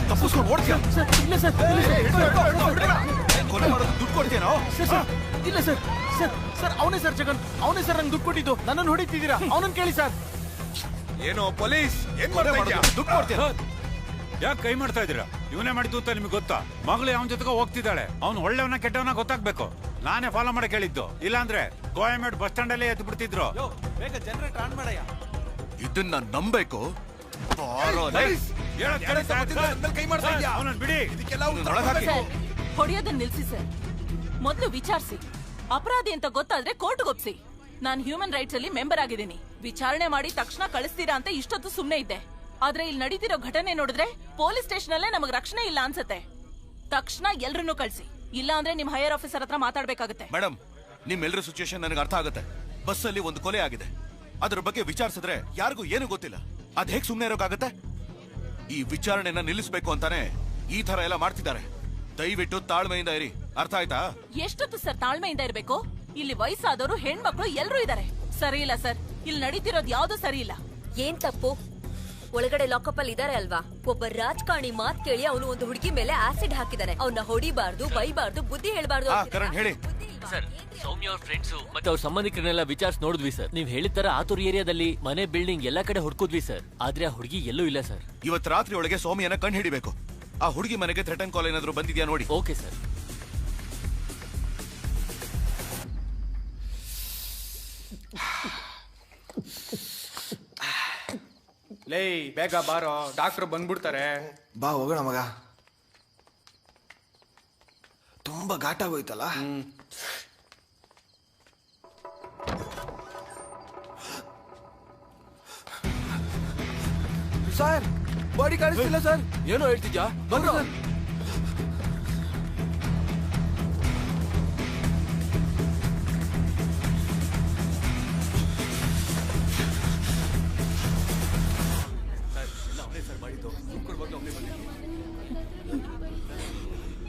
ತಪ್ಪಿಸ್ಕೊಂಡು ಓಡ್ತೀಯ? ಇಲ್ಲ ಸರ್, ಕೊಲೆ ಮಾಡೋದು ದುಡ್ಡು ಕೊಡ್ತೀಯನೋ? ಇಲ್ಲ ಸರ್. ಸರ್ ಸರ್, ಅವನೇ ಸರ್ ಜಗನ್, ಅವನೇ ಸರ್ ನಂಗೆ ದುಡ್ಡು ಕೊಟ್ಟಿದ್ದು. ನನ್ನನ್ನು ಹೊಡಿತಿದ್ದೀರಾ? ಅವನನ್ನು ಕೇಳಿ ಸರ್. ಏನೋ ಪೊಲೀಸ್ ಏನ್ ದುಡ್ಡು ಕೊಡ್ತೀಯ? ಯಾಕೆ ಕೈ ಮಾಡ್ತಾ ಇದ್ದೀರಾ? ಇವನೇ ಮಾಡಿದ್ದು ಅಂತ ನಿಮ್ಗೆ ಗೊತ್ತಾ? ಮಗಳು ಅವನ ಜೊತೆಗೆ ಹೋಗ್ತಿದ್ದಾಳೆ. ಅವ್ನು ಒಳ್ಳೆಯವನ ಕೆಟ್ಟವನ ಗೊತ್ತಾಗ್ಬೇಕು. ನಾನೇ ಫಾಲೋ ಮಾಡಕ್ ಹೇಳಿದ್ದು. ಇಲ್ಲಾಂದ್ರೆ ಗೋಯಮೇಡ್ ಬಸ್ ಸ್ಟ್ಯಾಂಡ್ ಅಲ್ಲೇ ಎದ್ದು ಬಿಡ್ತಿದ್ರು. ಬೇಗ ಜನರೇಟರ್ ಆನ್ ಮಾಡಯ್ಯ. ಇದನ್ನ ನಂಬೇಕು. ಬಿಡಿ. ಹೊಡೆಯೋದನ್ನ ನಿಲ್ಸಿ ಸರ್. ಮೊದಲು ವಿಚಾರಿಸಿ. ಅಪರಾಧಿ ಅಂತ ಗೊತ್ತಾದ್ರೆ ಕೋರ್ಟ್ಗೆ ಒಪ್ಸಿ. ನಾನು ಹ್ಯೂಮನ್ ರೈಟ್ಸ್ ಅಲ್ಲಿ ಮೆಂಬರ್ ಆಗಿದ್ದೀನಿ. ವಿಚಾರಣೆ ಮಾಡಿ ತಕ್ಷಣ ಕಳಿಸ್ತೀರಾ ಅಂತ ಇಷ್ಟೊತ್ತು ಸುಮ್ನೆ ಇದ್ದೆ. ಆದ್ರೆ ಇಲ್ಲಿ ನಡೀತಿರೋ ಘಟನೆ ನೋಡಿದ್ರೆ ಪೊಲೀಸ್ ಸ್ಟೇಷನ್ ಅಲ್ಲೇ ನಮಗ್ ರಕ್ಷಣೆ ಇಲ್ಲ ಅನ್ಸತ್ತೆ. ತಕ್ಷಣ ಎಲ್ರನ್ನೂ ಕಳ್ಸಿ. ಇಲ್ಲ ಅಂದ್ರೆ ನಿಮ್ ಹೈಯರ್ ಆಫೀಸರ್ ಹತ್ರ ಮಾತಾಡ್ಬೇಕಾಗತ್ತೆ. ಮೇಡಮ್, ನಿಮ್ಮೆಲ್ಲರ ಸಿಚುಯೇಷನ್ ನನಗೆ ಅರ್ಥ ಆಗುತ್ತೆ. ಬಸ್ ಅಲ್ಲಿ ಒಂದು ಕೊಲೆ ಆಗಿದೆ. ಅದ್ರ ಬಗ್ಗೆ ವಿಚಾರಿಸಿದ್ರೆ ಯಾರಿಗೂ ಏನು ಗೊತ್ತಿಲ್ಲ. ಅದ್ ಹೇಗ್ ಸುಮ್ನೆ ಇರೋಕ್ಕಾಗತ್ತೆ? ಈ ವಿಚಾರಣೆನ ನಿಲ್ಲಿಸಬೇಕು ಅಂತಾನೆ ಈ ತರ ಎಲ್ಲ ಮಾಡ್ತಿದ್ದಾರೆ. ದಯವಿಟ್ಟು ತಾಳ್ಮೆಯಿಂದ ಇರಿ, ಅರ್ಥ ಆಯ್ತಾ? ಎಷ್ಟೊತ್ತು ಸರ್ ತಾಳ್ಮೆಯಿಂದ ಇರ್ಬೇಕು? ಇಲ್ಲಿ ವಯಸ್ಸಾದವರು, ಹೆಣ್ಮಕ್ಳು ಎಲ್ರೂ ಇದಾರೆ. ಸರಿ ಇಲ್ಲ ಸರ್, ಇಲ್ಲಿ ನಡೀತಿರೋದು ಯಾವ್ದು ಸರಿ ಇಲ್ಲ. ಏನ್ ತಪ್ಪು? ಒಳಗಡೆ ಲಾಕಪ್ ಅಲ್ಲಿ ಇದಾರೆ ಅಲ್ವಾ? ಒಬ್ಬ ರಾಜಕಾರಣಿ ಮಾತ್ ಕೇಳಿ ಅವನು ಒಂದು ಹುಡುಗಿ ಮೇಲೆ ಆಸಿಡ್ ಹಾಕಿದಾನೆ. ಅವನ್ನ ಹೊಡಿಬಾರ್ದು, ಬೈಬಾರ್ದು, ಬುದ್ಧಿ ಹೇಳ್ಬಾರ್ದು. ಹೇಳಿ ಸರ್. ಸೌಮ್ಯ ಅವ್ರ ಫ್ರೆಂಡ್ಸು ಮತ್ತೆ ಅವ್ರ ಸಂಬಂಧಿಕರನ್ನೆಲ್ಲ ವಿಚಾರಿಸಿ ನೋಡಿದ್ವಿ ಸರ್. ನೀವ್ ಹೇಳಿದ ತರ ಆತೂರ್ ಏರಿಯಾದಲ್ಲಿ ಮನೆ, ಬಿಲ್ಡಿಂಗ್ ಎಲ್ಲಾ ಕಡೆ ಹುಡ್ಕುದ್ವಿ ಸರ್. ಆದ್ರೆ ಆ ಹುಡುಗಿ ಎಲ್ಲೂ ಇಲ್ಲ ಸರ್. ಇವತ್ತು ರಾತ್ರಿ ಒಳಗೆ ಸೌಮ್ಯನ ಕಂಡು ಹಿಡಿಬೇಕು. ಆ ಹುಡುಗಿ ಮನೆಗೆ ಥ್ರೆಟನ್ ಕಾಲ್ ಏನಾದ್ರು ಬಂದಿದ್ಯಾ ನೋಡಿ. Okay sir. ಲೇ, ಬೇಗ ಬಾರೋ, ಡಾಕ್ಟರ್ ಬಂದ್ಬಿಡ್ತಾರೆ. ಬಾ ಹೋಗೋಣ ಮಗ. ತುಂಬಾ ಘಾಟಾಗೋಯ್ತಲ್ಲ. ಸರ್, ಬಾಡಿ ಕಾಣಿಸ್ತಿಲ್ಲ ಸರ್. ಏನೋ ಹೇಳ್ತಿದ್ಯಾ? ಬಂದ್ರು ಸರ್.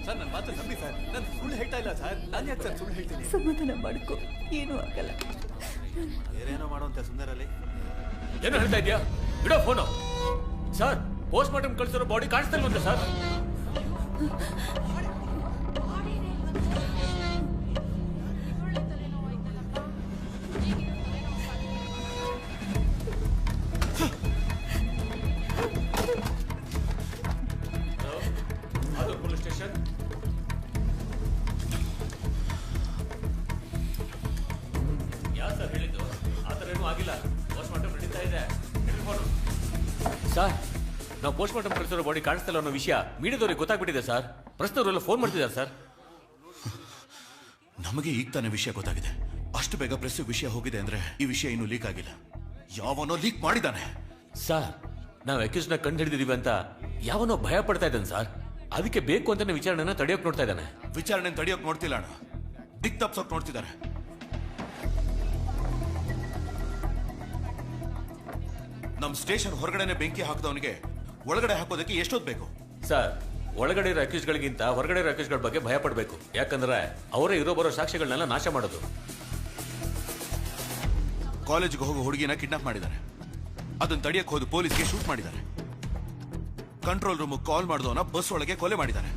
ಸರ್, ನನ್ನ ಮಾತು ನಂಬಿ ಸರ್. ನಾನು ಸುಳ್ಳು ಹೇಳ್ತಾ ಇಲ್ಲ ಸರ್. ನಾನು ಯಾಕೆ ಸರ್ ಸುಳ್ಳು ಹೇಳ್ತೀನಿ? ಸಮಾಧಾನ ಮಾಡ್ಕೊ, ಏನೂ ಆಗಲ್ಲ. ಬೇರೇನೋ ಮಾಡುವಂತೆ ಸುಂದರಲ್ಲಿ. ಏನು ಹೇಳ್ತಾ ಇದೆಯಾ? ಬಿಡೋ ಫೋನು. ಸರ್, ಪೋಸ್ಟ್ ಮಾರ್ಟಮ್ ಕಳಿಸಿರೋ ಬಾಡಿ ಕಾಣಿಸ್ತಿಲ್ವಂತೆ ಸರ್. ಅದು ಪೊಲೀಸ್ ಸ್ಟೇಷನ್. ಯಾ ಸರ್ ಹೇಳಿದ್ದು? ಆ ಥರ ಏನೂ ಆಗಿಲ್ಲ. ಪೋಸ್ಟ್ ಮಾರ್ಟಮ್ ನಡೀತಾ ಇದೆ. ಸರ್ ನಾವು ಪೋಸ್ಟ್ ಮಾರ್ಟಮ್ ಕಳಿಸಿರೋ ಬಾಡಿ ಕಾಣಿಸ್ತಿಲ್ಲ ಅನ್ನೋ ವಿಷಯ ಮೀಡಿಯಾದವ್ರಿಗೆ ಗೊತ್ತಾಗ್ಬಿಟ್ಟಿದೆ ಸರ್. ಪ್ರಶ್ನವರೆಲ್ಲ ಫೋನ್ ಮಾಡ್ತಿದ್ದಾರೆ ಸರ್. ನಮಗೆ ಈಗ ತಾನೇ ವಿಷಯ ಗೊತ್ತಾಗಿದೆ. ಅಷ್ಟು ಬೇಗ ಪ್ರೆಸ್ ವಿಷಯ ಹೋಗಿದೆ ಅಂದ್ರೆ ಈ ವಿಷಯ ಇನ್ನೂ ಲೀಕ್ ಆಗಿಲ್ಲ. ಯಾವನೋ ಲೀಕ್ ಮಾಡಿದಾನೆ ಸರ್. ನಾವು ಅಕ್ಯೂಸ್ನ ಕಂಡು ಹಿಡಿದಿದೀವಿ ಅಂತ ಯಾವನೋ ಭಯ ಪಡ್ತಾ ಇದ್ದಾನೆ ಸರ್. ಅದಕ್ಕೆ ಬೇಕು ಅಂತಾನೆ ವಿಚಾರಣೆನ ತಡೆಯೋಕ್ ನೋಡ್ತಾ ಇದ್ದಾನೆ. ವಿಚಾರಣೆ ತಡೆಯೋಕ್ ನೋಡ್ತಿಲ್ಲ ಅಣ್ಣ, ದಿಕ್ ತಪ್ಸೋಕ್ ನೋಡ್ತಿದ್ದಾರೆ. ನಮ್ ಸ್ಟೇಷನ್ ಹೊರಗಡೆನೆ ಬೆಂಕಿ ಹಾಕಿದವನಿಗೆ ಒಳಗಡೆ ಹಾಕೋದಕ್ಕೆ ಎಷ್ಟೊತ್ತು ಬೇಕು ಸರ್? ಒಳಗಡೆ ಇರೋ ಅಕ್ಯೂಸ್ಗಳಿಗಿಂತ ಹೊರಗಡೆ ಇರೋ ಅಕ್ಯೂಸ್ಗಳ ಬಗ್ಗೆ ಭಯ ಪಡಬೇಕು. ಯಾಕಂದ್ರೆ ಅವರೇ ಇರೋ ಬರೋ ಸಾಕ್ಷ್ಯಗಳನ್ನೆಲ್ಲ ನಾಶ ಮಾಡೋದು. ಕಾಲೇಜ್ಗೆ ಹೋಗೋ ಹುಡುಗಿನ ಕಿಡ್ನಾಪ್ ಮಾಡಿದ್ದಾರೆ. ಅದನ್ನ ತಡೆಯಕ್ಕೆ ಹೋದ ಪೊಲೀಸ್ಗೆ ಶೂಟ್ ಮಾಡಿದ್ದಾರೆ. ಕಂಟ್ರೋಲ್ ರೂಮ್ ಕಾಲ್ ಮಾಡಿದವನ ಬಸ್ ಒಳಗೆ ಕೊಲೆ ಮಾಡಿದ್ದಾರೆ.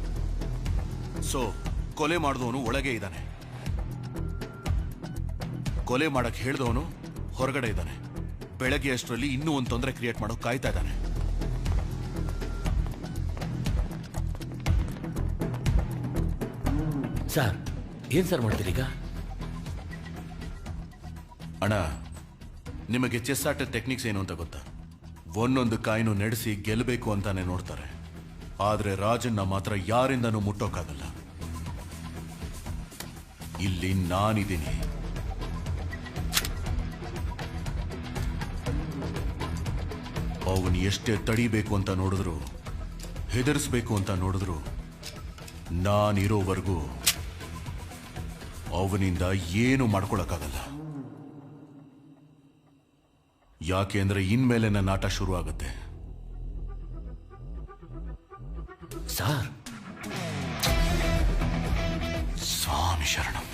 ಸೊ ಕೊಲೆ ಮಾಡಿದವನು ಒಳಗೆ ಇದ್ದಾನೆ, ಕೊಲೆ ಮಾಡಕ್ ಹೇಳಿದವನು ಹೊರಗಡೆ ಇದ್ದಾನೆ. ಬೆಳಗ್ಗೆ ಅಷ್ಟರಲ್ಲಿ ಇನ್ನೂ ಒಂದು ತೊಂದರೆ ಕ್ರಿಯೇಟ್ ಮಾಡೋಕೆ ಕಾಯ್ತಾ ಇದ್ದಾನೆ. ಸರ್ ಏನ್ ಸರ್ ಮಾಡ್ತೀರಿ ಈಗ? ಅಣ್ಣ, ನಿಮಗೆ ಚೆಸ್ ಆಟದ ಟೆಕ್ನಿಕ್ಸ್ ಏನು ಅಂತ ಗೊತ್ತಾ? ಒಂದೊಂದು ಕಾಯಿನು ನಡೆಸಿ ಗೆಲ್ಲಬೇಕು ಅಂತಾನೆ ನೋಡ್ತಾರೆ. ಆದ್ರೆ ರಾಜನ್ನ ಮಾತ್ರ ಯಾರಿಂದನೂ ಮುಟ್ಟೋಕ್ಕಾಗಲ್ಲ. ಇಲ್ಲಿ ನಾನಿದ್ದೀನಿ. ಅವನು ಎಷ್ಟೇ ತಡಿಬೇಕು ಅಂತ ನೋಡಿದ್ರು, ಹೆದರಿಸ್ಬೇಕು ಅಂತ ನೋಡಿದ್ರು, ನಾನಿರೋವರೆಗೂ ಅವನಿಂದ ಏನು ಮಾಡ್ಕೊಳಕ್ಕಾಗಲ್ಲ. ಯಾಕೆಂದ್ರೆ ಇನ್ಮೇಲೆ ನನ್ನ ಆಟ ಶುರು ಆಗುತ್ತೆ. ಸರ್ ಸ್ವಾಮಿ ಶರಣಮ್ಮ.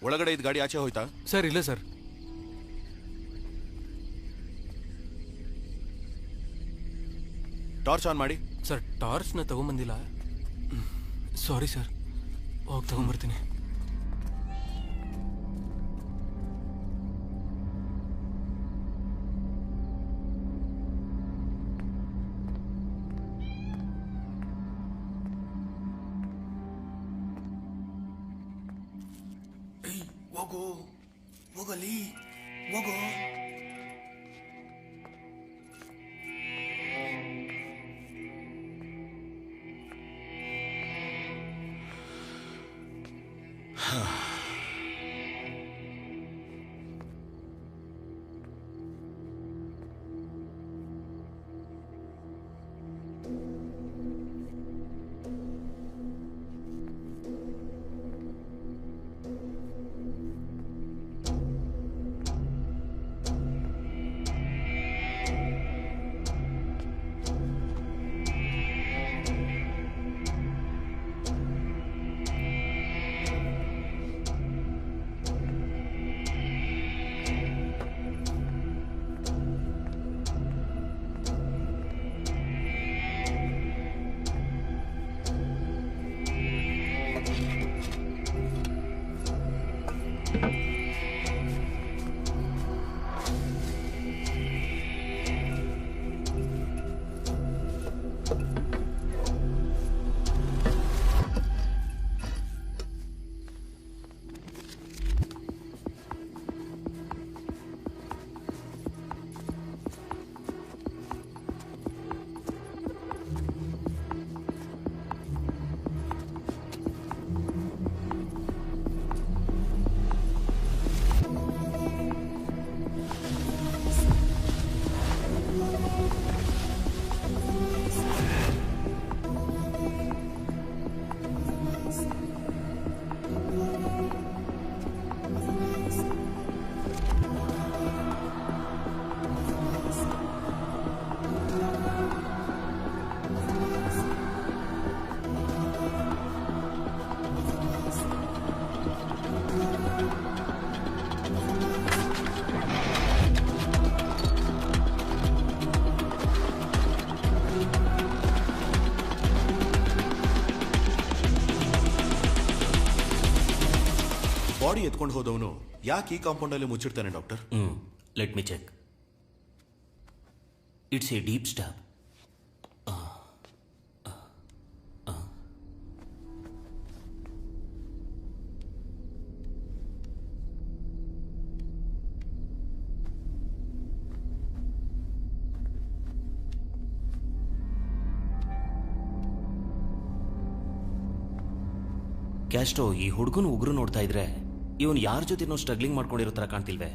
ಒಳಗಡೆ ಇದ್ದ ಗಾಡಿ ಆಚೆ ಹೋಯ್ತಾ? ಸರ್ ಇಲ್ಲ ಸರ್. ಟಾರ್ಚ್ ಆನ್ ಮಾಡಿ. ಸರ್ ಟಾರ್ಚ್ನ ತಗೊಂಬಂದಿಲ್ಲ. ಸಾರಿ ಸರ್, ಹೋಗಿ ತಗೊಂಬರ್ತೀನಿ. ಹೋಗೋ ಹೋಗಲಿ ಹೋಗೋ. ಬಾಡಿ ಎತ್ಕೊಂಡು ಹೋದವನು ಯಾಕೆ ಈ ಕಾಂಪೌಂಡಲ್ಲಿ ಮುಚ್ಚಿಡ್ತಾನೆ doctor? Let me check. It's a deep stab. ಕ್ಯಾಸ್ಟೋ, ಈ ಹುಡುಗನ ಉಗುರು ನೋಡ್ತಾ ಇದ್ರೆ ಇವನು ಯಾರ ಜೊತೆನೋ ಸ್ಟ್ರಗ್ಲಿಂಗ್ ಮಾಡ್ಕೊಂಡಿರೋ ತರ ಕಾಣ್ತಿಲ್ವೇ?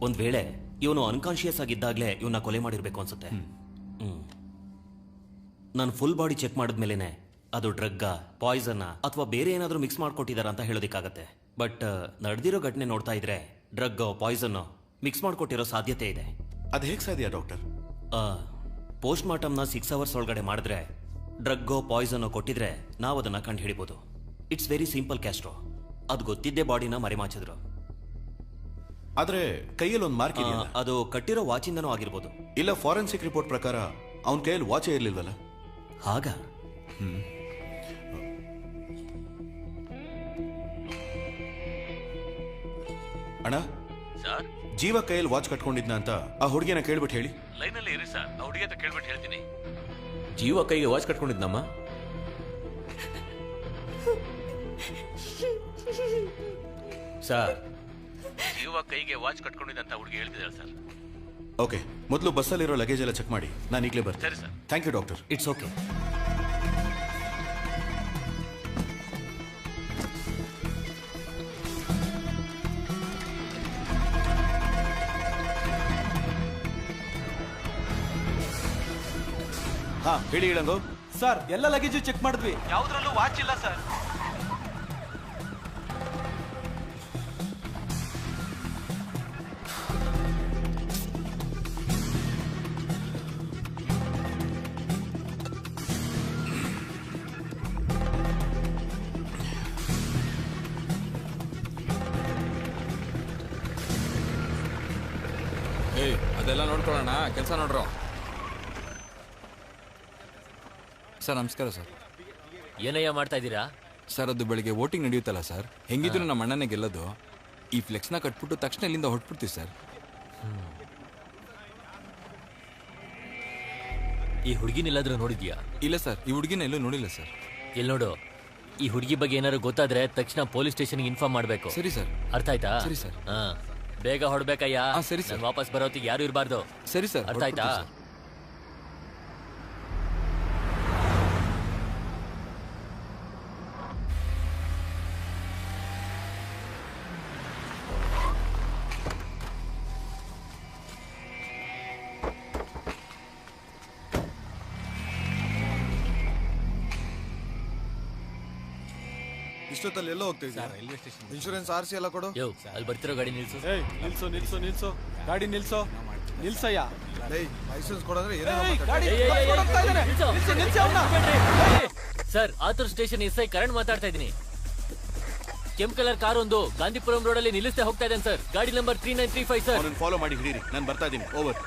ಒಂದ್ ವೇಳೆ ಇವನು ಅನ್ಕಾನ್ಶಿಯಸ್ ಆಗಿದ್ದಾಗ್ಲೇ ಇವನ್ನ ಕೊಲೆ ಮಾಡಿರ್ಬೇಕು ಅನ್ಸುತ್ತೆ. ನಾನು ಫುಲ್ ಬಾಡಿ ಚೆಕ್ ಮಾಡಿದ್ಮೇಲೆನೆ ಅದು ಡ್ರಗ್ಗ, ಪಾಯ್ಸನ್ನ ಅಥವಾ ಬೇರೆ ಏನಾದರೂ ಮಿಕ್ಸ್ ಮಾಡ್ಕೊಟ್ಟಿದಾರ ಅಂತ ಹೇಳೋದಕ್ಕಾಗತ್ತೆ. ಬಟ್ ನಡೆದಿರೋ ಘಟನೆ ನೋಡ್ತಾ ಇದ್ರೆ ಡ್ರಗ್, ಪಾಯ್ಸನ್ ಮಿಕ್ಸ್ ಮಾಡ್ಕೊಟ್ಟಿರೋ ಸಾಧ್ಯತೆ ಇದೆ. ಅದು ಹೇಗೆ ಸಾಧ್ಯ ಡಾಕ್ಟರ್? ಪೋಸ್ಟ್ ಮಾರ್ಟಮ್ನ 6 hours ಒಳಗಡೆ ಮಾಡಿದ್ರೆ ಡ್ರಗ್ಗೋ ಪಾಯ್ಸನ್ ಕೊಟ್ಟಿದ್ರೆ ನಾವು ಅದನ್ನ ಕಂಡು ಹಿಡಿಬೋದು. It's very simple Castro. ಅದು ಗೊತ್ತಿದ್ದೇ ಬಾಡಿನ ಮರೆಮಾಚಿದ್ರು. ಆದ್ರೆ ಕೈಯಲ್ಲಿ ಒಂದು ಮಾರ್ಕ್ ಇದೆಯಲ್ಲ, ಅದು ಕಟ್ಟಿರೋ ವಾಚಿಂದನೂ ಆಗಿರ್ಬೋದು. ಇಲ್ಲ, ಫಾರೆನ್ಸಿಕ್ ರಿಪೋರ್ಟ್ ಪ್ರಕಾರ ಅವನ ಕೈಯಲ್ಲಿ ವಾಚೇ ಇರ್ಲಿಲ್ವಲ್ಲ? ಹಾಗ ಅಣ್ಣ, ಜೀವ ಕೈಯಲ್ಲಿ ವಾಚ್ ಕಟ್ಕೊಂಡಿದ್ನ ಅಂತ ಆ ಹುಡುಗಿನ ಕೇಳ್ಬಿಟ್ಟು ಹೇಳಿ. ಲೈನಲ್ಲಿ ಇರಿ ಸರ್, ಆ ಹುಡುಗಿ ಅಂತ ಕೇಳ್ಬಿಟ್ಟು ಹೇಳ್ತೀನಿ. ಜೀವ ಕೈಗೆ ವಾಚ್ ಕಟ್ಕೊಂಡಿದ್ನಮ್ಮ? ಸರ್, ಜೀವ ಕೈಗೆ ವಾಚ್ ಕಟ್ಕೊಂಡಿದ್ದಂತ ಹುಡುಗಿ ಹೇಳ್ತಿದ್ದಾಳೆ ಸರ್. ಓಕೆ, ಮೊದಲು ಬಸ್ಸಲ್ಲಿರೋ ಲಗೇಜ್ ಎಲ್ಲ ಚೆಕ್ ಮಾಡಿ, ನಾನು ಈಗಲೇ ಬರ್ತೀನಿ. ಸರಿ sir. Thank you doctor. It's okay. ಹಾ, ಹೇಳಿ ಇಳಂಗು. ಸರ್, ಎಲ್ಲ ಲಗೇಜು ಚೆಕ್ ಮಾಡಿದ್ವಿ, ಯಾವ್ದ್ರಲ್ಲೂ ವಾಚ್ ಇಲ್ಲ ಸರ್. ಅದೆಲ್ಲ ನೋಡ್ಕೊಳ್ಳೋಣ, ಕೆಲಸ ನೋಡ್ರೋ. ಸರ್ ನಮಸ್ಕಾರ ಸರ್. ಏನಯ್ಯ ಮಾಡ್ತಾ ಇದ್ದೀರಾ ಸರ್? ಅದು ಬೆಳಿಗ್ಗೆ ವೋಟಿಂಗ್ ನಡೆಯುತ್ತಲ್ಲ ಸರ್, ಹೆಂಗಿದ್ರು ನಮ್ಮ ಅಣ್ಣನೇ ಗೆಲ್ಲೋದು. ಈ ಫ್ಲೆಕ್ಸ್ನ ಕಟ್ಬಿಟ್ಟು ತಕ್ಷಣ ಇಲ್ಲಿಂದ ಹೊಟ್ಬಿಡ್ತೀವಿ ಸರ್. ಈ ಹುಡುಗಿನೆಲ್ಲಾದ್ರೂ ನೋಡಿದ್ಯಾ? ಇಲ್ಲ ಸರ್, ಈ ಹುಡುಗಿನ ಎಲ್ಲೂ ನೋಡಿಲ್ಲ ಸರ್. ಎಲ್ಲಿ ನೋಡು, ಈ ಹುಡುಗಿ ಬಗ್ಗೆ ಏನಾದ್ರು ಗೊತ್ತಾದ್ರೆ ತಕ್ಷಣ ಪೊಲೀಸ್ ಸ್ಟೇಷನ್ಗೆ ಇನ್ಫಾರ್ಮ್ ಮಾಡಬೇಕು. ಸರಿ ಸರ್. ಅರ್ಥ ಆಯ್ತಾ? ಸರಿ ಸರ್. ಬೇಗ ಹೊಡ್ಬೇಕಯ್ಯ. ಸರಿ ಸರ್. ವಾಪಸ್ ಬರೋತ್ತಿಗೆ ಯಾರು ಇರಬಾರ್ದು. ಸರಿ ಸರ್. ಅರ್ಥ ಆಯ್ತಾ? ಇಷ್ಟೊತ್ತಲ್ಲಿ ಎಲ್ಲೋ ಹೋಗ್ತಾ ಇದ್ದೀರಾ? Railway station. ಇನ್ಶೂರೆನ್ಸ್ RC ಎಲ್ಲ ಕೊಡು. ಅಲ್ಲಿ ಬರ್ತಿರೋ ಗಾಡಿ ನಿಲ್ಸು. ನಿಲ್ಸು ನಿಲ್ಸು ನಿಲ್ಸು, ಗಾಡಿ ನಿಲ್ಸು, ನಿಲ್ಸಯ್ಯ. ಲೈಸೆನ್ಸ್ ಕೊಡಂದ್ರೆ ಏನೋ sir, Athur station SI Karan ಮಾತಾಡ್ತಾ ಇದ್ದೀನಿ. ಕೆಂಪ್ ಕಲರ್ ಕಾರ್ ಒಂದು ಗಾಂಧಿಪುರಂ ರೋಡ್ ಅಲ್ಲಿ ನಿಲ್ಲಿಸ್ತಾ ಹೋಗ್ತಾ ಇದ್ದೇನೆ ಸರ್. ಗಾಡಿ ನಂಬರ್ 3935 ಸರ್. ಅವನನ್ನು ಫಾಲೋ ಮಾಡಿ ಹಿಡೀರಿ, ನಾನು ಬರ್ತಾ ಇದ್ದೀನಿ. ಓವರ್.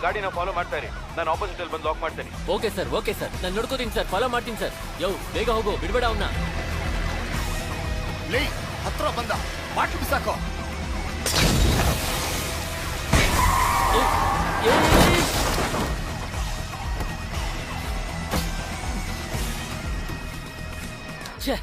ಗಾಡಿನ ಫಾಲೋ ಮಾಡ್ತಾ ಇರಿ, ನಾನು ಆಪೋಸಿಟ್ ಅಲ್ಲಿ ಬಂದು ಲಾಕ್ ಮಾಡ್ತೇನೆ. ಓಕೆ ಸರ್, ಓಕೆ ಸರ್, ನಾನು ನೋಡ್ಕೋತೀನಿ ಸರ್, ಫಾಲೋ ಮಾಡ್ತೀನಿ ಸರ್. ಬೇಗ ಹೋಗು, ಬಿಡ್ಬೇಡ ಅವನ್ನ. ಹತ್ರ ಬಂದ ಬಾಟ್ಲು ಬಿಸಾಕೋ. ಛೇ,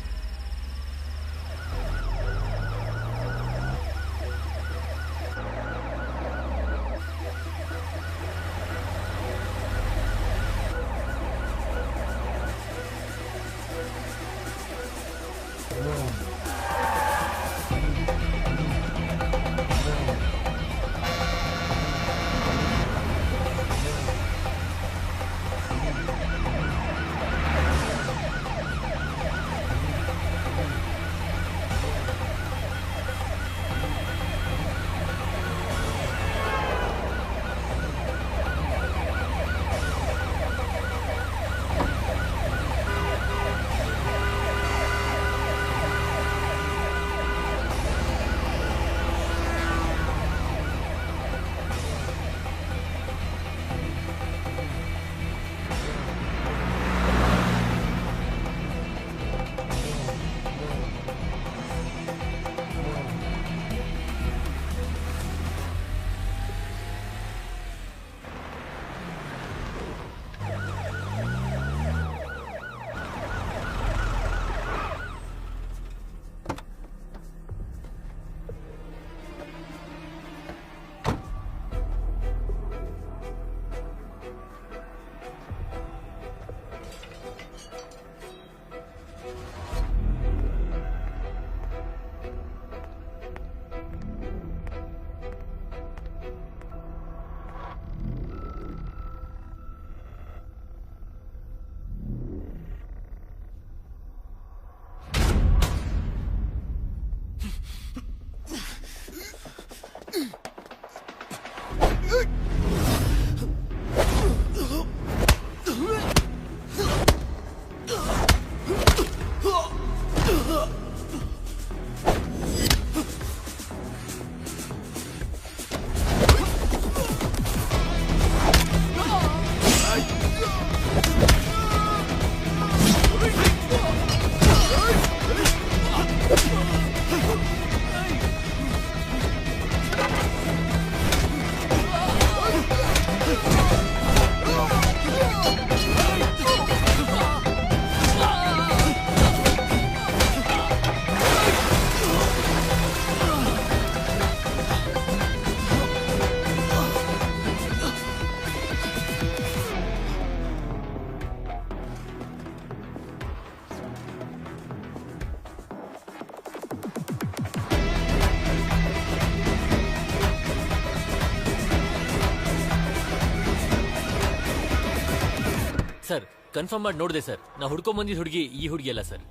ಕನ್ಫರ್ಮ್ ಮಾಡಿ ನೋಡಿದೆ ಸರ್. ನಾ ಹುಡ್ಕೊಂಡ್ ಬಂದಿದ್ದ ಹುಡುಗಿ ಈ ಹುಡುಗಿ ಅಲ್ಲ ಸರ್.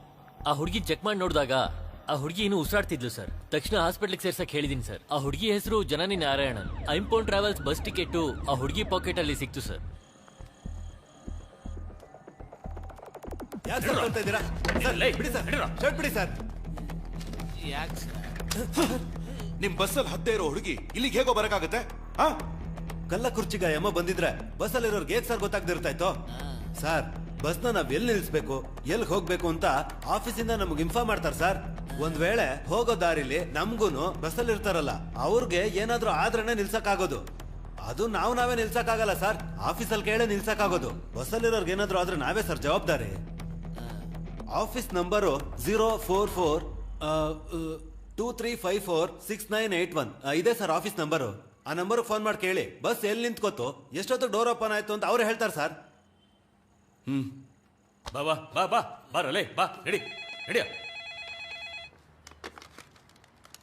ಆ ಹುಡುಗಿ ಚೆಕ್ ಮಾಡಿ ನೋಡಿದಾಗ ಆ ಹುಡುಗಿ ಇನ್ನೂ ಉಸಿರಾಡ್ತಿದ್ಲು ಸರ್. ತಕ್ಷಣ ಹಾಸ್ಪಿಟ್ಲಿಗೆ ಸೇರ್ಸಕ್ ಹೇಳಿದೀನಿ ಸರ್. ಆ ಹುಡುಗಿ ಹೆಸರು ಜನನಿ ನಾರಾಯಣನ್. ಐಂಪೋನ್ ಟ್ರಾವೆಲ್ಸ್ ಬಸ್ ಟಿಕೆಟ್ ಆ ಹುಡುಗಿ ಪಾಕೆಟ್ ಅಲ್ಲಿ ಸಿಕ್ತು ಸರ್. ನಿಮ್ ಬಸ್ಸಲ್ಲಿ ಹದ್ದೇ ಇರೋ ಹುಡುಗಿ ಇಲ್ಲಿಗೆ ಹೇಗೋ ಬರಕಾಗತ್ತೆ? ಕಲ್ಲ ಕುರ್ಚಿಗ ಯಮ್ಮ ಬಂದಿದ್ರೆ ಬಸ್ಸಲ್ಲಿರೋರ್ಗೆ ಹೇಗ್ ಸರ್ ಗೊತ್ತಾಗ್ದಿರ್ತಾ ಇತ್ತು? ಸರ್ ಬಸ್ನ ನಾವ್ ಎಲ್ಲಿ ನಿಲ್ಸ್ಬೇಕು ಎಲ್ಲಿ ಹೋಗ್ಬೇಕು ಅಂತ ಆಫೀಸಿಂದ ನಮ್ಗೆ ಇನ್ಫಾರ್ಮ್ ಮಾಡ್ತಾರೆ ಸರ್. ಒಂದ್ ವೇಳೆ ಹೋಗೋ ದಾರಿಲಿ ನಮ್ಗೂನು ಬಸ್ಸಲ್ಲಿ ಇರ್ತಾರಲ್ಲ ಅವ್ರಿಗೆ ಏನಾದ್ರೂ ಆದ್ರೇನೆ ನಿಲ್ಸಕ್ಕಾಗೋದು. ಅದು ನಾವೇ ನಿಲ್ಸಕ್ಕಾಗಲ್ಲ ಸರ್, ಆಫೀಸಲ್ಲಿ ಕೇಳೇ ನಿಲ್ಸಕ್ಕಾಗೋದು. ಬಸ್ಸಲ್ಲಿರೋರ್ಗೆ ಏನಾದ್ರೂ ಆದ್ರೆ ನಾವೇ ಸರ್ ಜವಾಬ್ದಾರಿ. ಆಫೀಸ್ ನಂಬರು 04423546981 ಇದೆ ಸರ್ ಆಫೀಸ್ ನಂಬರು. ಆ ನಂಬರ್ ಫೋನ್ ಮಾಡಿ ಕೇಳಿ ಬಸ್ ಎಲ್ಲಿ ನಿಂತ್ಕೋತು ಎಷ್ಟೊತ್ತು ಡೋರ್ ಓಪನ್ ಆಯ್ತು ಅಂತ ಅವ್ರು ಹೇಳ್ತಾರೆ ಸರ್. ಬಾ ಬಾ ಬಾ ಬಾ ಬಾರಲೇ ಬಾ ನಡಿ ನಡಿಯ.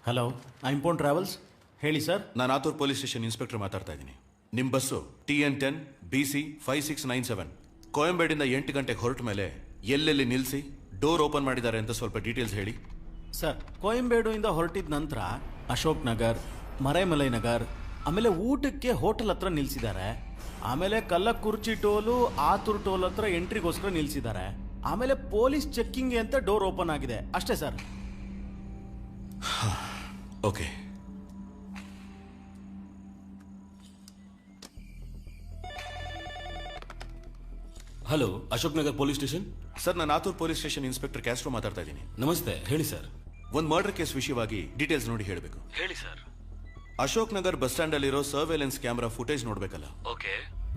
ಹಲೋ ಐಂಪೋನ್ ಟ್ರಾವೆಲ್ಸ್, ಹೇಳಿ ಸರ್. ನಾನು ಆತೂರ್ ಪೊಲೀಸ್ ಸ್ಟೇಷನ್ ಇನ್ಸ್ಪೆಕ್ಟರ್ ಮಾತಾಡ್ತಾ ಇದ್ದೀನಿ. ನಿಮ್ಮ ಬಸ್ಸು TN10 BC 5697 ಕೋಯಂಬೇಡಿಂದ 8 ಗಂಟೆಗೆ ಹೊರಟ ಮೇಲೆ ಎಲ್ಲೆಲ್ಲಿ ನಿಲ್ಲಿಸಿ ಡೋರ್ ಓಪನ್ ಮಾಡಿದ್ದಾರೆ ಅಂತ ಸ್ವಲ್ಪ ಡೀಟೇಲ್ಸ್ ಹೇಳಿ. ಸರ್, ಕೋಯಂಬೇಡುಯಿಂದ ಹೊರಟಿದ ನಂತರ ಅಶೋಕ್ ನಗರ್, ಮರೈಮಲೈ ನಗರ್, ಆಮೇಲೆ ಊಟಕ್ಕೆ ಹೋಟೆಲ್ ಹತ್ರ ನಿಲ್ಸಿದ್ದಾರೆ. ಆಮೇಲೆ ಕಲ್ಲಕುರ್ಚಿ ಟೋಲು, ಆತೂರ್ ಟೋಲ್ ಹತ್ರ ಎಂಟ್ರಿಗೋಸ್ಕರ ನಿಲ್ಸಿದ್ದಾರೆ. ಆಮೇಲೆ ಪೊಲೀಸ್ ಚೆಕ್ಕಿಂಗ್ ಅಂತ ಡೋರ್ ಓಪನ್ ಆಗಿದೆ ಅಷ್ಟೇ sir. Okay. Hello, Ashok Nagar police station. Sir, ನಾನು Athur police station inspector Castro ಮಾತಾಡ್ತಾ ಇದ್ದೀನಿ. ನಮಸ್ತೆ, ಹೇಳಿ ಸರ್. ಒಂದು ಮರ್ಡರ್ ಕೇಸ್ ವಿಷಯವಾಗಿ ಡೀಟೇಲ್ಸ್ ನೋಡಿ ಹೇಳಬೇಕು. ಹೇಳಿ sir. Ashok Nagar bus stand ಅಲ್ಲಿರೋ ಸರ್ವೇಲೆನ್ಸ್ ಕ್ಯಾಮೆರಾ ಫುಟೇಜ್ ನೋಡ್ಬೇಕಲ್ಲ? ಓಕೆ,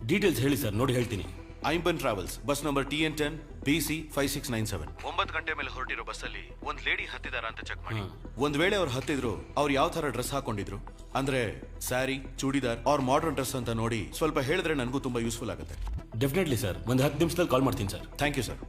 ಡೀಟೇಲ್ಸ್ ಹೇಳಿ ಸರ್, ನೋಡಿ ಹೇಳ್ತೀನಿ. ಐಂಪನ್ travels bus number TN10 BC 5697 9 ಗಂಟೆ ಮೇಲೆ ಹೊರಟಿರೋ ಬಸ್ಸಲ್ಲಿ ಒಂದ್ ಲೇಡಿ ಹತ್ತಿದಾರ ಅಂತ ಚೆಕ್ ಮಾಡಿ. ಒಂದ್ ವೇಳೆ ಅವ್ರು ಹತ್ತಿದ್ರು ಅವ್ರು ಯಾವ ತರ ಡ್ರೆಸ್ ಹಾಕೊಂಡಿದ್ರು ಅಂದ್ರೆ ಸ್ಯಾರಿ, ಚೂಡಿದಾರ್ ಅವ್ರ ಮಾಡರ್ನ್ ಡ್ರೆಸ್ ಅಂತ ನೋಡಿ ಸ್ವಲ್ಪ ಹೇಳಿದ್ರೆ ನನಗೂ ತುಂಬಾ ಯೂಸ್ಫುಲ್ ಆಗುತ್ತೆ. ಡೆಫಿನೆಟ್ಲಿ ಸರ್, ಒಂದು 10 ನಿಮಿಷದಲ್ಲಿ ಕಾಲ್ ಮಾಡ್ತೀನಿ ಸರ್. Thank you sir.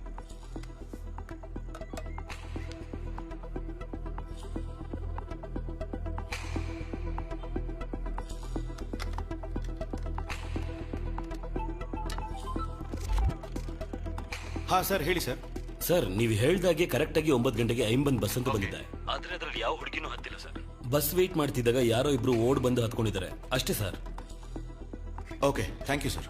ಹಾ ಸರ್, ಹೇಳಿ ಸರ್. ಸರ್, ನೀವು ಹೇಳ್ದಾಗೆ ಕರೆಕ್ಟ್ ಆಗಿ 9 ಗಂಟೆಗೆ ಐಂಬನ್ ಬಸ್ ಅಂತ ಬಂದಿದೆ. ಆದ್ರೆ ಅದ್ರಲ್ಲಿ ಯಾವ ಹುಡುಗಿನೂ ಹತ್ತಿಲ್ಲ ಸರ್. ಬಸ್ ವೇಟ್ ಮಾಡ್ತಿದ್ದಾಗ ಯಾರೋ ಇಬ್ರು ಓಡ್ ಬಂದು ಹತ್ಕೊಂಡಿದ್ದಾರೆ ಅಷ್ಟೇ sir. Okay, thank you sir.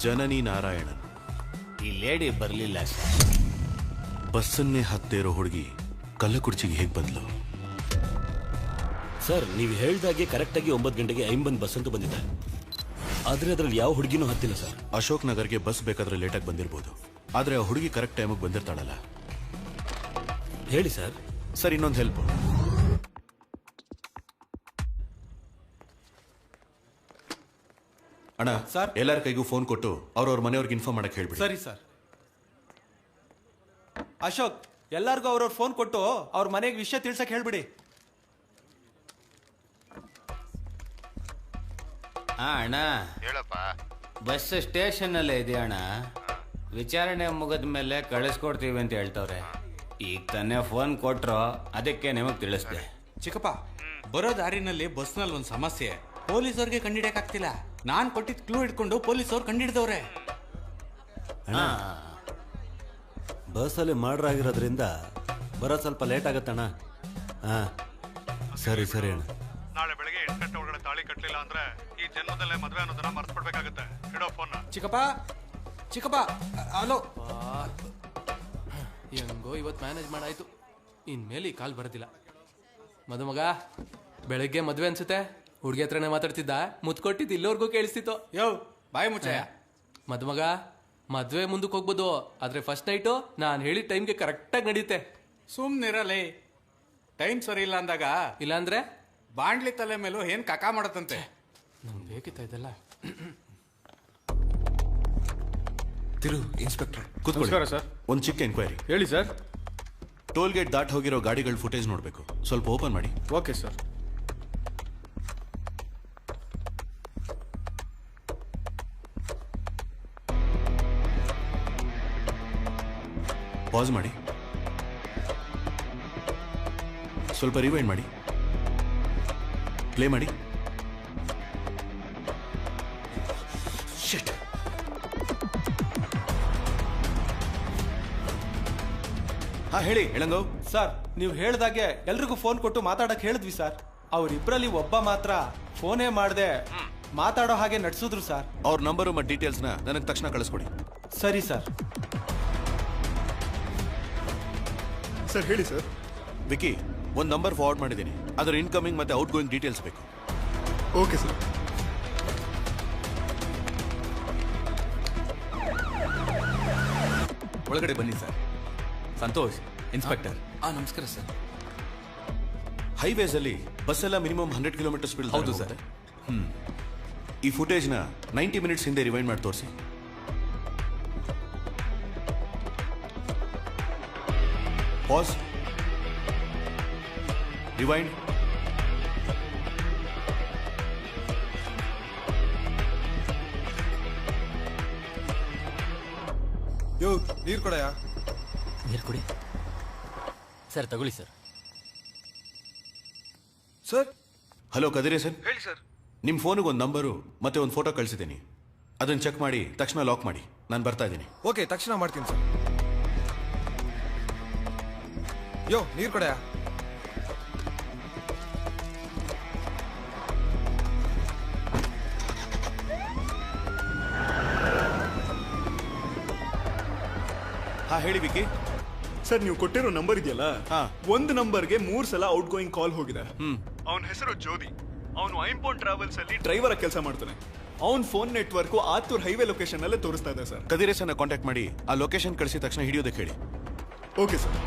Janani Narayanan. ಈ ಲೇಡಿ ಬರಲಿಲ್ಲ ಸರ್. ಬಸ್ಸನ್ನೇ ಹತ್ತೇರೋ ಹುಡುಗಿ ಕಲ್ಲಕುರ್ಚಿಗೆ ಹೇಗೆ ಬಂದ್ಲು? ಸರ್, ನೀವು ಹೇಳ್ದಾಗೆ ಕರೆಕ್ಟ್ ಆಗಿ 9 ಗಂಟೆಗೆ ಐಂಬನ್ ಬಸ್ ಅಂತ ಬಂದಿದೆ. ಆದ್ರೆ ಅದ್ರಲ್ಲಿ ಯಾವ ಹುಡುಗಿನೂ ಹತ್ತಿಲ್ಲ ಸರ್. ಅಶೋಕ್ ನಗರ್ಗೆ ಬಸ್ ಬೇಕಾದ್ರೆ ಲೇಟಾಗಿ ಬಂದಿರಬಹುದು, ಆದ್ರೆ ಆ ಹುಡುಗಿ ಕರೆಕ್ಟ್ ಟೈಮಿಗೆ ಬಂದಿರ್ತಾಳಲ್ಲ? ಹೇಳಿ ಸರ್. ಸರ್, ಇನ್ನೊಂದು ಹೆಲ್ಪ್. ಅಣ್ಣ ಸರ್, ಎಲ್ಲರ ಕೈಗೂ ಫೋನ್ ಕೊಟ್ಟು ಅವ್ರವ್ರ ಮನೆಯವ್ರಿಗೆ ಇನ್ಫಾರ್ಮ್ ಮಾಡಕ್ ಹೇಳ್ಬಿಡಿ. ಸರಿ ಸರ್. ಅಶೋಕ್, ಎಲ್ಲಾರ್ಗೂ ಅವ್ರವ್ರ ಫೋನ್ ಕೊಟ್ಟು ಅವ್ರ ಮನೆಗೆ ವಿಷಯ ತಿಳ್ಸಕ್ ಹೇಳ್ಬಿಡಿ. ಅಣ್ಣ ಹೇಳಪ್ಪ. ಬಸ್ ಸ್ಟೇಷನ್ ಅಲ್ಲೇ ಇದೆ ಅಣ್ಣ. ವಿಚಾರಣೆ ಮುಗಿದ ಮೇಲೆ ಕಳಿಸ್ಕೊಡ್ತೀವಿ ಅಂತ ಹೇಳ್ತವ್ರೆ. ಈಗ ತಾನೇ ಫೋನ್ ಕೊಟ್ರು, ಅದಕ್ಕೆ ನಿಮಗೆ ತಿಳಿಸ್ದೆ. ಚಿಕ್ಕಪ್ಪ, ಬರೋ ದಾರಿನಲ್ಲಿ ಬಸ್ನಲ್ಲಿ ಒಂದು ಸಮಸ್ಯೆ. ಪೊಲೀಸವ್ರಿಗೆ ಕಂಡಿಡಿಯಕ್ಕಾಗ್ತಿಲ್ಲ. ನಾನು ಕೊಟ್ಟಿದ್ದ ಕ್ಲೂ ಇಟ್ಕೊಂಡು ಪೊಲೀಸವ್ರು ಕಂಡಿಡ್ದವ್ರೆ. ಬಸ್ಸಲ್ಲಿ ಮರ್ಡರ್ ಆಗಿರೋದ್ರಿಂದ ಬರೋದು ಸ್ವಲ್ಪ ಲೇಟ್ ಆಗತ್ತಣ್ಣ. ಹಾ, ಸರಿ ಸರಿ ಅಣ್ಣ. ನಾಳೆ ಬೆಳಗ್ಗೆ 8 ಗಂಟೆ ಒಳಗಡೆ ತಾಳಿ ಕಟ್ಟಲಿಲ್ಲ ಅಂದ್ರೆ ಈ ಜನ್ಮದಲ್ಲೇ ಮದುವೆ ಅನ್ನೋದನ್ನ ಮರ್ತ್ಬಿಡ್ಬೇಕಾಗತ್ತೆ. ಇಡೋ ಫೋನ್. ಚಿಕ್ಕಪ್ಪ, ಚಿಕ್ಕಪ್ಪ, ಹಲೋ. ಹೆಂಗೋ ಇವತ್ತು ಮ್ಯಾನೇಜ್ ಮಾಡಾಯ್ತು. ಇನ್ಮೇಲೆ ಈ ಕಾಲ್ ಬರೋದಿಲ್ಲ. ಮದುಮಗ, ಬೆಳಗ್ಗೆ ಮದುವೆ ಅನ್ಸುತ್ತೆ. ಹುಡುಗಿ ಹತ್ರನೇ ಮಾತಾಡ್ತಿದ್ದ, ಮುತ್ ಕೊಟ್ಟಿದ್ದು ಇಲ್ಲೋರ್ಗೂ ಕೇಳಿಸ್ತಿತ್ತು. ಯೋ, ಬಾಯಿ ಮುಚ್ಚಯ್ಯ. ಮದುಮಗ, ಮದುವೆ ಮುಂದಕ್ಕೆ ಹೋಗ್ಬೋದು, ಆದ್ರೆ ಫಸ್ಟ್ ನೈಟು ನಾನು ಹೇಳಿದ ಟೈಮ್ಗೆ ಕರೆಕ್ಟಾಗಿ ನಡೆಯುತ್ತೆ. ಸುಮ್ನಿರಲೇ. ಟೈಮ್ ಸರಿ ಇಲ್ಲ ಅಂದಾಗ ಇಲ್ಲಾಂದ್ರೆ ಬಾಂಡ್ಲಿ ತಲೆ ಮೇಲೂ ಏನ್ ಕಕ ಮಾಡತ್ತಂತೆ. ನಮ್ಗೆ ಬೇಕಿತ್ತ ಇದೆಲ್ಲ. ತಿರು ಇನ್ಸ್ಪೆಕ್ಟರ್, ನಮಸ್ಕಾರ ಸರ್. ಒಂದು ಚಿಕ್ಕ ಎಂಕ್ವೈರಿ. ಹೇಳಿ ಸರ್. ಟೋಲ್ ಗೇಟ್ ದಾಟ್ ಹೋಗಿರೋ ಗಾಡಿಗಳ ಫುಟೇಜ್ ನೋಡ್ಬೇಕು, ಸ್ವಲ್ಪ ಓಪನ್ ಮಾಡಿ. Okay sir. ಪಾಸ್ ಮಾಡಿ, ಸ್ವಲ್ಪ ರಿವೈಂಡ್ ಮಾಡಿ, ಪ್ಲೇ ಮಾಡಿ. ಶಿಟ್. ಹಾ ಹೇಳಿ ಎಳಂಗೋ. ಸರ್ ನೀವು ಹೇಳ್ದಾಗೆ ಎಲ್ರಿಗೂ ಫೋನ್ ಕೊಟ್ಟು ಮಾತಾಡಕ್ ಹೇಳಿದ್ವಿ ಸರ್. ಅವ್ರಿಬ್ರಲ್ಲಿ ಒಬ್ಬ ಮಾತ್ರ ಫೋನೇ ಮಾಡದೆ ಮಾತಾಡೋ ಹಾಗೆ ನಡ್ಸಿದ್ರು ಸರ್. ಅವ್ರ ನಂಬರು ಮತ್ತು ಡೀಟೇಲ್ಸ್ನ ನನಗೆ ತಕ್ಷಣ ಕಳಿಸ್ಕೊಡಿ. ಸರಿ ಸರ್. ಸರ್ ಹೇಳಿ ಸರ್. ವಿಕಿ, ಒಂದು ನಂಬರ್ ಫಾರ್ವರ್ಡ್ ಮಾಡಿದ್ದೀನಿ, ಅದರ ಇನ್ಕಮಿಂಗ್ ಮತ್ತೆ ಔಟ್ ಗೋಯಿಂಗ್ ಡೀಟೇಲ್ಸ್ ಬೇಕು. Okay sir. ಒಳಗಡೆ ಬನ್ನಿ ಸರ್. ಸಂತೋಷ್, ಇನ್ಸ್ಪೆಕ್ಟರ್. ನಮಸ್ಕಾರ ಸರ್. ಹೈವೇಸ್ ಅಲ್ಲಿ ಬಸ್ ಎಲ್ಲ ಮಿನಿಮಮ್ 100 ಕಿಲೋಮೀಟರ್ ಸ್ಪೀಡ್. ಹೌದು ಸರ್. ಈ ಫುಟೇಜ್ನ 90 ಮಿನಿಟ್ಸ್ ಹಿಂದೆ ರಿವೈಂಡ್ ಮಾಡಿ ತೋರಿಸಿ. Pass, rewind. ಯೋ ನೀರು ಕೊಡಯ್ಯ. ನೀರು ಕೊಡಿ ಸರ್. ತಗೊಳ್ಳಿ ಸರ್. ಸರ್. ಹಲೋ ಕದಿರೇ ಸರ್. ಹೇಳಿ ಸರ್. ನಿಮ್ಮ ಫೋನಿಗೆ ಒಂದು ನಂಬರು ಮತ್ತೆ ಒಂದು ಫೋಟೋ ಕಳಿಸಿದ್ದೀನಿ, ಅದನ್ನು ಚೆಕ್ ಮಾಡಿ ತಕ್ಷಣ ಲಾಕ್ ಮಾಡಿ. ನಾನು ಬರ್ತಾ ಇದ್ದೀನಿ. ಓಕೆ, ತಕ್ಷಣ ಮಾಡ್ತೀನಿ ಸರ್. ಯೋ ನೀರು ಕೊಡಯ್ಯ. ಹಾ ಹೇಳಿ ವಿಕಿ. ಸರ್ ನೀವು ಕೊಟ್ಟಿರೋ ನಂಬರ್ ಇದೆಯಲ್ಲ, ಒಂದು ನಂಬರ್ಗೆ 3 ಸಲ ಔಟ್ ಗೋಯಿಂಗ್ ಕಾಲ್ ಹೋಗಿದೆ. ಅವನ ಹೆಸರು ಜ್ಯೋತಿ. ಅವನು ಐಂಪೋನ್ ಟ್ರಾವೆಲ್ಸ್ ಅಲ್ಲಿ ಡ್ರೈವರ್ ಆಗಿ ಕೆಲಸ ಮಾಡ್ತಾನೆ. ಅವನ್ phone network Athur highway location ಅಲ್ಲೇ ತೋರಿಸ್ತಾ ಇದೆ ಸರ್. ಕದಿರೇಸನ್ನ ಕಾಂಟ್ಯಾಕ್ಟ್ ಮಾಡಿ ಆ ಲೊಕೇಶನ್ ಕಳಿಸಿದ ತಕ್ಷಣ ಹಿಡಿಯೋದಕ್ಕೆ ಹೇಳಿ. Okay sir.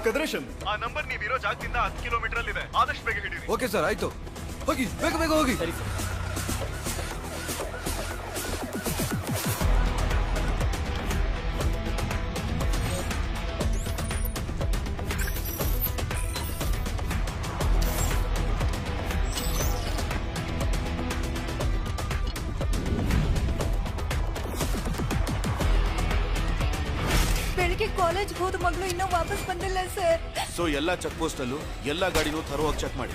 ಕದ್ರೇಶನ್, ಆ ನಂಬರ್ ನೀವಿರೋ ಜಾಗದಿಂದ 10 ಕಿಲೋಮೀಟರ್ ಅಲ್ಲಿ ಇದೆ. ಆದಷ್ಟು ಬೇಗ ಹಿಡಿಯಿರಿ. ಓಕೆ ಸರ್, ಆಯ್ತು. ಹೋಗಿ, ಬೇಗ ಬೇಗ ಹೋಗಿ. ಸರಿ ಸರ್. ಬೆಳಿಗ್ಗೆ ಕಾಲೇಜ್ ಹೋದ ಮಗಳು ಇನ್ನೂ ವಾಪಸ್ ಬಂದಿಲ್ಲ ಸರ್. ಸೊ ಎಲ್ಲ ಚೆಕ್ ಪೋಸ್ಟ್ ಅಲ್ಲೂ ಎಲ್ಲ ಗಾಡಿನೂ ಥರೋವಾಗಿ ಚೆಕ್ ಮಾಡಿ.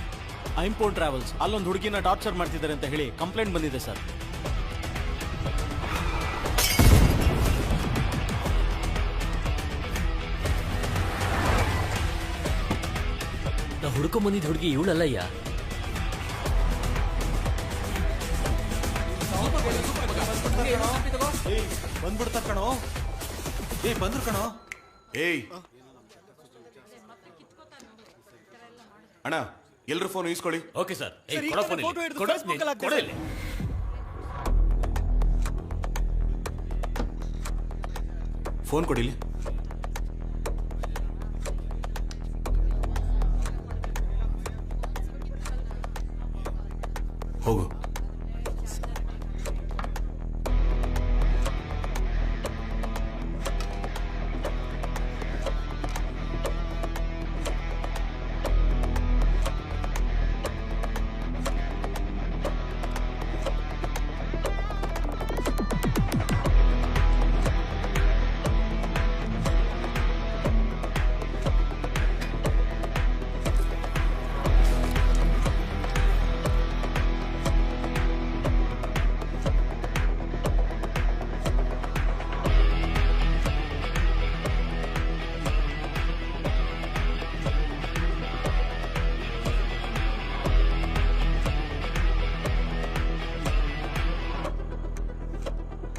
ಐಂಪೋನ್ ಟ್ರಾವೆಲ್ಸ್ ಅಲ್ಲೊಂದು ಹುಡುಗಿನ ಟಾರ್ಚರ್ ಮಾಡ್ತಿದ್ದಾರೆ ಅಂತ ಹೇಳಿ ಕಂಪ್ಲೇಂಟ್ ಬಂದಿದೆ ಸರ್. ನಾ ಹುಡ್ಕೊಂಡ್ ಬಂದಿದ್ದ ಹುಡುಗಿ ಇವಳಲ್ಲಯ್ಯ. ಬಂದ್ಬಿಡ್ತ ಕಣೋ. ಬಂದ್ರು ಕಣೋ. ಏಯ್ ಅಣ್ಣ, ಎಲ್ರು ಫೋನ್ ಇಸ್ಕೊಳ್ಳಿ. Okay sir. ಫೋನ್ ಕೊಡಿಲಿ. ಹೋಗು.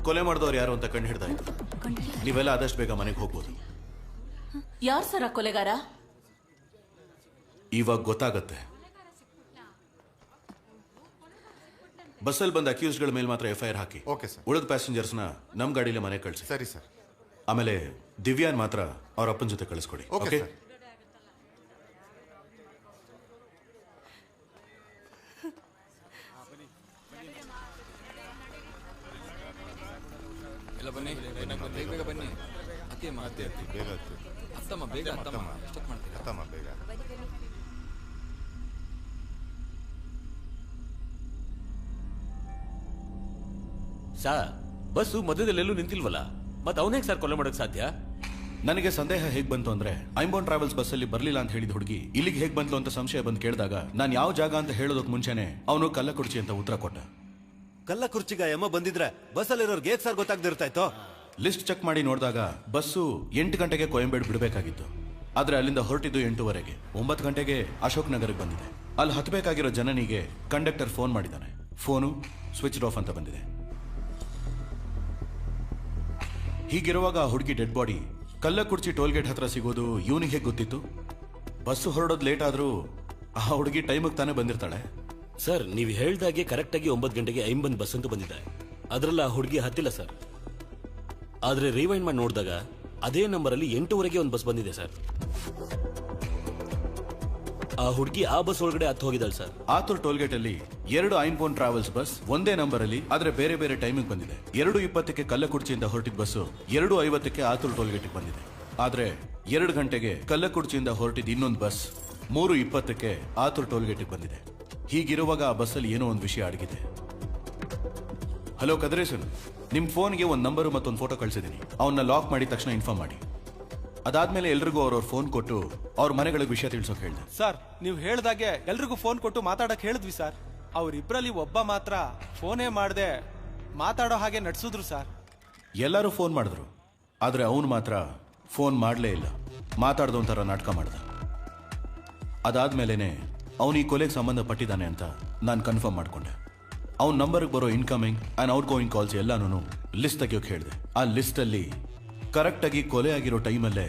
ಕೊಲೆ ಮಾಡಿದವ್ರು ಯಾರು ಅಂತ ಕಂಡು ಹಿಡ್ದಾಯ್ತು. ನೀವೆಲ್ಲ ಆದಷ್ಟು ಬೇಗ ಮನೆಗೆ ಹೋಗ್ಬೋದು. ಯಾರು ಸರ ಕೊಲೆಗಾರ? ಇವಾಗ ಗೊತ್ತಾಗತ್ತೆ. ಬಸ್ಸಲ್ಲಿ ಬಂದ ಅಕ್ಯೂಸ್ಗಳ ಮೇಲೆ ಮಾತ್ರ FIR ಹಾಕಿ. Okay sir. ಉಳಿದ ಪ್ಯಾಸೆಂಜರ್ಸ್ನ ನಮ್ಮ ಗಾಡಿಲೇ ಮನೆ ಕಳಿಸಿ. ಸರಿ ಸರ್. ಆಮೇಲೆ ದಿವ್ಯಾನ್ ಮಾತ್ರ ಅವ್ರ ಅಪ್ಪನ ಜೊತೆ ಕಳಿಸ್ಕೊಡಿ. ಓಕೆ. ಎಲ್ಲ ಬನ್ನಿ, ಬೇಗ ಬೇಗ ಬನ್ನಿ. ಅತ್ತಮ್ಮ ಬೇಗ ಅತ್ತಮ್ಮ ಬೇಗ ಅತ್ತಮ್ಮ ಎಷ್ಟೊತ್ತು ಮಾಡ್ತೀರಾ? ಅತ್ತಮ್ಮ ಬೇಗ. ಸರ್ ಬಸ್ಸು ಮಧ್ಯದಲ್ಲೆಲ್ಲೂ ನಿಂತಿಲ್ವಲ್ಲ ಮತ್ತೆ ಅವನೇ ಸರ್ ಕೊಲೆ ಮಾಡೋಕ್ ಸಾಧ್ಯ? ನನಗೆ ಸಂದೇಹ ಹೇಗ್ ಬಂತು ಅಂದ್ರೆ ಐಂಬೋನ್ ಟ್ರಾವೆಲ್ಸ್ ಬಸ್ಸಲ್ಲಿ ಬರ್ಲಿಲ್ಲ ಅಂತ ಹೇಳಿದ ಹುಡುಗಿ ಇಲ್ಲಿಗೆ ಹೇಗ್ ಬಂತು ಅಂತ ಸಂಶಯ ಬಂದು ಕೇಳಿದಾಗ ನಾನು ಯಾವ ಜಾಗ ಅಂತ ಹೇಳೋದಕ್ಕೆ ಮುಂಚೆನೆ ಅವನು ಕಲ್ಲಕುರ್ಚಿ ಅಂತ ಉತ್ತರ ಕೊಟ್ಟ. ಕಲ್ಲಕುರ್ಚಿಗ ಯಮ್ಮ ಬಂದಿದ್ರೆ ಬಸ್ಸಲ್ಲಿರೋರ್ಗೆ ಹೇಗ್ ಸರ್ ಗೊತ್ತಾಗ್ದಿರ್ತಾಯ್ತೋ? ಲಿಸ್ಟ್ ಚೆಕ್ ಮಾಡಿ ನೋಡಿದಾಗ ಬಸ್ಸು 8 ಗಂಟೆಗೆ ಕೊಯಂಬೇಡು ಬಿಡಬೇಕಾಗಿತ್ತು. ಆದ್ರೆ ಅಲ್ಲಿಂದ ಹೊರಟಿದ್ದು 8:30. 9 ಗಂಟೆಗೆ ಅಶೋಕ್ ನಗರಕ್ಕೆ ಬಂದಿದೆ. ಅಲ್ಲಿ ಹತ್ತಬೇಕಾಗಿರೋ ಜನನಿಗೆ ಕಂಡಕ್ಟರ್ ಫೋನ್ ಮಾಡಿದ್ದಾನೆ. ಫೋನು ಸ್ವಿಚ್ ಆಫ್ ಅಂತ ಬಂದಿದೆ. ಹೀಗಿರುವಾಗ ಆ ಹುಡುಗಿ ಡೆಡ್ ಬಾಡಿ ಕಲ್ಲಕುರ್ಚಿ ಟೋಲ್ಗೇಟ್ ಹತ್ರ ಸಿಗೋದು ಇವನಿಗೆ ಹೇಗೆ ಗೊತ್ತಿತ್ತು? ಬಸ್ಸು ಹೊರಡೋದು ಲೇಟ್ ಆದ್ರೂ ಆ ಹುಡುಗಿ ಟೈಮಿಗೆ ತಾನೇ ಬಂದಿರ್ತಾಳೆ. ಸರ್ ನೀವು ಹೇಳ್ದಾಗೆ ಕರೆಕ್ಟಾಗಿ 9 ಗಂಟೆಗೆ 50 ಬಸ್ ಅಂತ ಬಂದಿದೆ. ಅದರಲ್ಲಿ ಆ ಹುಡುಗಿ ಹತ್ತಿಲ್ಲ ಸರ್. ಆದ್ರೆ ರಿವೈಂಡ್ ಮಾಡಿ ನೋಡಿದಾಗ ಅದೇ ನಂಬರಲ್ಲಿ 8:00 ಒಂದು ಬಸ್ ಬಂದಿದೆ ಸರ್. ಆ ಹುಡುಗಿ ಆ ಬಸ್ ಒಳಗಡೆ ಹತ್ತು ಹೋಗಿದ್ದಾಳೆ ಸರ್. ಆತುರ್ ಟೋಲ್ಗೇಟ್ ಅಲ್ಲಿ 2 ಐಂಬೋನ್ ಟ್ರಾವೆಲ್ಸ್ ಬಸ್ ಒಂದೇ ನಂಬರ್ ಅಲ್ಲಿ ಆದ್ರೆ ಬೇರೆ ಬೇರೆ ಟೈಮಿಂಗ್ ಬಂದಿದೆ. 2:20ಕ್ಕೆ ಕಲ್ಲಕುರ್ಚಿಯಿಂದ ಹೊರಟಿದ ಬಸ್ಸು 2:50ಕ್ಕೆ ಆತುರ್ ಟೋಲ್ಗೇಟ್ ಬಂದಿದೆ. ಆದ್ರೆ 2 ಗಂಟೆಗೆ ಕಲ್ಲಕುರ್ಚಿಯಿಂದ ಹೊರಟಿದ ಇನ್ನೊಂದು ಬಸ್ 3:20ಕ್ಕೆ ಆತುರ್ ಟೋಲ್ಗೇಟ್ ಬಂದಿದೆ. ಹೀಗಿರುವಾಗ ಆ ಬಸ್ಸಲ್ಲಿ ಏನೋ ಒಂದು ವಿಷಯ ಅಡಗಿದೆ. ಹಲೋ ಕದ್ರೇಸನ್, ನಿಮ್ ಫೋನ್ಗೆ ಒಂದು ನಂಬರು ಮತ್ತೊಂದು ಫೋಟೋ ಕಳಿಸಿದ್ದೀನಿ. ಅವನ್ನ ಲಾಕ್ ಮಾಡಿ ತಕ್ಷಣ ಇನ್ಫಾರ್ಮ್ ಮಾಡಿ. ಅದಾದ್ಮೇಲೆ ಎಲ್ರಿಗೂ ಅವ್ರವ್ರ ಫೋನ್ ಕೊಟ್ಟು ಅವ್ರ ಮನೆಗಳಿಗೆ ವಿಷಯ ತಿಳಿಸೋಕೆ ಹೇಳಿದೆ. ಸರ್ ನೀವು ಹೇಳ್ದಾಗೆ ಎಲ್ರಿಗೂ ಫೋನ್ ಕೊಟ್ಟು ಮಾತಾಡಕ್ ಹೇಳಿದ್ವಿ ಸರ್. ಅವ್ರಿಬ್ರಲ್ಲಿ ಒಬ್ಬ ಮಾತ್ರ ಫೋನೇ ಮಾಡದೆ ಮಾತಾಡೋ ಹಾಗೆ ನಡ್ಸಿದ್ರು ಸರ್. ಎಲ್ಲರೂ ಫೋನ್ ಮಾಡಿದ್ರು, ಆದ್ರೆ ಅವನು ಮಾತ್ರ ಫೋನ್ ಮಾಡಲೇ ಇಲ್ಲ. ಮಾತಾಡ್ದೊಂಥರ ನಾಟಕ ಮಾಡ್ದ. ಅದಾದ್ಮೇಲೆನೆ ಅವನು ಈ ಕೊಲೆಗೆ ಸಂಬಂಧಪಟ್ಟಿದ್ದಾನೆ ಅಂತ ನಾನು ಕನ್ಫರ್ಮ್ ಮಾಡ್ಕೊಂಡೆ. ಅವನ ನಂಬರ್ಗೆ ಬರೋ incoming and out going calls ಎಲ್ಲಾನು ಲಿಸ್ಟ್ ತೆಗಿಯೋಕೆ ಹೇಳಿದೆ. ಆ ಲಿಸ್ಟಲ್ಲಿ ಕರೆಕ್ಟಾಗಿ ಕೊಲೆ ಆಗಿರೋ ಟೈಮಲ್ಲೇ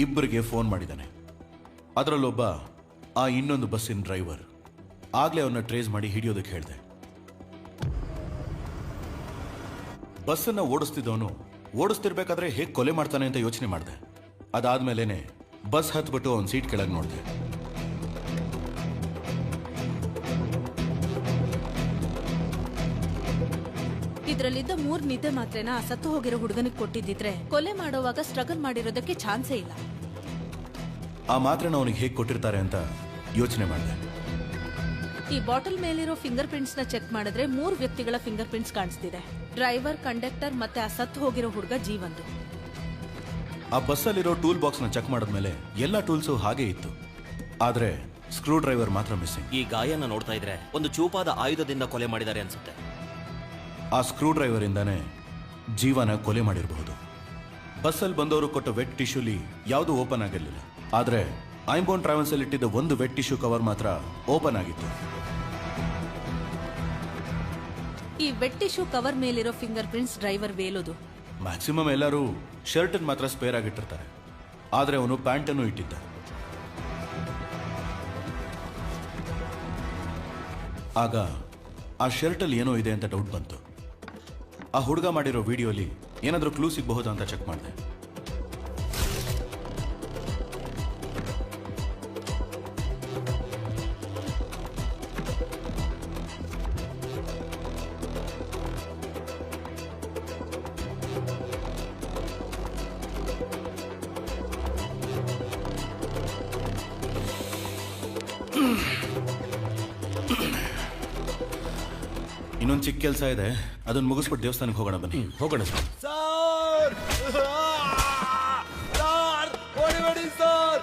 ಇಬ್ಬರಿಗೆ ಫೋನ್ ಮಾಡಿದ್ದಾನೆ. ಅದರಲ್ಲೊಬ್ಬ ಆ ಇನ್ನೊಂದು ಬಸ್ಸಿನ ಡ್ರೈವರ್. ಆಗ್ಲೇ ಅವನ್ನ ಟ್ರೇಸ್ ಮಾಡಿ ಹಿಡಿಯೋದಕ್ಕೆ ಹೇಳಿದೆ. ಬಸ್ಸನ್ನ ಓಡಿಸ್ತಿದ್ದವನು ಓಡಿಸ್ತಿರ್ಬೇಕಾದ್ರೆ ಹೇಗೆ ಕೊಲೆ ಮಾಡ್ತಾನೆ ಅಂತ ಯೋಚನೆ ಮಾಡಿದೆ. ಅದಾದ್ಮೇಲೆನೆ ಬಸ್ ಹತ್ಬಿಟ್ಟು ಅವನ ಸೀಟ್ ಕೆಳಗೆ ನೋಡಿದೆ. ಇದ್ರಲ್ಲಿದ್ದ 3 ನಿದ್ದೆ ಮಾತ್ರೆನ ಸತ್ತು ಹೋಗಿರೋ ಹುಡುಗನಿಗೆ ಕೊಟ್ಟಿದ್ದಿದ್ರೆ ಕೊಲೆ ಮಾಡೋವಾಗ ಸ್ಟ್ರಗಲ್ ಮಾಡಿರೋದಕ್ಕೆ ಚಾನ್ಸೇ ಇಲ್ಲ. ಆ ಮಾತ್ರೆನ ಅವನಿಗೆ ಹೇಗೆ ಕೊಟ್ಟಿರ್ತಾರೆ ಅಂತ ಯೋಚನೆ ಮಾಡಿದೆ. ಈ ಬಾಟಲ್ ಮೇಲಿರೋ ಫಿಂಗರ್ ಪ್ರಿಂಟ್ಸ್ ನ ಚೆಕ್ ಮಾಡಿದ್ರೆ 3 ವ್ಯಕ್ತಿಗಳ ಫಿಂಗರ್ ಪ್ರಿಂಟ್ಸ್ ಕಾಣಿಸ್ತಿದೆ. ಡ್ರೈವರ್, ಕಂಡಕ್ಟರ್ ಮತ್ತೆ ಆ ಸತ್ತು ಹೋಗಿರೋ ಹುಡುಗ ಜೀವಂದು. ಆ ಬಸ್ಸಲ್ಲಿರೋ ಟೂಲ್ ಬಾಕ್ಸ್ ನ ಚೆಕ್ ಮಾಡಿದ್ಮೇಲೆ ಎಲ್ಲ ಟೂಲ್ಸು ಹಾಗೆ ಇತ್ತು. ಆದ್ರೆ ಸ್ಕ್ರೂ ಡ್ರೈವರ್ ಮಾತ್ರ ಮಿಸ್ಸಿಂಗ್. ಈ ಗಾಯನ ನೋಡ್ತಾ ಇದ್ರೆ ಒಂದು ಚೂಪಾದ ಆಯುಧದಿಂದ ಕೊಲೆ ಮಾಡಿದ್ದಾರೆ ಅನ್ಸುತ್ತೆ. ಆ ಸ್ಕ್ರೂ ಡ್ರೈವರ್ ಇಂದಾನೆ ಜೀವನ ಕೊಲೆ ಮಾಡಿರಬಹುದು. ಬಸ್ಸಲ್ಲಿ ಬಂದವರು ಕೊಟ್ಟ ವೆಟ್ ಟಿಶ್ಯೂಲಿ ಯಾವುದು ಓಪನ್ ಆಗಿರಲಿಲ್ಲ. ಆದ್ರೆ ಐಂಬೋನ್ ಟ್ರಾವೆಲ್ಸ್ ಅಲ್ಲಿ ಇಟ್ಟಿದ್ದ ಒಂದು ವೆಟ್ ಟಿಶ್ಯೂ ಕವರ್ ಮಾತ್ರ ಓಪನ್ ಆಗಿತ್ತು. ಈ ವೆಟ್ ಟಿಶ್ಯೂ ಕವರ್ ಮೇಲಿರೋ ಫಿಂಗರ್ ಪ್ರಿಂಟ್ಸ್ ಡ್ರೈವರ್ ವೇಲೋದು. ಮ್ಯಾಕ್ಸಿಮಮ್ ಎಲ್ಲರೂ ಶರ್ಟ್ ಮಾತ್ರ ಸ್ಪೇರ್ ಆಗಿಟ್ಟಿರ್ತಾರೆ, ಆದ್ರೆ ಅವನು ಪ್ಯಾಂಟ್ ಅನ್ನು ಇಟ್ಟಿದ್ದ. ಆಗ ಆ ಶರ್ಟ್ ಅಲ್ಲಿ ಏನೋ ಇದೆ ಅಂತ ಡೌಟ್ ಬಂತು. ಆ ಹುಡುಗ ಮಾಡಿರೋ ವಿಡಿಯೋಲಿ ಏನಾದ್ರೂ ಕ್ಲೂ ಸಿಗಬಹುದು ಅಂತ ಚೆಕ್ ಮಾಡಿದೆ. ಇನ್ನೊಂದು ಚಿಕ್ಕ ಕೆಲಸ ಇದೆ, ಅದನ್ನ ಮುಗಿಸ್ಬಿಟ್ಟು ದೇವಸ್ಥಾನಕ್ಕೆ ಹೋಗೋಣ. ಬನ್ನಿ ಹೋಗೋಣ ಸರ್. Sir ಹೊಡಿಬೇಡಿ sir.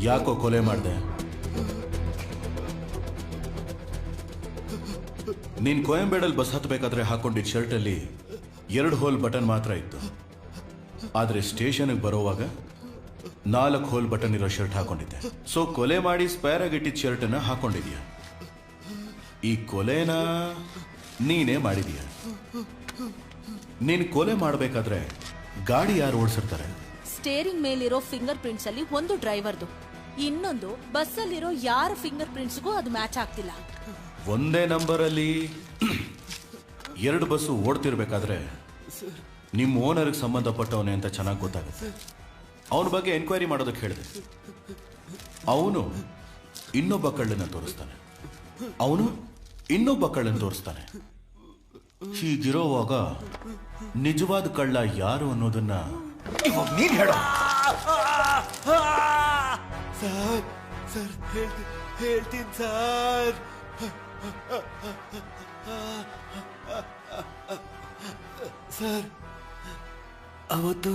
ಯಾಕೋ ಕೊಲೆ ಮಾಡಿದೆ? ನೀನ್ ಕೊಯಂಬೇಡಲ್ಲಿ ಬಸ್ ಹತ್ತಬೇಕಾದ್ರೆ ಹಾಕೊಂಡಿದ್ದ ಶರ್ಟ್ ಅಲ್ಲಿ 2 ಹೋಲ್ ಬಟನ್ ಮಾತ್ರ ಇತ್ತು. ಆದ್ರೆ ಸ್ಟೇಷನ್ಗೆ ಬರೋವಾಗ 4 ಹೋಲ್ ಬಟನ್ ಇರೋ ಶರ್ಟ್ ಹಾಕೊಂಡಿದ್ದೆ. ಸೊ ಕೊಲೆ ಮಾಡಿ ಸ್ಪೇರ್ ಆಗಿಟ್ಟಿದ್ದ ಶರ್ಟ್ ಅನ್ನ ಹಾಕೊಂಡಿದ್ಯಾ. ಈ ಕೊಲೆನ ನೀನೇ ಮಾಡಿದೀಯ. ನೀನ್ ಕೊಲೆ ಮಾಡಬೇಕಾದ್ರೆ ಗಾಡಿ ಯಾರು ಓಡಿಸಿರ್ತಾರೆ? ಸ್ಟೇರಿಂಗ್ ಮೇಲಿರೋ ಫಿಂಗರ್ ಪ್ರಿಂಟ್ಸ್ ಅಲ್ಲಿ ಒಂದು ಡ್ರೈವರ್ದು, ಇನ್ನೊಂದು ಬಸ್ ಅಲ್ಲಿರೋ ಯಾರ ಫಿಂಗರ್ ಪ್ರಿಂಟ್ಸ್ಗೂ ಅದು ಮ್ಯಾಚ್ ಆಗ್ತಿಲ್ಲ. ಒಂದೇ ನಂಬರ್ ಅಲ್ಲಿ 2 ಬಸ್ಸು ಓಡ್ತಿರ್ಬೇಕಾದ್ರೆ ನಿಮ್ಮ ಓನರ್ಗೆ ಸಂಬಂಧಪಟ್ಟವನೇ ಅಂತ ಚೆನ್ನಾಗಿ ಗೊತ್ತಾಗುತ್ತೆ. ಅವನ ಬಗ್ಗೆ ಎನ್ಕ್ವೈರಿ ಮಾಡೋದಕ್ಕೆ ಹೇಳಿದೆ. ಅವನು ಇನ್ನೊಬ್ಬ ಕಳ್ಳನ್ನ ತೋರಿಸ್ತಾನೆ, ಅವನು ಇನ್ನೊಬ್ಬ ಕಳ್ಳನ್ನ ತೋರಿಸ್ತಾನೆ. ಹೀಗಿರೋವಾಗ ನಿಜವಾದ ಕಳ್ಳ ಯಾರು ಅನ್ನೋದನ್ನ ಇವಾಗ ನೀನ್ ಹೇಳು. ಸರ್ ಸರ್ ಹೇಳ್ತೀನಿ ಸರ್. ಸರ್ ಅವತ್ತು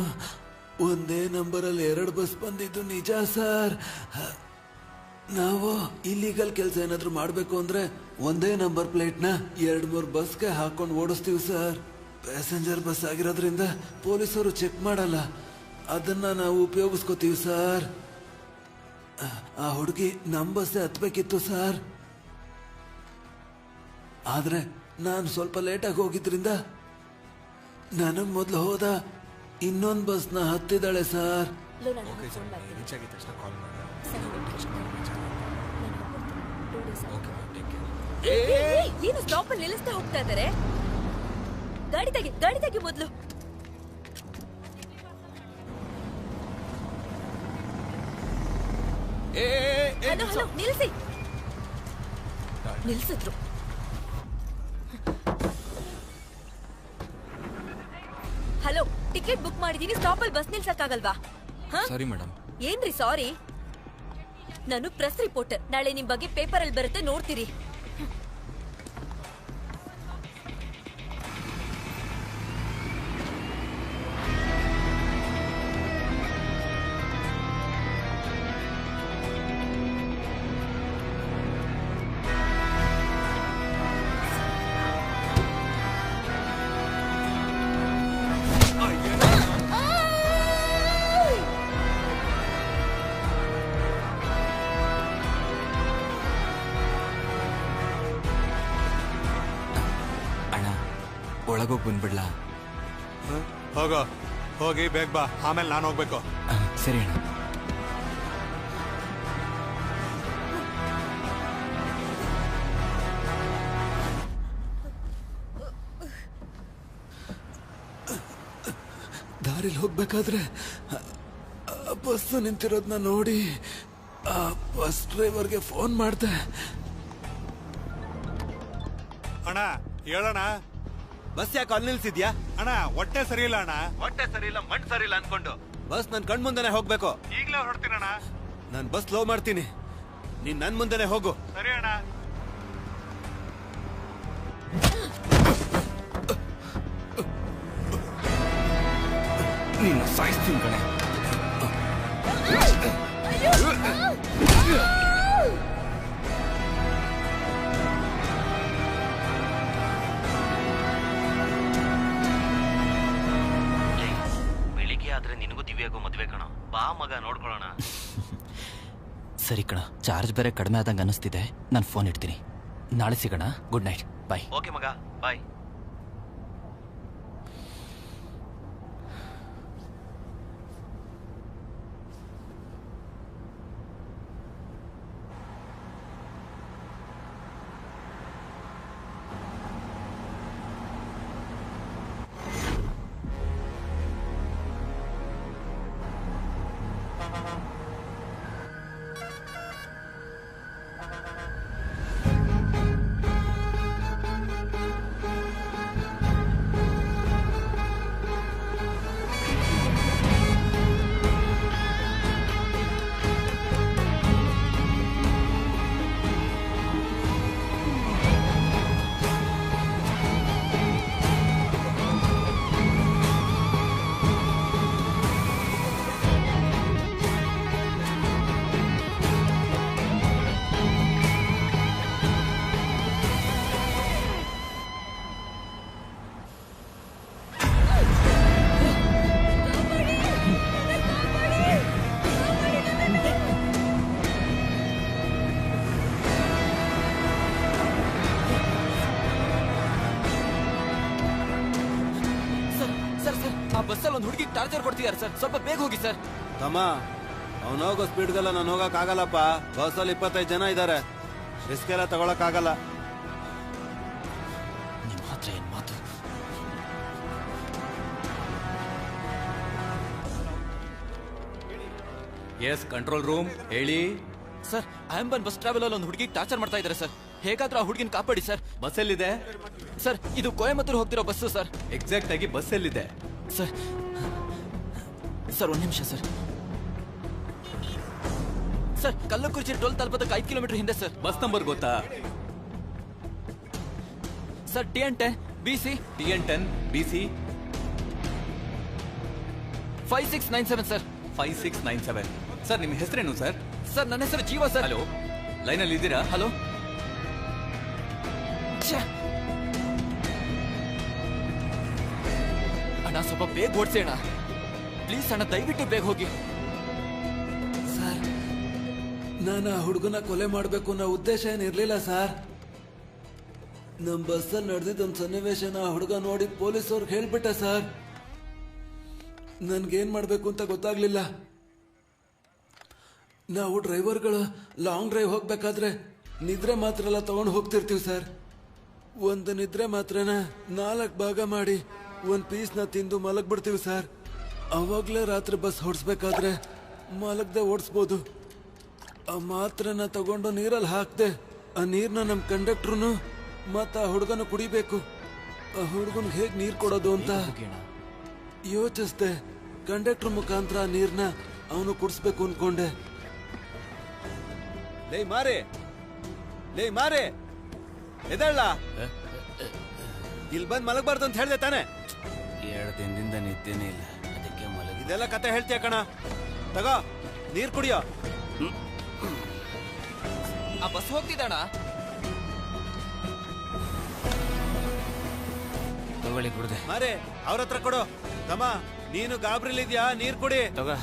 ಒಂದೇ ನಂಬರಲ್ಲಿ 2 ಬಸ್ ಬಂದಿದ್ದು ನಿಜ ಸರ್. ನಾವು ಇಲ್ಲಿಗಲ್ ಕೆಲಸ ಏನಾದ್ರು ಮಾಡ್ಬೇಕು ಅಂದ್ರೆ ಒಂದೇ ನಂಬರ್ ಪ್ಲೇಟ್ನ 2-3 ಬಸ್ಗೆ ಹಾಕೊಂಡು ಓಡಿಸ್ತೀವಿ ಸರ್. ಪ್ಯಾಸೆಂಜರ್ ಬಸ್ ಆಗಿರೋದ್ರಿಂದ ಪೊಲೀಸರು ಚೆಕ್ ಮಾಡಲ್ಲ, ಅದನ್ನ ನಾವು ಉಪಯೋಗಿಸ್ಕೋತೀವಿ ಸರ್. ಆ ಹುಡುಗಿ ನಮ್ ಬಸ್ಸೇ ಹತ್ಬೇಕಿತ್ತು ಸರ್. ಆದ್ರೆ ನಾನು ಸ್ವಲ್ಪ ಲೇಟಾಗಿ ಹೋಗಿದ್ರಿಂದ ನನಗ್ ಮೊದ್ಲು ಹೋದ ಇನ್ನೊಂದು ಬಸ್ನ ಹತ್ತಿದ್ದಾಳೆ ಸರ್. ಏನು ಸ್ಟಾಪ್ ಅಲ್ಲಿ ನಿಲ್ಲಿಸ್ತಾ ಹೋಗ್ತಾ ಇದಾರೆ? ಗಾಡಿ ತೆಗಿ ಮೊದ್ಲು. ಹಲೋ ನಿಲ್ಸಿ. ನಿಲ್ಸಿದ್ರು. ಹಲೋ, ಟಿಕೆಟ್ ಬುಕ್ ಮಾಡಿದೀನಿ, ಸ್ಟಾಪ್ ಅಲ್ಲಿ ಬಸ್ ನಿಲ್ಸಕ್ಕಾಗಲ್ವಾ? Sorry madam. ಏನ್ರಿ ಸಾರಿ? ನಾನು ಪ್ರೆಸ್ ರಿಪೋರ್ಟರ್, ನಾಳೆ ನಿಮ್ ಬಗ್ಗೆ ಪೇಪರ್ ಅಲ್ಲಿ ಬರುತ್ತೆ, ನೋಡ್ತೀರಿ. ಒಳಗೋಗಿ ಬಂದ್ಬಿಡ್ಲಾ? ಹೋಗೋ, ಹೋಗಿ ಬೇಗ ಬಾ, ಆಮೇಲೆ ನಾನು ಹೋಗ್ಬೇಕು. ಸರಿ ಅಣ್ಣ. ದಾರಿಲಿ ಹೋಗ್ಬೇಕಾದ್ರೆ ಬಸ್ ನಿಂತಿರೋದನ್ನ ನೋಡಿ ಆ ಬಸ್ ಡ್ರೈವರ್ಗೆ ಫೋನ್ ಮಾಡ್ದೆ. ಅಣ್ಣ ಹೇಳೋಣ. ಬಸ್ ಯಾಕೆ ಅಲ್ಲಿ ನಿಲ್ಸಿದ್ಯಾ? ಅಣ್ಣ ಹೊಟ್ಟೆ ಸರಿ ಇಲ್ಲ ಅಣ್ಣ. ಹೊಟ್ಟೆ ಸರಿ ಇಲ್ಲ, ಮಣ್ಣು ಸರಿ ಇಲ್ಲ ಅನ್ಕೊಂಡು ಬಸ್ ನನ್ ಕಣ್ ಮುಂದೆನೆ ಹೋಗ್ಬೇಕು. ಈಗಲೇ ಹೊರಡ್ತೀನಣ್ಣ. ನಾನ್ ಬಸ್ ಲೋ ಮಾಡ್ತೀನಿ, ನೀನ್ ನನ್ ಮುಂದೆನೆ ಹೋಗು. ಸರಿ ಅಣ್ಣ. ನೀನು ಸಾಯಿಸ್ತೀನಿ ಕಣೆ. ಬೆಳಿಗ್ಗೆ ಆದ್ರೆ ನಿನಗೂ ದಿವ್ಯಾಗೂ ಮದ್ವೆ ಕಣ. ಬಾ ಮಗ, ನೋಡ್ಕೊಳ್ಳೋಣ. ಸರಿ ಕಣ, ಚಾರ್ಜ್ ಬೇರೆ ಕಡಿಮೆ ಆದಂಗೆ ಅನಿಸ್ತಿದೆ. ನಾನು ಫೋನ್ ಇಡ್ತೀನಿ, ನಾಳೆ ಸಿಗೋಣ. ಗುಡ್ ನೈಟ್, ಬಾಯ್. ಓಕೆ ಮಗ, ಬಾಯ್. ಬಸ್ಸಲ್ಲಿ ಒಂದು ಹುಡುಗಿ ಟಾರ್ಚರ್ ಕೊಡ್ತಿದ್ದಾರೆ ಸರ್, ಸ್ವಲ್ಪ ಬೇಗ ಹೋಗಿ ಸರ್. ತಮ್ಮ, ಅವ್ನು ಹೋಗೋ ಸ್ಪೀಡ್ಗೆಲ್ಲ ನಾನು ಹೋಗಕ್ ಆಗಲ್ಲಪ್ಪ. ಬಸ್ಸಲ್ಲಿ 25 ಜನ ಇದ್ದಾರೆ, ರಿಸ್ಕ್ ಎಲ್ಲ ತಗೊಳಕ್ ಆಗಲ್ಲ. ನಿಮ್ಮ ಹತ್ರ ಏನ್ ಮಾತು? ಎಸ್ ಕಂಟ್ರೋಲ್ ರೂಮ್, ಹೇಳಿ ಸರ್. ಆಂಬನ್ ಬಸ್ ಟ್ರಾವೆಲ್ ಅಲ್ಲಿ ಒಂದು ಹುಡುಗಿ ಟಾರ್ಚರ್ ಮಾಡ್ತಾ ಇದ್ದಾರೆ ಸರ್. ಹೇಗಾದ್ರೂ ಆ ಹುಡುಗಿನ ಕಾಪಾಡಿ ಸರ್. ಬಸ್ ಎಲ್ಲಿದೆ ಸರ್? ಇದು ಕೊಯಮತ್ತೂರು ಹೋಗ್ತಿರೋ ಬಸ್ಸು ಸರ್. ಎಕ್ಸಾಕ್ಟ್ ಆಗಿ ಬಸ್ ಎಲ್ಲಿದೆ ಸರ್? ಸರ್ 1 ನಿಮಿಷ ಸರ್. ಸರ್ ಕಲ್ಲಕುರ್ಚಿ ಟೋಲ್ ತಲುಪೋದಕ್ಕೆ 5 ಕಿಲೋಮೀಟರ್ ಹಿಂದೆ ಸರ್. ಬಸ್ ನಂಬರ್ ಗೊತ್ತಾ? Sir TN10 BC TN10 BC 5697 sir. 5697. Sir ನಿಮ್ಮ ಹೆಸರೇನು ಸರ್? ಸರ್ ನನ್ನ ಹೆಸರು ಜೀವ ಸರ್. ಹಲೋ, ಲೈನಲ್ಲಿ ಇದ್ದೀರಾ? ಹಲೋ. ಅಣ್ಣ ಸ್ವಲ್ಪ ಬೇಗ ಓಡಿಸಿ ಅಣ್ಣ ಪ್ಲೀಸ್ ಅಣ್ಣ, ದಯವಿಟ್ಟು ಬೇಗ ಹೋಗಿ. ಸರ್ ನಾನು ಆ ಹುಡುಗನ ಕೊಲೆ ಮಾಡಬೇಕು ಅನ್ನೋ ಉದ್ದೇಶ ಏನಿರ್ಲಿಲ್ಲ ಸರ್. ನಮ್ಮ ಬಸ್ಸಲ್ಲಿ ನಡೆದಿದ್ದೊಂದು ಸನ್ನಿವೇಶನ ಆ ಹುಡುಗ ನೋಡಿ ಪೊಲೀಸವ್ರಿಗೆ ಹೇಳ್ಬಿಟ್ಟ ಸರ್. ನನ್ಗೇನ್ ಮಾಡ್ಬೇಕು ಅಂತ ಗೊತ್ತಾಗ್ಲಿಲ್ಲ. ನಾವು ಡ್ರೈವರ್ಗಳು ಲಾಂಗ್ ಡ್ರೈವ್ ಹೋಗ್ಬೇಕಾದ್ರೆ ನಿದ್ರೆ ಮಾತ್ರ ಎಲ್ಲ ತಗೊಂಡು ಹೋಗ್ತಿರ್ತೀವಿ ಸರ್. ಒಂದು ನಿದ್ರೆ ಮಾತ್ರನ 4 ಭಾಗ ಮಾಡಿ ಒಂದು ಪೀಸ್ನ ತಿಂದು ಮಲಗ್ಬಿಡ್ತೀವಿ ಸರ್. ಅವಾಗಲೇ ರಾತ್ರಿ ಬಸ್ ಹೊಡ್ಸ್ಬೇಕಾದ್ರೆ ಮಲಗದೆ ಓಡಿಸ್ಬೋದು. ಆ ಮಾತ್ರನ ತಗೊಂಡು ನೀರಲ್ಲಿ ಹಾಕ್ದೆ ಆ ನೀರ್ನ ನಮ್ಮ ಕಂಡಕ್ಟ್ರು ಮತ್ತು ಆ ಹುಡುಗನ ಕುಡಿಬೇಕು. ಆ ಹುಡುಗನ್ಗೆ ಹೇಗೆ ನೀರು ಕೊಡೋದು ಅಂತ ಯೋಚಿಸ್ದೆ. ಕಂಡಕ್ಟರ್ ಮುಖಾಂತರ ನೀರ್ನ ಅವನು ಕುಡಿಸ್ಬೇಕು ಅನ್ಕೊಂಡೆ. ಲೇ ಮಾರೆ ಎದಳ್ಳ ಇಲ್ಲಿ ಬಂದ್ ಮಲಗಬಾರ್ದು ಅಂತ ಹೇಳ್ದೆ ತಾನೆ? 2 ದಿನದಿಂದ ನಿದ್ದೆನೇ ಇಲ್ಲ, ಅದಕ್ಕೆ ಇದೆಲ್ಲ ಕತೆ ಹೇಳ್ತೀಯ ಕಣ. ತಗೋ ನೀರ್ ಕುಡಿಯೋ. ಆ ಬಸ್ ಹೋಗ್ತಿದ್ದಣ್ಣ. ತಗೊಳ್ಳಿ ಕುಡ್ದೆ. ಮಾರೆ ಅವ್ರ ಹತ್ರ ಕೊಡು. ತಮ್ಮ ನೀನು ಗಾಬ್ರಿಲಿದ್ಯಾ? ನೀರ್ ಕುಡಿ. ತಗೋ.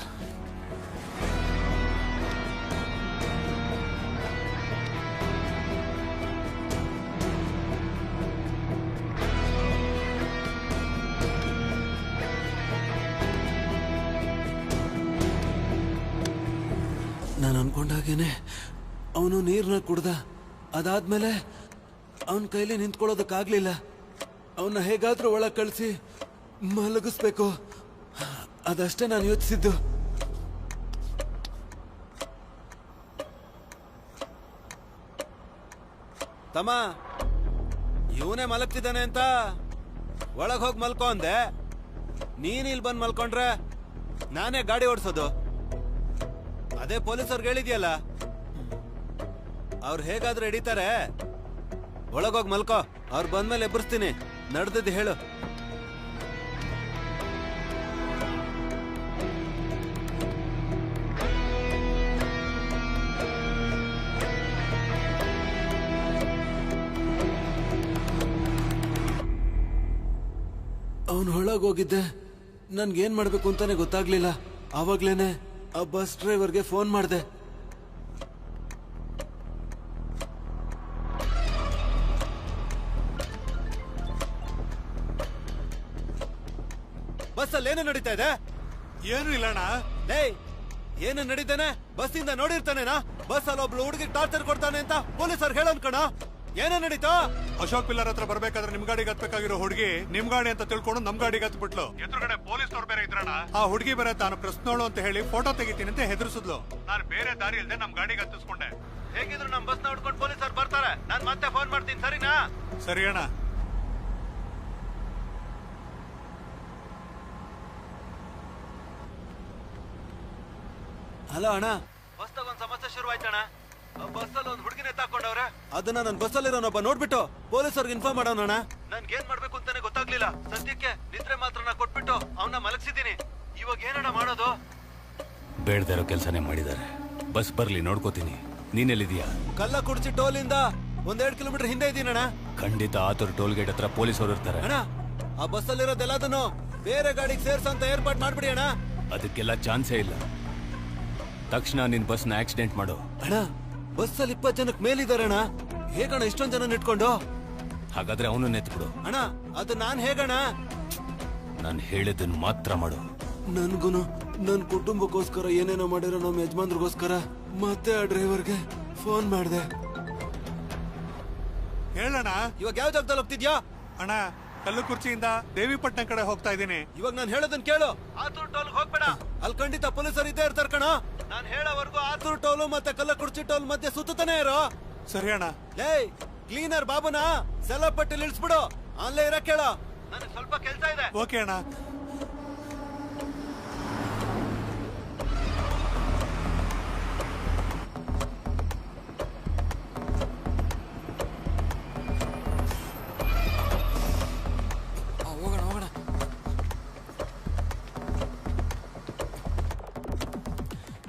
ನಾನು ಅನ್ಕೊಂಡಾಗೇನೆ ಅವನು ನೀರನ್ನ ಕುಡ್ದ. ಅದಾದ್ಮೇಲೆ ಅವನ ಕೈಲಿ ನಿಂತ್ಕೊಳ್ಳೋದಕ್ಕಾಗ್ಲಿಲ್ಲ. ಅವನ್ನ ಹೇಗಾದ್ರೂ ಒಳಗೆ ಕಳಿಸಿ ಮಲಗಿಸ್ಬೇಕು, ಅದಷ್ಟೇ ನಾನು ಯೋಚಿಸಿದ್ದು. ತಮ್ಮ ಇವನೇ ಮಲಗ್ತಿದ್ದಾನೆ ಅಂತ ಒಳಗ್ ಹೋಗಿ ಮಲ್ಕೋ ಅಂದೆ. ನೀನ್ ಇಲ್ಲಿ ಬಂದ್ ಮಲ್ಕೊಂಡ್ರೆ ನಾನೇ ಗಾಡಿ ಓಡಿಸೋದು. ಅದೇ ಪೊಲೀಸವ್ರಿಗೆ ಹೇಳಿದ್ಯಲ್ಲ, ಅವ್ರು ಹೇಗಾದ್ರೂ ಹಿಡಿತಾರೆ. ಒಳಗೋಗಿ ಮಲ್ಕೋ, ಅವ್ರು ಬಂದ್ಮೇಲೆ ಎಬ್ಬರಿಸ್ತೀನಿ. ನಡೆದಿದ್ದು ಹೇಳು. ಅವನು ಒಳಗೋಗಿದ್ದೆ. ನನ್ಗೇನ್ ಮಾಡ್ಬೇಕು ಅಂತಾನೆ ಗೊತ್ತಾಗ್ಲಿಲ್ಲ. ಆವಾಗ್ಲೇನೆ ಆ ಬಸ್ ಡ್ರೈವರ್ಗೆ ಫೋನ್ ಮಾಡಿದೆ. ಬಸ್ಸಲ್ಲಿ ಏನು ನಡೀತಾ ಇದೆ? ಏನು ಇಲ್ಲಣ್ಣ. ಲೇ ಏನು ನಡೀತಾನೆ? ಬಸ್ಸಿಂದ ನೋಡಿರ್ತಾನೇನಾ? ಬಸ್ ಅಲ್ಲಿ ಒಬ್ಳು ಹುಡುಗಿ ಟಾರ್ಚರ್ ಕೊಡ್ತಾನೆ ಅಂತ ಪೊಲೀಸರು ಹೇಳೋನ್ ಕಣ. ಏನೇ ನಡೀತಾ? ಅಶೋಕ್ ಪಿಲ್ಲರ್ ಹತ್ರ ಬರ್ಬೇಕಾದ್ರೆ ನಿಮ್ ಗಾಡಿಗೆ ಹತ್ಬೇಕಾಗಿರೋ ಹುಡುಗಿ ನಿಮ್ ಗಾಡಿ ಅಂತ ತಿಳ್ಕೊಂಡು ನಮ್ ಗಾಡಿಗೆ ಹತ್ಬಿಟ್ಲು. ಎದುರುಗಡೆ ಪೊಲೀಸ್ನವ್ರು ಬೇರೆ ಇದ್ರಣ್ಣ. ಆ ಹುಡುಗಿ ಬೇರೆ ತಾನು ಪ್ರಶ್ನೋಳು ಅಂತ ಹೇಳಿ ಫೋಟೋ ತೆಗಿತೀನಿ ಅಂತ ಹೆದರ್ಸಿದ್ಲು. ನಾನು ಬೇರೆ ದಾರಿ ಇಲ್ದೆ ನಮ್ ಗಾಡಿಗೆ ಹತ್ತಿಸ್ಕೊಂಡೆ. ಹೇಗಿದ್ರು ನಮ್ ಬಸ್ ನ ಹುಡ್ಕೊಂಡು ಪೊಲೀಸರು ಬರ್ತಾರೆ. ನಾನ್ ಮತ್ತೆ ಫೋನ್ ಮಾಡ್ತೀನಿ, ಸರಿನಾ? ಸರಿ ಅಣ್ಣ. ಹಲೋ ಅಣ್ಣ, ಬಸ್ದಾಗ ಒಂದ್ ಸಮಸ್ಯೆ ಶುರುವಾಯ್ತಣ್ಣ. ಬಸ್ಸಲ್ಲಿ ಒಂದ್ ಹುಡುಗಿನ ಎತ್ತಾಕೊಂಡವ್ರೆ. ಅದನ್ನ ನನ್ ಬಸ್ಸಲ್ಲಿರೋನೊಬ್ಬ ನೋಡ್ಬಿಟ್ಟು ಪೊಲೀಸರ್ಗೆ ಇನ್ಫಾರ್ಮ್ ಮಾಡೋಣ. ನನ್ಗೇನ್ ಮಾಡ್ಬೇಕು ಅಂತಾನೆ ಗೊತ್ತಾಗ್ಲಿಲ್ಲ. ಸದ್ಯಕ್ಕೆ ನಿದ್ರೆ ಮಾತ್ರನ ಕೊಟ್ಬಿಟ್ಟು ಅವನ್ನ ಮಲಗಿಸಿದೀನಿ. ಇವಾಗ ಏನಣ್ಣ ಮಾಡೋದು? ಬೇಡದೇ ಇರೋ ಕೆಲಸನೇ ಮಾಡಿದ್ದಾರೆ. ಬಸ್ ಬರ್ಲಿ ನೋಡ್ಕೋತೀನಿ. ನೀನೆಲ್ಲಿದೀಯಾ? ಕಲ್ಲಕುರ್ಚಿ ಟೋಲ್ ಇಂದ 1-2 ಕಿಲೋಮೀಟರ್ ಹಿಂದೆ ಇದೀನಣ್ಣ. ಖಂಡಿತ ಆತುರ್ ಟೋಲ್ ಗೇಟ್ ಹತ್ರ ಪೊಲೀಸರು ಇರ್ತಾರೆ. ಅಣ್ಣ ಆ ಬಸ್ಸಲ್ಲಿರೋದೆಲ್ಲದನ್ನು ಬೇರೆ ಗಾಡಿಗೆ ಸೇರ್ಸಂತ ಏರ್ಪಾಟ್ ಮಾಡ್ಬಿಡಿ ಅಣ್ಣ. ಅದಕ್ಕೆಲ್ಲ ಚಾನ್ಸೇ ಇಲ್ಲ. ತಕ್ಷಣ ನಿನ್ ಬಸ್ನ ಆಕ್ಸಿಡೆಂಟ್ ಮಾಡು. ಅಣ್ಣ ಬಸ್ಸಲ್ಲಿ 20 ಜನಕ್ಕೆ ಮೇಲಿದ್ದಾರೆ ಅಣ್ಣ. ಹೇಗಣ್ಣ ಇಷ್ಟೊಂದ್ ಜನ ಇಟ್ಕೊಂಡು? ಹಾಗಾದ್ರೆ ಅವನು ಎತ್ಬಿಡು. ಅಣ್ಣ ಅದು ನಾನ್ ಹೇಗಣ್ಣ? ನಾನು ಹೇಳಿದ್ದನ್ನು ಮಾತ್ರ ಮಾಡು. ನನ್ಗುನು ನನ್ ಕುಟುಂಬಕ್ಕೋಸ್ಕರ ಏನೇನೋ ಮಾಡಿರೋ ನಮ್ಮ ಯಜಮಾನ್ರಿಗೋಸ್ಕರ ಮತ್ತೆ ಆ ಡ್ರೈವರ್ಗೆ ಫೋನ್ ಮಾಡಿದೆ. ಹೇಳಣ್ಣ. ಇವಾಗ ಯಾವ ಜಾಗದಲ್ಲಿ ಹೋಗ್ತಿದ್ಯಾ? ಅಣ್ಣ ಕಲ್ಲುಕುರ್ಚಿಯಿಂದ ದೇವಿಪಟ್ಟಣ ಕಡೆ ಹೋಗ್ತಾ ಇದ್ದೀನಿ. ಇವಾಗ ನಾನು ಹೇಳೋದನ್ನ ಕೇಳು. ಆತೂರ್ ಟೋಲ್ ಹೋಗ್ಬೇಡ. ಅಲ್ಲಿ ಖಂಡಿತ ಪೊಲೀಸರು ಇದ್ದೇ ಇರ್ತಾರ ಕಣ. ನಾನು ಹೇಳೋವರೆಗೂ ಆತೂರ್ ಟೋಲು ಮತ್ತೆ ಕಲ್ಲಕುರ್ಚಿ ಟೋಲ್ ಮಧ್ಯೆ ಸುತ್ತಾನೆ ಇರೋ. ಸರಿ ಅಣ್ಣ. ಲೇ ಕ್ಲೀನರ್ ಬಾಬುನ ಸೆಲಪಟ್ಟಿ ಇಳಿಸ್ಬಿಡು. ಅಲ್ಲೇ ಇರಕ್ ಹೇಳ. ನನಗೆ ಸ್ವಲ್ಪ ಕೆಲಸ ಇದೆ. ಓಕೆ ಅಣ್ಣ.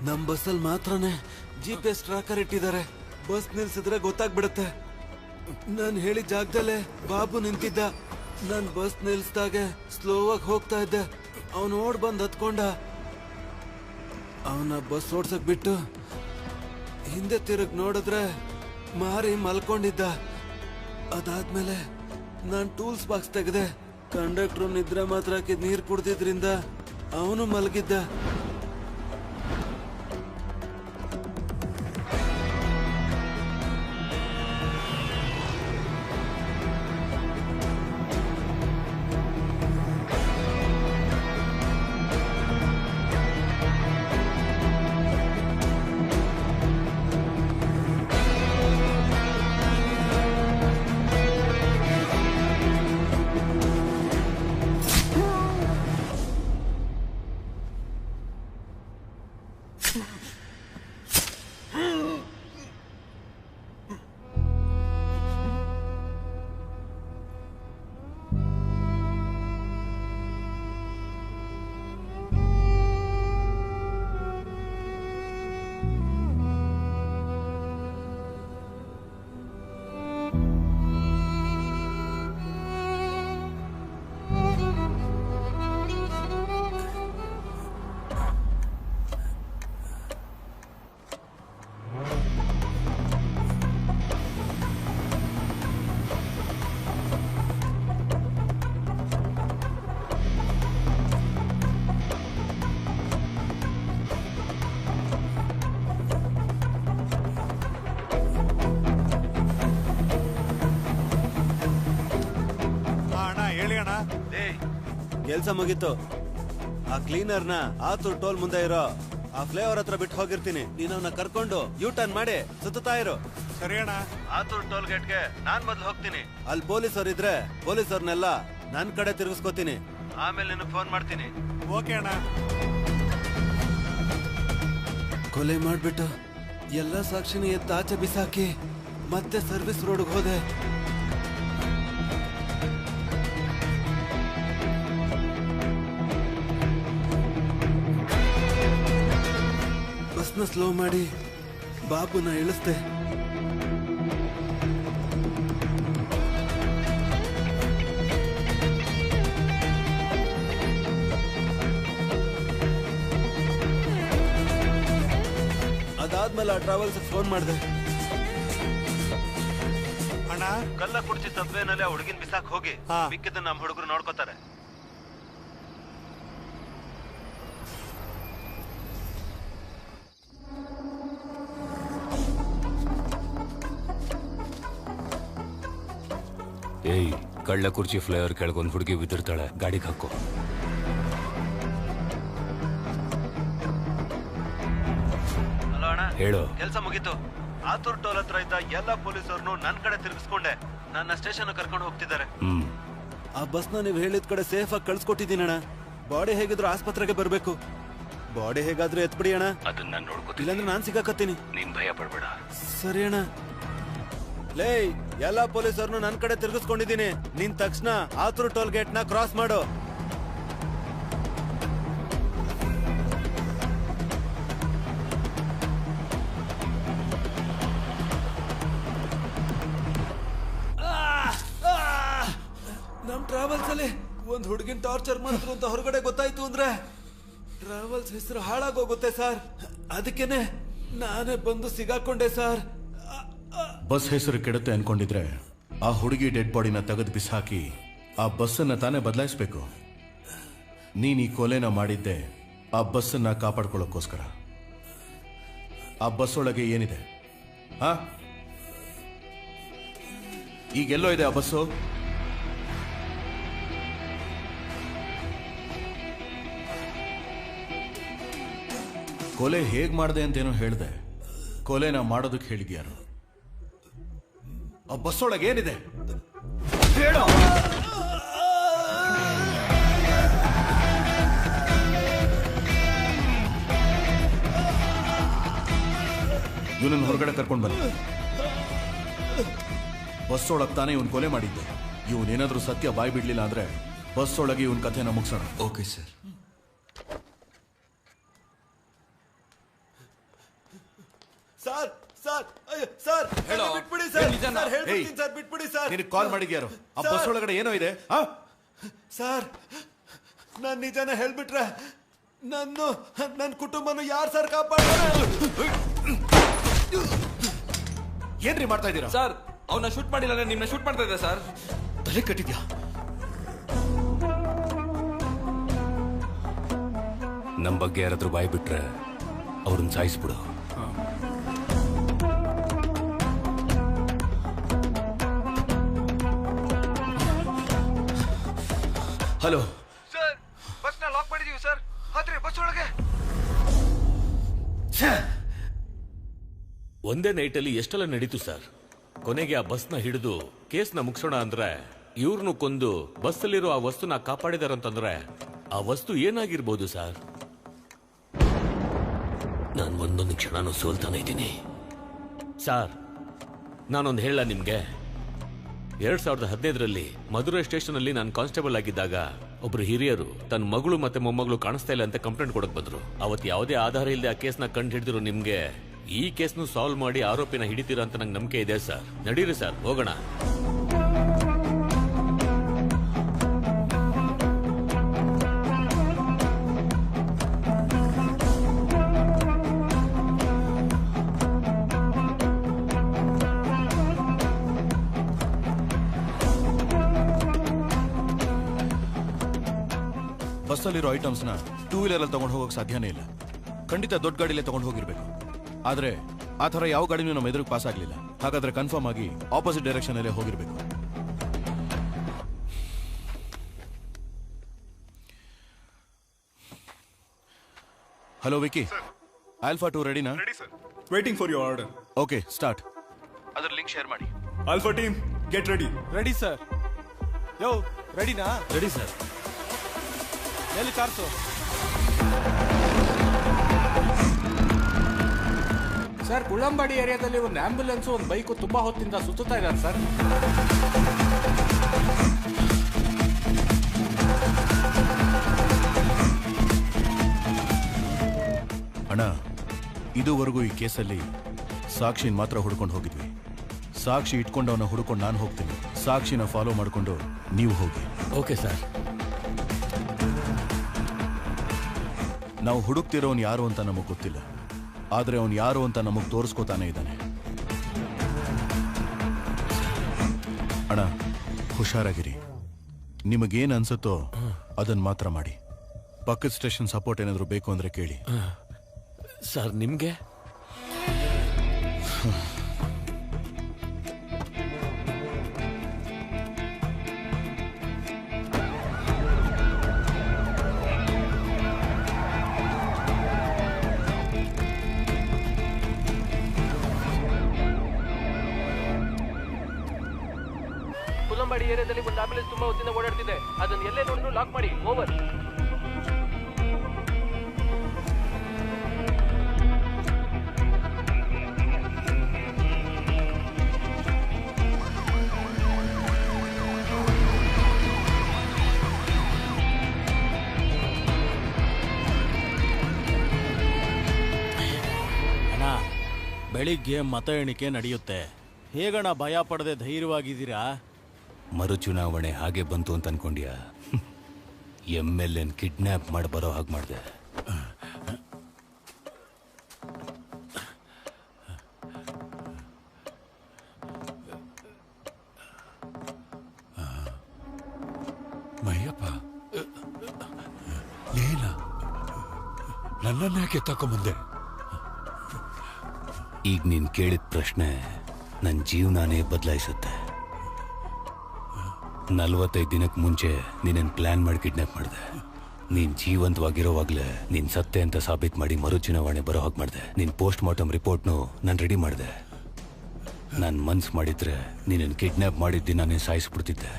ನಮ್ ಬಸ್ಸಲ್ಲಿ ಮಾತ್ರನೇ GPS ಟ್ರ್ಯಾಕರ್ ಇಟ್ಟಿದ್ದಾರೆ. ಬಸ್ ನಿಲ್ಸಿದ್ರೆ ಗೊತ್ತಾಗ್ಬಿಡುತ್ತೆ. ನಾನು ಹೇಳಿದ ಜಾಗದಲ್ಲೇ ಬಾಬು ನಿಂತಿದ್ದ. ನಾನು ಬಸ್ ನಿಲ್ಸ್ದಾಗೆ ಸ್ಲೋವಾಗಿ ಹೋಗ್ತಾ ಇದ್ದೆ. ಅವನು ಓಡ್ ಬಂದ್ ಹತ್ಕೊಂಡ. ಅವನ ಬಸ್ ಓಡ್ಸಕ್ ಬಿಟ್ಟು ಹಿಂದೆ ತಿರುಗ್ ನೋಡಿದ್ರೆ ಮಾರಿ ಮಲ್ಕೊಂಡಿದ್ದ. ಅದಾದ್ಮೇಲೆ ನಾನು ಟೂಲ್ಸ್ ಬಾಕ್ಸ್ ತೆಗೆದೆ. ಕಂಡಕ್ಟ್ರು ನಿದ್ರೆ ಮಾತ್ರ ಹಾಕಿದ್ ನೀರು ಕುಡ್ದಿದ್ರಿಂದ ಅವನು ಮಲಗಿದ್ದ. ಕೆಲ್ಸ ಮುಗೀತು. ಆ ಕ್ಲೀನರ್ನ ಆತೂರ್ ಟೋಲ್ ಮುಂದೆ ಇರೋ ಆ ಫ್ಲೇವರ್ ಹತ್ರ ಬಿಟ್ಟು ಹೋಗಿರ್ತೀನಿ. ನೀನ್ ಅವನ್ನ ಕರ್ಕೊಂಡು ಯೂ ಟರ್ನ್ ಮಾಡಿ ಸುತ್ತಾ ಇರು. ಸರಿ ಅಣ್ಣ. ಆತೂರ್ ಟೋಲ್ ಗೇಟ್ಗೆ ನಾನ್ ಮೊದ್ಲು ಹೋಗ್ತೀನಿ. ಅಲ್ಲಿ ಪೊಲೀಸರು ಇದ್ರೆ ಪೊಲೀಸರ್ನೆಲ್ಲ ನನ್ ಕಡೆ ತಿರುಗಿಸ್ಕೋತೀನಿ. ಆಮೇಲೆ ನಿನಗೆ ಫೋನ್ ಮಾಡ್ತೀನಿ. ಓಕೆ ಅಣ್ಣ. ಕೊಲೆ ಮಾಡ್ಬಿಟ್ಟು ಎಲ್ಲ ಸಾಕ್ಷಿನ ಎತ್ತ ಆಚೆ ಬಿಸಾಕಿ ಮತ್ತೆ ಸರ್ವಿಸ್ ರೋಡ್ಗೆ ಹೋದೆ. ಬಸ್ನ ಸ್ಲೋ ಮಾಡಿ ಬಾಬುನ ಇಳಿಸ್ದೆ. ಅದಾದ್ಮೇಲೆ ಆ ಟ್ರಾವೆಲ್ಸ್ ಫೋನ್ ಮಾಡಿದೆ. ಅಣ್ಣ ಕಲ್ಲ ಕುಡ್ಚಿ ಸಬ್ವೇನಲ್ಲಿ ಆ ಹುಡುಗಿನ ಬಿಸಾಕ್ ಹೋಗಿ ಮಿಕ್ಕಿದ ನಮ್ಮ ಹುಡುಗರು ನೋಡ್ಕೋತಾರೆ. ಏಯ್, ಕಳ್ಳ ಕುರ್ಚಿ ಫ್ಲೇವರ್ ಕೆಳಗೊಂದು ಹುಡುಗಿ ಬಿದ್ದಿರ್ತಾಳೆ, ಗಾಡಿಗೆ ಹಾಕೋ. ಹಲೋ ಅಣ್ಣ, ಹೇಳು. ಕೆಲಸ ಮುಗೀತು. ಆತೂರ್ ಟೋಲ್ ಹತ್ರ ಇದ್ದ ಎಲ್ಲ ಪೊಲೀಸರನ್ನು ನನ್ ಕಡೆ ತಿರುಗಿಸ್ಕೊಂಡೆ. ನನ್ನ ಸ್ಟೇಷನ್ ಕರ್ಕೊಂಡು ಹೋಗ್ತಿದ್ದಾರೆ. ಆ ಬಸ್ನ ನೀವು ಹೇಳಿದ ಕಡೆ ಸೇಫ್ ಆಗಿ ಕಳ್ಸ್ಕೊಟ್ಟಿದ್ದೀನಿ ಅಣ್ಣ. ಬಾಡಿ ಹೇಗಿದ್ರು ಆಸ್ಪತ್ರೆಗೆ ಬರ್ಬೇಕು. ಬಾಡಿ ಹೇಗಾದ್ರೂ ಎತ್ಬಿಡಿ ಅಣ್ಣ. ಅದನ್ನ ನೋಡ್ಕೊತೀನಿ. ಇಲ್ಲಾಂದ್ರೆ ನಾನ್ ಸಿಗಾಕತ್ತೀನಿ. ನೀನ್ ಭಯ ಪಡ್ಬೇಡ. ಸರಿ ಅಣ್ಣ. ಲೇ, ಎಲ್ಲಾ ಪೊಲೀಸರನ್ನು ನನ್ ಕಡೆ ತಿರುಗಿಸ್ಕೊಂಡಿದ್ದೀನಿ. ನೀನ್ ತಕ್ಷಣ ಆತೂರ್ ಟೋಲ್ ಗೇಟ್ ನ ಕ್ರಾಸ್ ಮಾಡು. ನಮ್ ಟ್ರಾವೆಲ್ಸ್ ಅಲ್ಲಿ ಒಂದ್ ಹುಡುಗಿನ ಟಾರ್ಚರ್ ಮಾಡಿದ್ರು ಅಂತ ಹೊರಗಡೆ ಗೊತ್ತಾಯ್ತು ಅಂದ್ರೆ ಟ್ರಾವೆಲ್ಸ್ ಹೆಸರು ಹಾಳಾಗೋಗುತ್ತೆ ಸರ್. ಅದಕ್ಕೇನೆ ನಾನೇ ಬಂದು ಸಿಗಾಕೊಂಡೆ ಸರ್. ಬಸ್ ಹೆಸರು ಕೆಡುತ್ತೆ ಅನ್ಕೊಂಡಿದ್ರೆ ಆ ಹುಡುಗಿ ಡೆಡ್ ಬಾಡಿನ ತೆಗೆದು ಬಿಸಾಕಿ ಆ ಬಸ್ಸನ್ನ ತಾನೇ ಬದಲಾಯಿಸ್ಬೇಕು. ನೀನ್ ಈ ಕೊಲೆನ ಮಾಡಿದ್ದೆ ಆ ಬಸ್ಸನ್ನ ಕಾಪಾಡ್ಕೊಳ್ಳೋಕ್ಕೋಸ್ಕರ. ಆ ಬಸ್ ಒಳಗೆ ಏನಿದೆ? ಈಗೆಲ್ಲೋ ಇದೆ ಆ ಬಸ್ಸು? ಕೊಲೆ ಹೇಗ್ ಮಾಡಿದೆ ಅಂತೇನೋ ಹೇಳ್ದೆ. ಕೊಲೆನ ಮಾಡೋದಕ್ಕೆ ಹೇಳಿದ್ಯಾರು? ಆ ಬಸ್ ಒಳಗೆ ಏನಿದೆ ಹೇಳು. ಇವನನ್ನು ಹೊರಗಡೆ ಕರ್ಕೊಂಡು ಬನ್ನಿ. ಬಸ್ ಒಳಗೆ ತಾನೇ ಇವನ್ ಕೊಲೆ ಮಾಡಿದ್ದೆ. ಇವನೇನಾದ್ರೂ ಸತ್ಯ ಬಾಯ್ ಬಿಡ್ಲಿಲ್ಲ ಅಂದ್ರೆ ಬಸ್ ಒಳಗೆ ಇವನ್ ಕಥೆನ ಮುಗಿಸೋಣ. Okay sir. ಸರ್ ಸರ್ ಅಯ್ಯೋ, ಸರ್ ಹೇಳೋ. ಬಿಟ್ಬಿಡಿ ಸರ್ ನಿಜನಾ? ಸರ್ ಹೇಳ್ಬಿಡ್ತೀನಿ ಏಯ್. ಸರ್ ಬಿಟ್ಬಿಡಿ ಸರ್ ನಿನಗೆ ಕಾಲ್ ಮಾಡಿದ್ಯಾರು ಆ ಸರ್. ಬಸ್ ಒಳಗಡೆ ಏನೋ ಇದೆ ಸರ್ ನಾನ್ ನಿಜಾನ ಹೇಳ್ಬಿಟ್ರೆ ನನ್ನ ಕುಟುಂಬನ ಯಾರು ಸರ್ ಕಾಪಾಡ್ತಾರೆ? ಏನ್ರಿ ಮಾಡ್ತಾ ಇದ್ದೀರಾ ಸರ್ ಅವನ್ನ ಶೂಟ್ ಮಾಡಿಲ್ಲ ಅಂದ್ರೆ ನಿಮ್ನ ಶೂಟ್ ಮಾಡ್ತಾ ಇದ್ದೆ ಸರ್. ತಲೆ ಕಟ್ಟಿದ್ಯಾ? ನಮ್ಮ ಬಗ್ಗೆ ಯಾರಾದ್ರೂ ಬಾಯ್ ಬಿಟ್ರೆ ಅವ್ರನ್ನ ಸಾಯಿಸ್ಬಿಡು. ಹಲೋ ಸರ್ ಬಸ್ ನ ಲಾಕ್ ಮಾಡಿದೀವಿ ಸರ್. ಆದ್ರೆ ಬಸ್ ಒಳಗೆ ಒಂದೇ ನೈಟಲ್ಲಿ ಎಷ್ಟೆಲ್ಲ ನಡೀತು ಸರ್. ಕೊನೆಗೆ ಆ ಬಸ್ನ ಹಿಡಿದು ಕೇಸ್ನ ಮುಗಿಸೋಣ ಅಂದ್ರೆ ಇವ್ರನ್ನು ಕೊಂದು ಬಸ್ಸಲ್ಲಿರೋ ಆ ವಸ್ತುನ ಕಾಪಾಡಿದಾರಂತಂದ್ರೆ ಆ ವಸ್ತು ಏನಾಗಿರ್ಬೋದು ಸರ್? ನಾನು ಒಂದೊಂದು ಕ್ಷಣನೂ ಸೋಲ್ತಾನೆ ಇದ್ದೀನಿ ಸರ್. ನಾನೊಂದು ಹೇಳ ನಿಮ್ಗೆ, 2015ರಲ್ಲಿ ಮಧುರೈ ಸ್ಟೇಷನ್ ಅಲ್ಲಿ ನಾನು ಕಾನ್ಸ್ಟೇಬಲ್ ಆಗಿದ್ದಾಗ ಒಬ್ರು ಹಿರಿಯರು ತನ್ನ ಮಗಳು ಮತ್ತೆ ಮೊಮ್ಮಗಳು ಕಾಣಿಸ್ತಾ ಇಲ್ಲ ಅಂತ ಕಂಪ್ಲೇಂಟ್ ಕೊಡಕ್ ಬಂದ್ರು. ಅವತ್ತು ಯಾವುದೇ ಆಧಾರ ಇಲ್ಲದೆ ಆ ಕೇಸ್ನ ಕಂಡು ಹಿಡಿದಿರೋ ನಿಮ್ಗೆ ಈ ಕೇಸ್ನು ಸಾಲ್ವ್ ಮಾಡಿ ಆರೋಪಿನ ಹಿಡಿತೀರಾ ಅಂತ ನಂಗೆ ನಂಬಿಕೆ ಇದೆ ಸರ್. ನಡೀರಿ ಸರ್, ಹೋಗೋಣ. ಬಸ್ಸಲ್ಲಿರೋ ಐಟಮ್ಸ್ನ ಟೂ ವೀಲರ್ ಅಲ್ಲಿ ತಗೊಂಡು ಹೋಗೋಕೆ ಸಾಧ್ಯನೇ ಇಲ್ಲ. ಖಂಡಿತ ದೊಡ್ಡ ಗಾಡಿಲೇ ತಗೊಂಡು ಹೋಗಿರ್ಬೇಕು. ಆದ್ರೆ ಆ ಥರ ಯಾವ ಗಾಡಿನೂ ನಮ್ಮ ಎದುರಿಗೆ ಪಾಸ್ ಆಗಲಿಲ್ಲ. ಹಾಗಾದ್ರೆ ಕನ್ಫರ್ಮ್ ಆಗಿ ಆಪೋಸಿಟ್ ಡೈರೆಕ್ಷನ್ ಅಲ್ಲೇ ಹೋಗಿರ್ಬೇಕು. ಹಲೋ ವಿಕಿ, ಆಲ್ಫಾ 2 ರೆಡಿನಾ? Waiting for your order. Okay, start. ಅದರ ಲಿಂಕ್ ಶೇರ್ ಮಾಡಿ. Alpha team get ready. Ready sir. Yo ರೆಡಿನಾ? Ready sir. ಎಲ್ಲಿ ಕಾರ್ಸು? ಸರ್, ಕುಳ್ಳಂಬಾಡಿ ಏರಿಯಾದಲ್ಲಿ ಒಂದು ಆಂಬ್ಯುಲೆನ್ಸ್ ಒಂದು ಬೈಕು ತುಂಬಾ ಹೊತ್ತಿಂದ ಸುತ್ತಾ ಇದ್ದಾರೆ ಸರ್. ಅಣ್ಣ, ಇದುವರೆಗೂ ಈ ಕೇಸಲ್ಲಿ ಸಾಕ್ಷಿನ ಮಾತ್ರ ಹುಡ್ಕೊಂಡು ಹೋಗಿದ್ವಿ. ಸಾಕ್ಷಿ ಇಟ್ಕೊಂಡವನ್ನ ಹುಡ್ಕೊಂಡು ನಾನು ಹೋಗ್ತೀನಿ. ಸಾಕ್ಷಿನ ಫಾಲೋ ಮಾಡಿಕೊಂಡು ನೀವು ಹೋಗಿ. Okay sir. ನಾವು ಹುಡುಕ್ತಿರೋನ್ ಯಾರು ಅಂತ ನಮಗೆ ಗೊತ್ತಿಲ್ಲ, ಆದ್ರೆ ಅವನು ಯಾರು ಅಂತ ನಮಗೆ ತೋರಿಸ್ಕೋತಾನೆ ಇದ್ದಾನೆ. ಅಣ್ಣ, ಹುಷಾರಾಗಿರಿ. ನಿಮಗೇನು ಅನ್ಸುತ್ತೋ ಅದನ್ನ ಮಾತ್ರ ಮಾಡಿ. ಪಕ್ಕದ ಸ್ಟೇಷನ್ ಸಪೋರ್ಟ್ ಏನಾದರೂ ಬೇಕು ಅಂದ್ರೆ ಕೇಳಿ. ಸರ್, ನಿಮ್ಗೆ ಕುಲ್ಲಂಬಾಡಿ ಏರಿಯಾದಲ್ಲಿ ಒಂದು ಆಂಬ್ಯುಲೆನ್ಸ್ ತುಂಬಾ ಹೊತ್ತಿಂದ ಓಡಾಡ್ತಿದೆ. ಅದನ್ನ ಎಲ್ಲೇ ನೋಡಿದ್ರು ಲಾಕ್ ಮಾಡಿ. ಓವರ್. ಬೆಳಿಗ್ಗೆ ಮತ ಎಣಿಕೆ ನಡೆಯುತ್ತೆ. ಹೇಗಣ ಭಯ ಪಡದೆ ಧೈರ್ಯವಾಗಿದ್ದೀರಾ? ಮರು ಚುನಾವಣೆ ಹಾಗೆ ಬಂತು ಅಂತ ಅನ್ಕೊಂಡ್ಯಾ? MLA ಕಿಡ್ನಾಪ್ ಮಾಡಿ ಬರೋ ಹಾಗೆ ಮಾಡಿದೆ. ಮಯ್ಯಪ್ಪ, ಏನ ನನ್ನನ್ಯಾಕೆ ತಕೊಂಬಂದೆ? ಈಗ ನೀನ್ ಕೇಳಿದ ಪ್ರಶ್ನೆ ನನ್ನ ಜೀವನಾನೇ ಬದಲಾಯಿಸುತ್ತೆ. 45 ದಿನಕ್ಕೆ ಮುಂಚೆ ನೀನೇನು ಪ್ಲಾನ್ ಮಾಡಿ ಕಿಡ್ನಾಪ್ ಮಾಡಿದೆ. ನೀನ್ ಜೀವಂತವಾಗಿರೋವಾಗ್ಲೇ ನೀನ್ ಸತ್ತೆ ಅಂತ ಸಾಬೀತು ಮಾಡಿ ಮರು ಚುನಾವಣೆ ಬರೋ ಹಾಗೆ ಮಾಡಿದೆ. ನಿನ್ ಪೋಸ್ಟ್ ಮಾರ್ಟಮ್ ರಿಪೋರ್ಟ್ನು ನಾನು ರೆಡಿ ಮಾಡಿದೆ. ನಾನು ಮನ್ಸು ಮಾಡಿದ್ರೆ ನೀನೇನು ಕಿಡ್ನಾಪ್ ಮಾಡಿದ್ದಿ ನಾನೇ ಸಾಯಿಸ್ಬಿಡ್ತಿದ್ದೆ.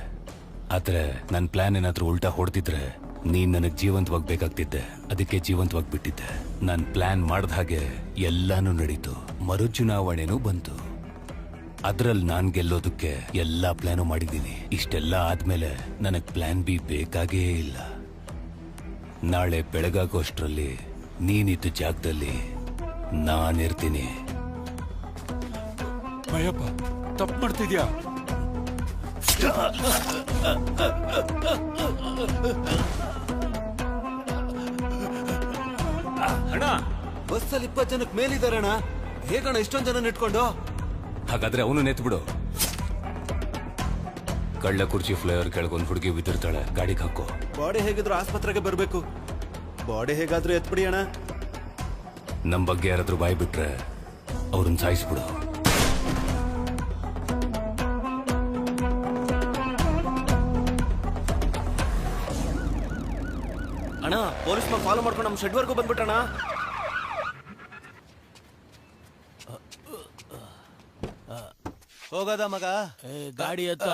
ಆದ್ರೆ ನನ್ನ ಪ್ಲಾನ್ ಏನಾದ್ರೂ ಉಲ್ಟಾ ಹೊಡೆದಿದ್ರೆ ನೀನ್ ನನಗೆ ಜೀವಂತವಾಗಿ ಬೇಕಾಗ್ತಿದ್ದೆ. ಅದಕ್ಕೆ ಜೀವಂತವಾಗಿ ಬಿಟ್ಟಿದ್ದೆ. ನಾನು ಪ್ಲಾನ್ ಮಾಡ್ದ ಹಾಗೆ ಎಲ್ಲಾನು ನಡೀತು. ಮರು ಚುನಾವಣೆನೂ ಬಂತು. ಅದ್ರಲ್ಲಿ ನಾನ್ ಗೆಲ್ಲೋದಕ್ಕೆ ಎಲ್ಲಾ ಪ್ಲಾನು ಮಾಡಿದ್ದೀನಿ. ಇಷ್ಟೆಲ್ಲ ಆದ್ಮೇಲೆ ನನಗ್ ಪ್ಲಾನ್ ಬಿ ಬೇಕಾಗೇ ಇಲ್ಲ. ನಾಳೆ ಬೆಳಗಾಗೋಷ್ಟ್ರಲ್ಲಿ ನೀನಿದ್ದ ಜಾಗದಲ್ಲಿ ನಾನಿರ್ತೀನಿ. ಭಯಪ್ಪ ತಪ್ಪು ಮಾಡ್ತಿದ್ಯಾ? ಅಣ್ಣ ಬಸ್ಸಲ್ಲಿ 20 ಜನಕ್ಕೆ ಮೇಲಿದ್ದಾರೆ ಅಣ್ಣ. ಹೇಗಣ್ಣ ಇಷ್ಟೊಂದು ಜನ ಇಟ್ಕೊಂಡು? ಹಾಗಾದ್ರೆ ಅವನು ನೆತ್ಬಿಡು. ಕಳ್ಳ ಕುರ್ಚಿ ಫ್ಲೈವರ್ ಕೆಳಗೊಂದು ಹುಡುಗಿ ಬಿದ್ದಿರ್ತಾಳೆ, ಗಾಡಿಗೆ ಹಾಕೋ. ಬಾಡಿ ಹೇಗಿದ್ರು ಆಸ್ಪತ್ರೆಗೆ ಬರಬೇಕು. ಬಾಡಿ ಹೇಗಾದ್ರೂ ಎತ್ಬಿಡಿ ಅಣ್ಣ. ನಮ್ ಬಗ್ಗೆ ಯಾರಾದ್ರೂ ಬಾಯ್ ಬಿಟ್ರೆ ಅವ್ರನ್ನ ಸಾಯಿಸ್ಬಿಡು. ಅಣ್ಣ ಪೊಲೀಸ್ ಫಾಲೋ ಮಾಡ್ಕೊಂಡು ನಮ್ಮ ಶೆಡ್ವರ್ಗೂ ಬಂದ್ಬಿಟ್ರಣ. ಹೋಗೋದ ಮಗ? ಗಾಡಿ ಎತ್ತ.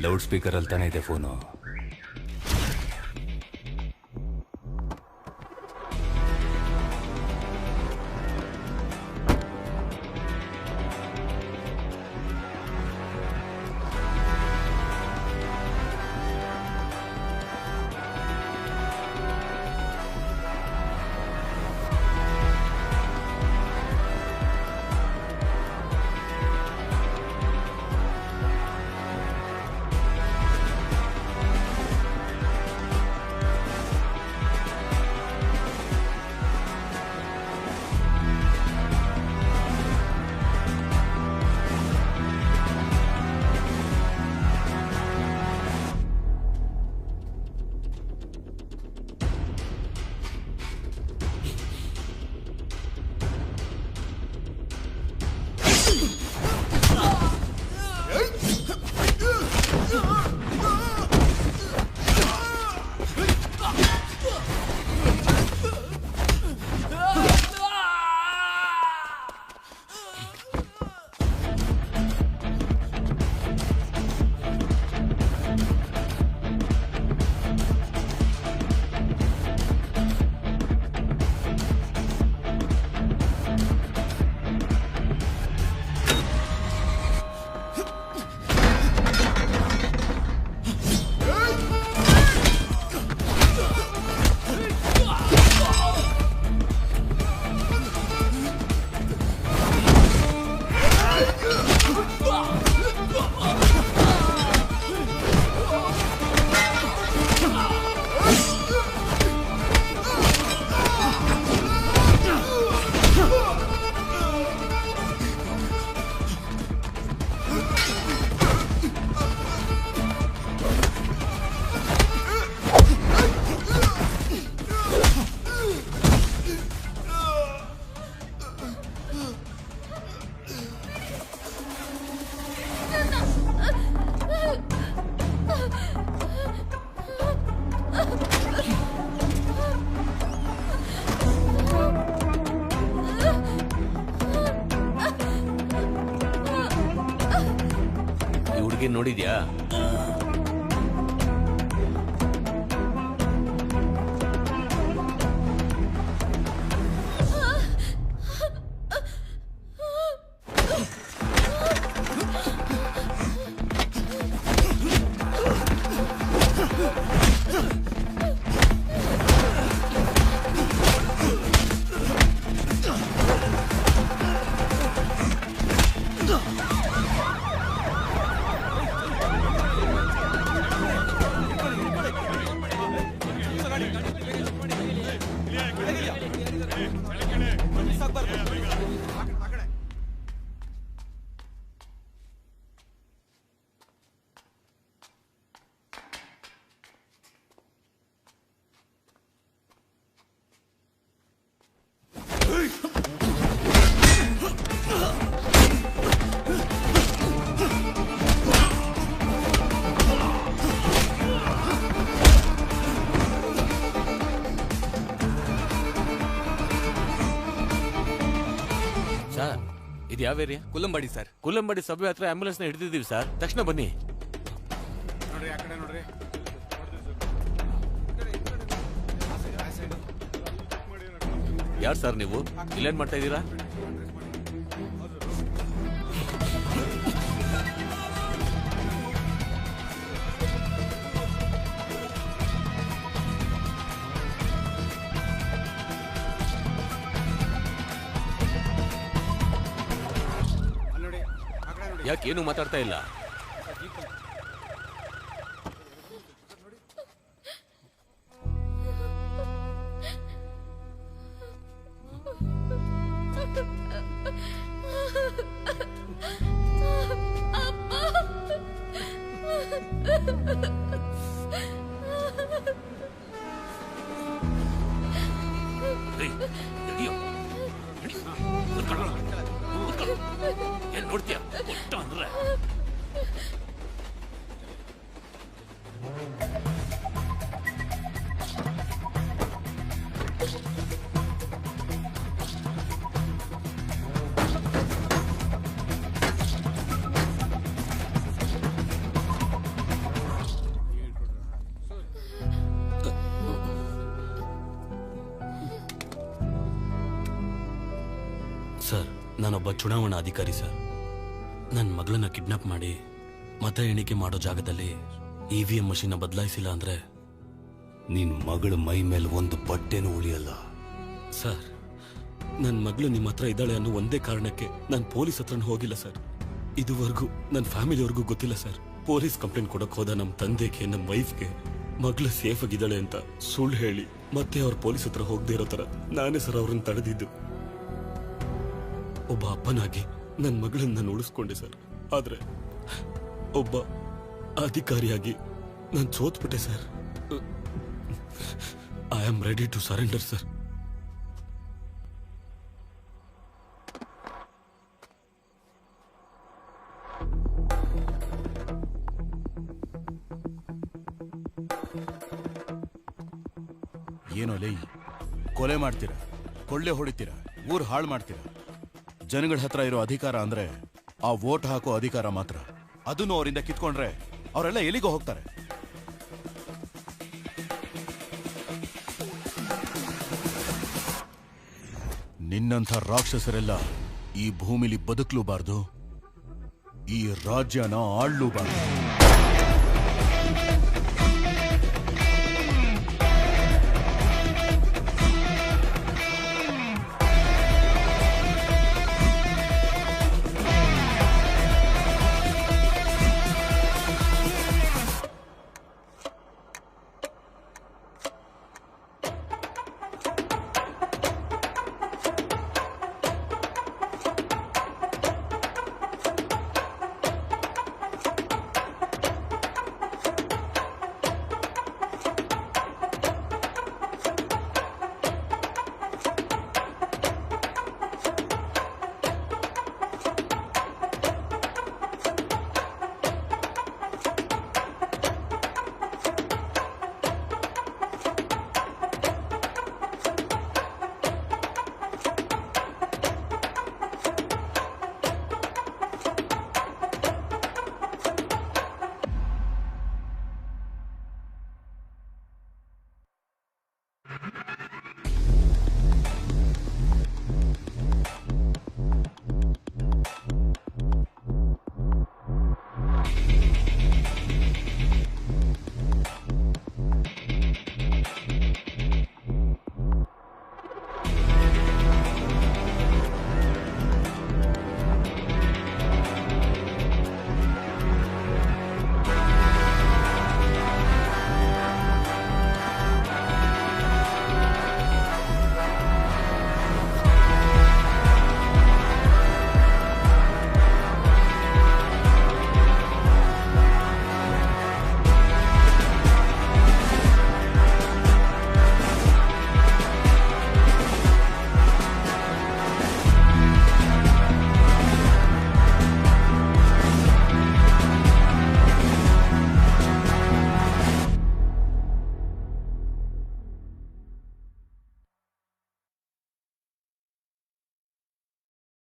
ಲೌಡ್ ಸ್ಪೀಕರ್ ಅಲ್ಲಿ ತಾನೇ ಇದೆ ಫೋನು. ನೋಡಿದ್ಯಾ? ಯಾವ ಏರಿಯಾ? ಕುಲ್ಲಂಬಾಡಿ ಸರ್. ಕುಲ್ಲಂಬಾಡಿ ಸಬ್ವೆ ಹತ್ರ ಆಂಬ್ಯುಲೆನ್ಸ್ ನ ಹಿಡಿದಿದ್ದೀವಿ ಸರ್, ತಕ್ಷಣ ಬನ್ನಿ. ನೋಡ್ರಿ ಆ ಕಡೆ ನೋಡ್ರಿ. ಯಾರು ಸರ್ ನೀವು? ಇಲ್ಲೇನ್ ಮಾಡ್ತಾ ಇದ್ದೀರಾ? ಯಾಕೇನು ಮಾತಾಡ್ತಾ ಇಲ್ಲ? ಏನ್ ನೋಡ್ತೀಯ ಕೊಟ್ಟ ಅಂದ್ರೆ ಸರ್, ನಾನೊಬ್ಬ ಚುನಾವಣಾ ಅಧಿಕಾರಿ ಸರ್. ನನ್ನ ಮಗಳನ್ನ ಕಿಡ್ನಾಪ್ ಮಾಡಿ ಮತ ಎಣಿಕೆ ಮಾಡೋ ಜಾಗದಲ್ಲಿ EVM ಮಷೀನ್ ಬದಲಾಯಿಸಿಲ್ಲ ಅಂದ್ರೆ ನಿನ್ ಮಗಳ ಮೈ ಮೇಲೆ ಒಂದು ಬಟ್ಟೆನೂ ಉಳಿಯಲ್ಲ. ಸರ್, ನನ್ನ ಮಗಳು ನಿಮ್ಮ ಹತ್ರ ಇದ್ದಾಳೆ ಅನ್ನೋ ಒಂದೇ ಕಾರಣಕ್ಕೆ ನಾನು ಪೊಲೀಸ್ ಹತ್ರನೂ ಹೋಗಿಲ್ಲ ಸರ್. ಇದುವರೆಗೂ ನನ್ನ ಫ್ಯಾಮಿಲಿವರೆಗೂ ಗೊತ್ತಿಲ್ಲ ಸರ್. ಪೊಲೀಸ್ ಕಂಪ್ಲೇಂಟ್ ಕೊಡಕ್ ಹೋದ ನಮ್ಮ ತಂದೆಗೆ, ನಮ್ಮ ವೈಫ್ಗೆ ಮಗಳು ಸೇಫ್ ಆಗಿದ್ದಾಳೆ ಅಂತ ಸುಳ್ಳು ಹೇಳಿ ಮತ್ತೆ ಅವ್ರ ಪೊಲೀಸ್ ಹತ್ರ ಹೋಗದೆ ಇರೋ ತರ ನಾನೇ ಸರ್ ಅವ್ರನ್ನ ತಡೆದಿದ್ದು. ಒಬ್ಬ ಅಪ್ಪನಾಗಿ ನನ್ನ ಮಗಳನ್ನ ನಾನು ಉಳಿಸ್ಕೊಂಡೆ ಸರ್. ಆದ್ರೆ ಒಬ್ಬ ಅಧಿಕಾರಿಯಾಗಿ ನಾನು ಸೋತ್ಬಿಟ್ಟೆ sir. I am ready to surrender sir. ಏನೋ ಲೈ, ಕೊಲೆ ಮಾಡ್ತೀರಾ, ಕೊಳ್ಳೆ ಹೊಡಿತೀರಾ, ಊರ್ ಹಾಳು ಮಾಡ್ತೀರಾ. ಜನಗಳ ಹತ್ರ ಇರೋ ಅಧಿಕಾರ ಅಂದ್ರೆ ಆ ವೋಟ್ ಹಾಕೋ ಅಧಿಕಾರ ಮಾತ್ರ. ಅದನ್ನು ಅವರಿಂದ ಕಿತ್ಕೊಂಡ್ರೆ ಅವರೆಲ್ಲ ಎಲ್ಲಿಗೋ ಹೋಗ್ತಾರೆ. ನಿನ್ನಂಥ ರಾಕ್ಷಸರೆಲ್ಲ ಈ ಭೂಮಿಲಿ ಬದುಕಲೂಬಾರ್ದು, ಈ ರಾಜ್ಯನ ಆಳ್ಲೂಬಾರ್ದು.